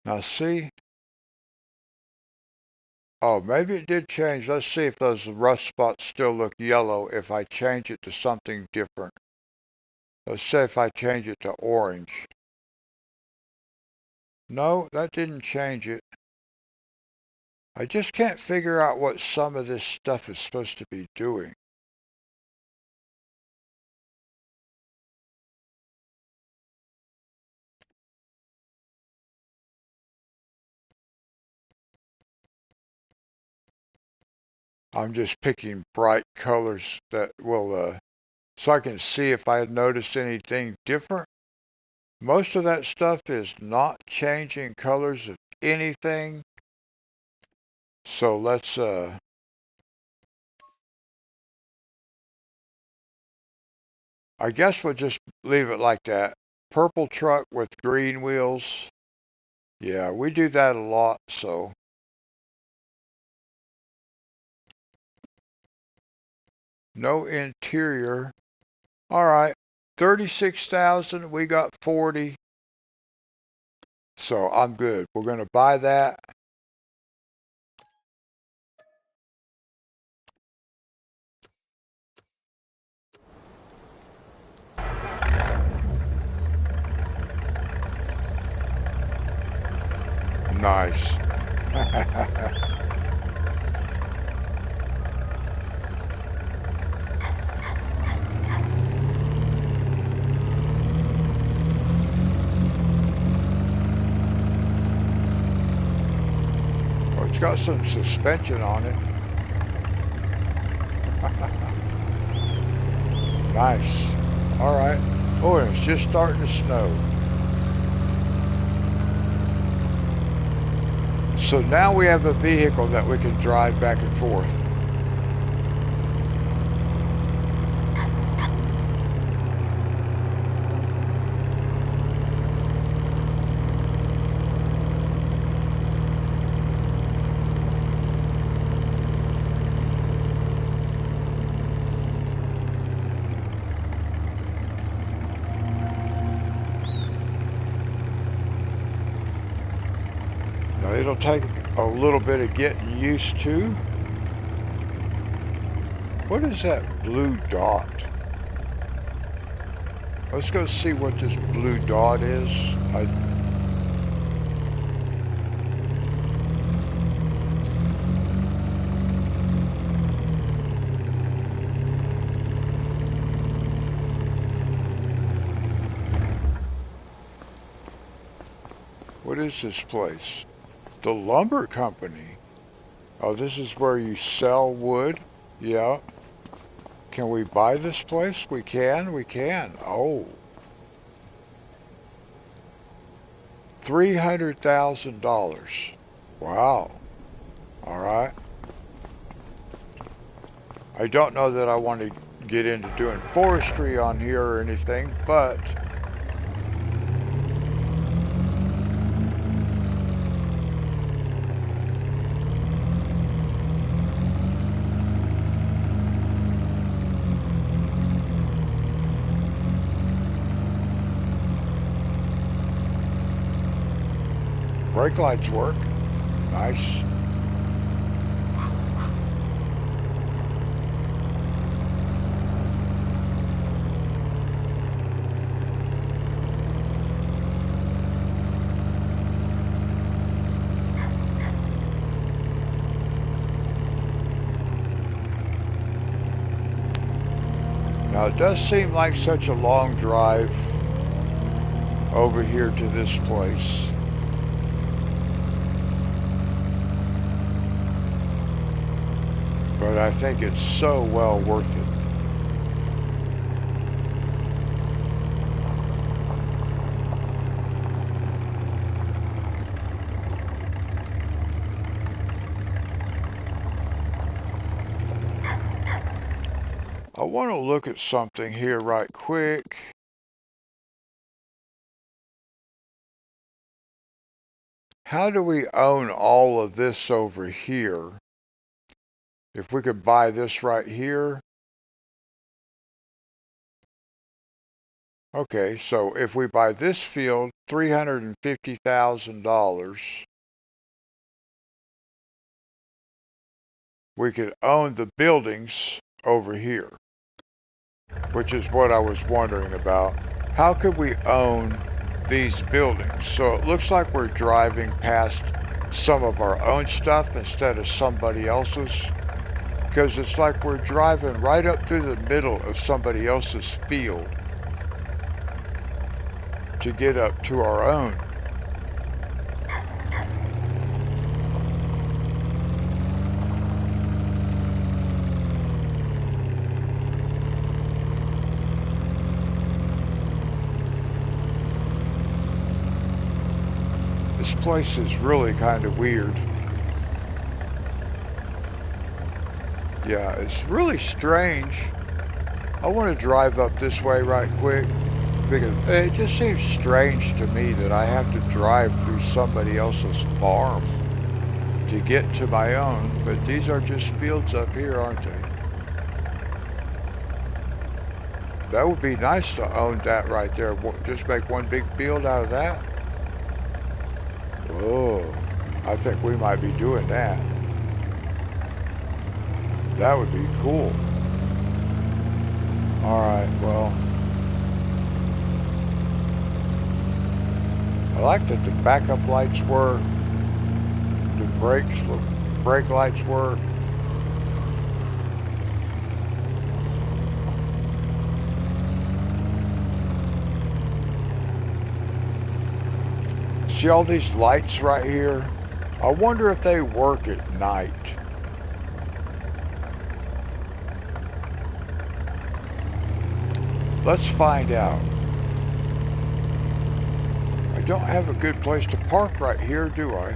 now see? Oh, maybe it did change. Let's see if those rust spots still look yellow if I change it to something different. Let's say if I change it to orange. No, that didn't change it. I just can't figure out what some of this stuff is supposed to be doing. I'm just picking bright colors that will, so I can see if I had noticed anything different. Most of that stuff is not changing colors of anything. So let's, I guess we'll just leave it like that. Purple truck with green wheels. Yeah, we do that a lot, so. No interior. All right, 36,000, we got 40. So I'm good. We're going to buy that. Nice. Well, it's got some suspension on it. Nice. All right. Oh, and it's just starting to snow. So now we have a vehicle that we can drive back and forth. Now it'll take a little bit of getting used to. What is that blue dot? Let's go see what this blue dot is. What is this place? The lumber company. Oh, this is where you sell wood? Yeah. Can we buy this place? We can. Oh. $300,000. Wow. All right. I don't know that I want to get into doing forestry on here or anything, but brake lights work. Nice. Now it does seem like such a long drive over here to this place. But I think it's so well worth it. I want to look at something here right quick. How do we own all of this over here? If we could buy this right here. Okay, so if we buy this field, $350,000, we could own the buildings over here, which is what I was wondering about. How could we own these buildings? So it looks like we're driving past some of our own stuff instead of somebody else's, because it's like we're driving right up through the middle of somebody else's field to get up to our own. This place is really kind of weird. Yeah, it's really strange. I want to drive up this way right quick because it just seems strange to me that I have to drive through somebody else's farm to get to my own, but these are just fields up here, aren't they? That would be nice to own that right there. Just make one big field out of that. Oh, I think we might be doing that. That would be cool. Alright, well, I like that the backup lights work. brake lights work. See all these lights right here? I wonder if they work at night. Let's find out. I don't have a good place to park right here, do I?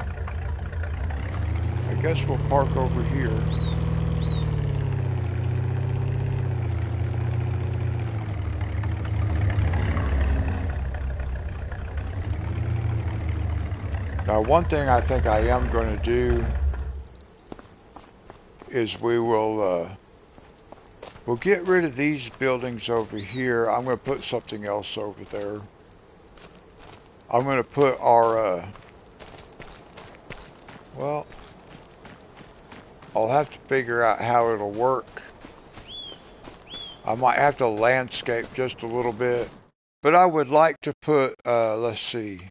I guess we'll park over here. Now, one thing I think I am going to do is we'll get rid of these buildings over here. I'm going to put something else over there. I'm going to put our, well, I'll have to figure out how it'll work. I might have to landscape just a little bit. But I would like to put, let's see.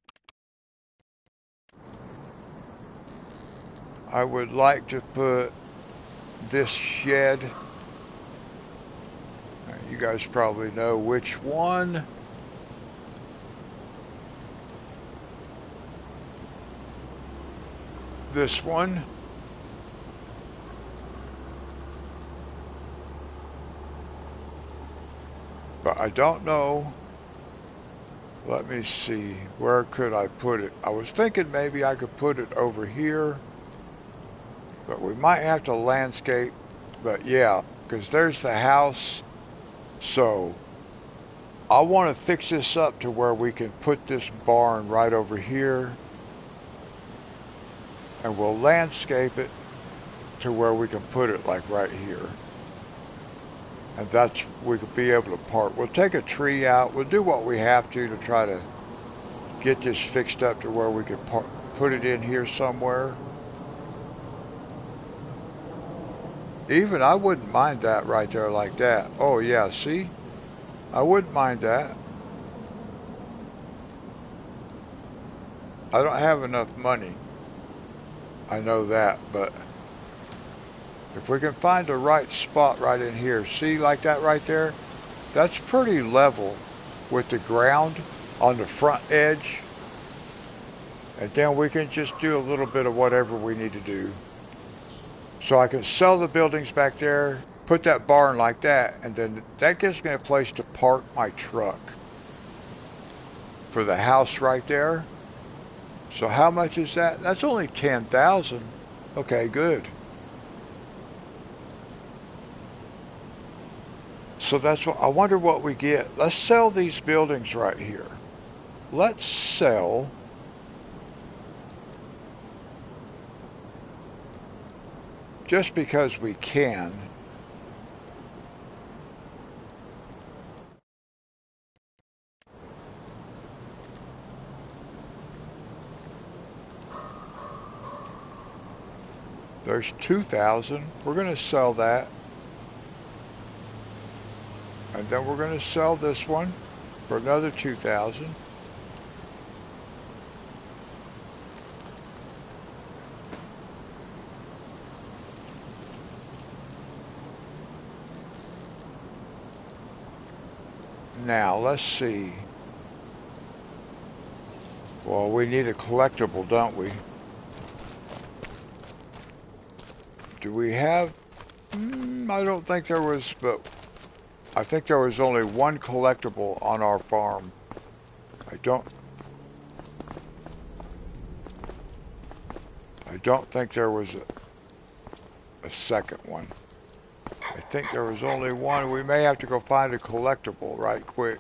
I would like to put this shed. You guys probably know which one. This one. But I don't know. Let me see. Where could I put it? I was thinking maybe I could put it over here. But we might have to landscape. But yeah, because there's the house. So I want to fix this up to where we can put this barn right over here. And we'll landscape it to where we can put it like right here. And that's, we could be able to park. We'll take a tree out. We'll do what we have to try to get this fixed up to where we can put it in here somewhere. Even I wouldn't mind that right there like that. Oh yeah, see? I wouldn't mind that. I don't have enough money. I know that, but if we can find the right spot right in here, see like that right there? That's pretty level with the ground on the front edge. And then we can just do a little bit of whatever we need to do. So I can sell the buildings back there, put that barn like that, and then that gives me a place to park my truck for the house right there. So how much is that? That's only 10,000. Okay, good. So that's what I wonder what we get. Let's sell these buildings right here. Let's sell just because we can. There's 2,000. We're going to sell that. And then we're going to sell this one for another 2,000. Now, let's see. Well, we need a collectible, don't we? Do we have... I don't think there was, but I think there was only one collectible on our farm. I don't think there was a second one. I think there was only one. We may have to go find a collectible right quick.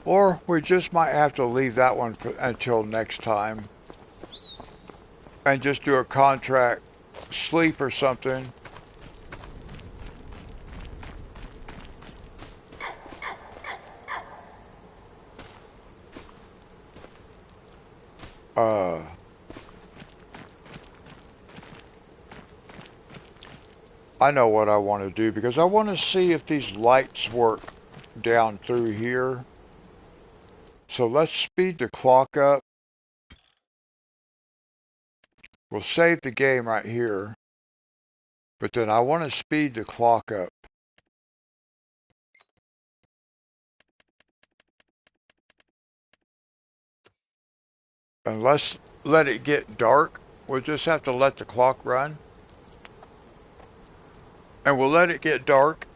Or we just might have to leave that one until next time. And just do a contract sleep or something. I know what I want to do because I want to see if these lights work down through here. So let's speed the clock up. We'll save the game right here. But then I want to speed the clock up. And let's let it get dark. We'll just have to let the clock run. And we'll let it get dark.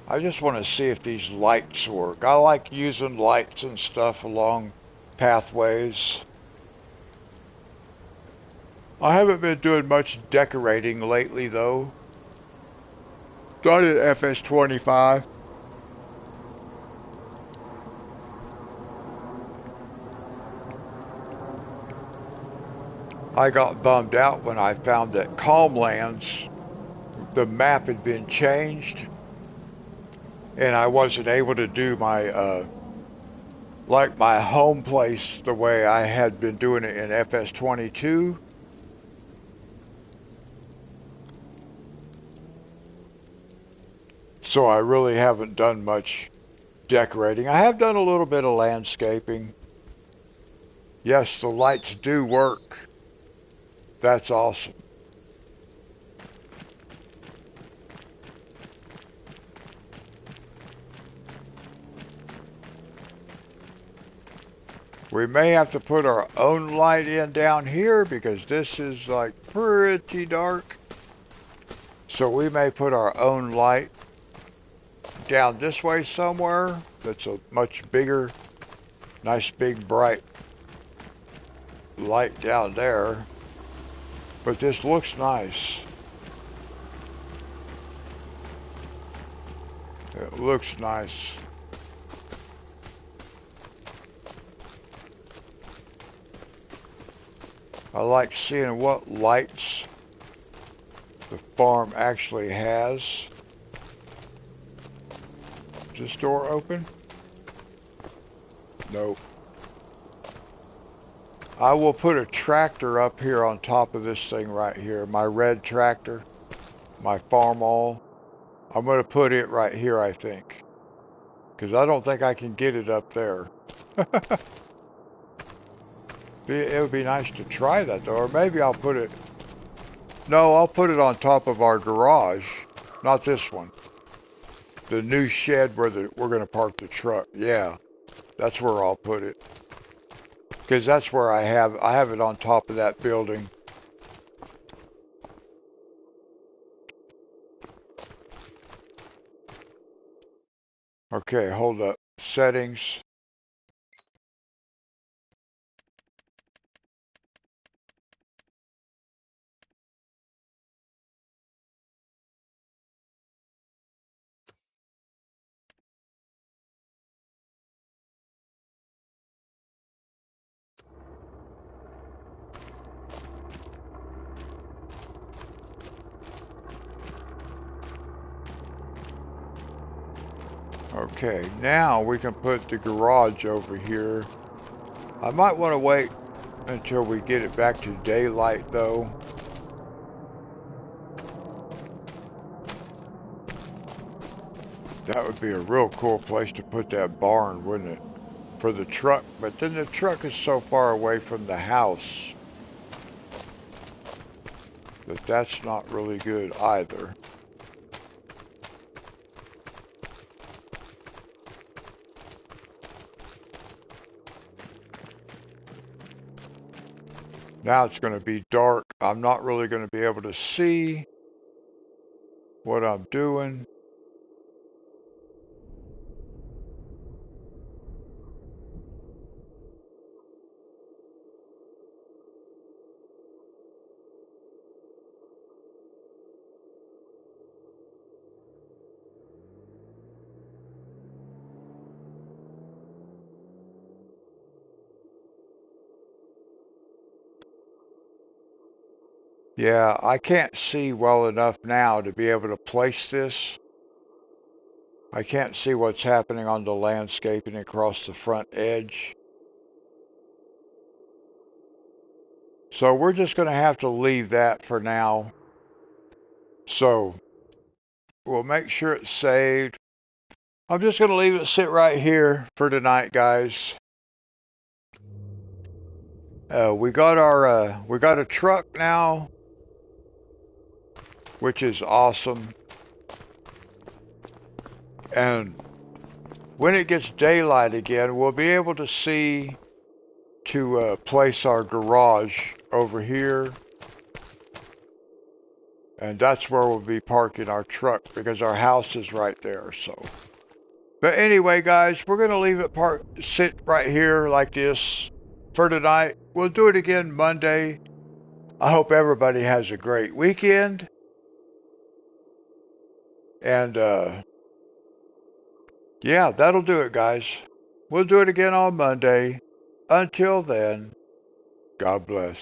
I just want to see if these lights work. I like using lights and stuff along pathways. I haven't been doing much decorating lately though. Started at FS25. I got bummed out when I found that Calmlands, the map had been changed, and I wasn't able to do my like my home place the way I had been doing it in FS22. So I really haven't done much decorating. I have done a little bit of landscaping. Yes, the lights do work. That's awesome. We may have to put our own light in down here because this is like pretty dark. So we may put our own light down this way somewhere that's a much bigger, nice big bright light down there. But this looks nice. It looks nice. I like seeing what lights the farm actually has. Is this door open? Nope. I will put a tractor up here on top of this thing right here. My red tractor. My farm all. I'm going to put it right here, I think. Because I don't think I can get it up there. It would be nice to try that though. Or maybe I'll put it... No, I'll put it on top of our garage. Not this one. The new shed where we're going to park the truck. Yeah, that's where I'll put it. Because that's where I have it on top of that building. Okay, hold up. Settings. Okay, now we can put the garage over here. I might want to wait until we get it back to daylight though. That would be a real cool place to put that barn, wouldn't it? For the truck, but then the truck is so far away from the house that that's not really good either. Now it's going to be dark. I'm not really going to be able to see what I'm doing. Yeah, I can't see well enough now to be able to place this. I can't see what's happening on the landscaping across the front edge. So we're just going to have to leave that for now. So we'll make sure it's saved. I'm just going to leave it sit right here for tonight, guys. We got a truck now, which is awesome. And when it gets daylight again, we'll be able to see to place our garage over here. And that's where we'll be parking our truck because our house is right there. So, but anyway, guys, we're going to leave it sit right here like this for tonight. We'll do it again Monday. I hope everybody has a great weekend. And yeah, that'll do it, guys. We'll do it again on Monday. Until then, God bless.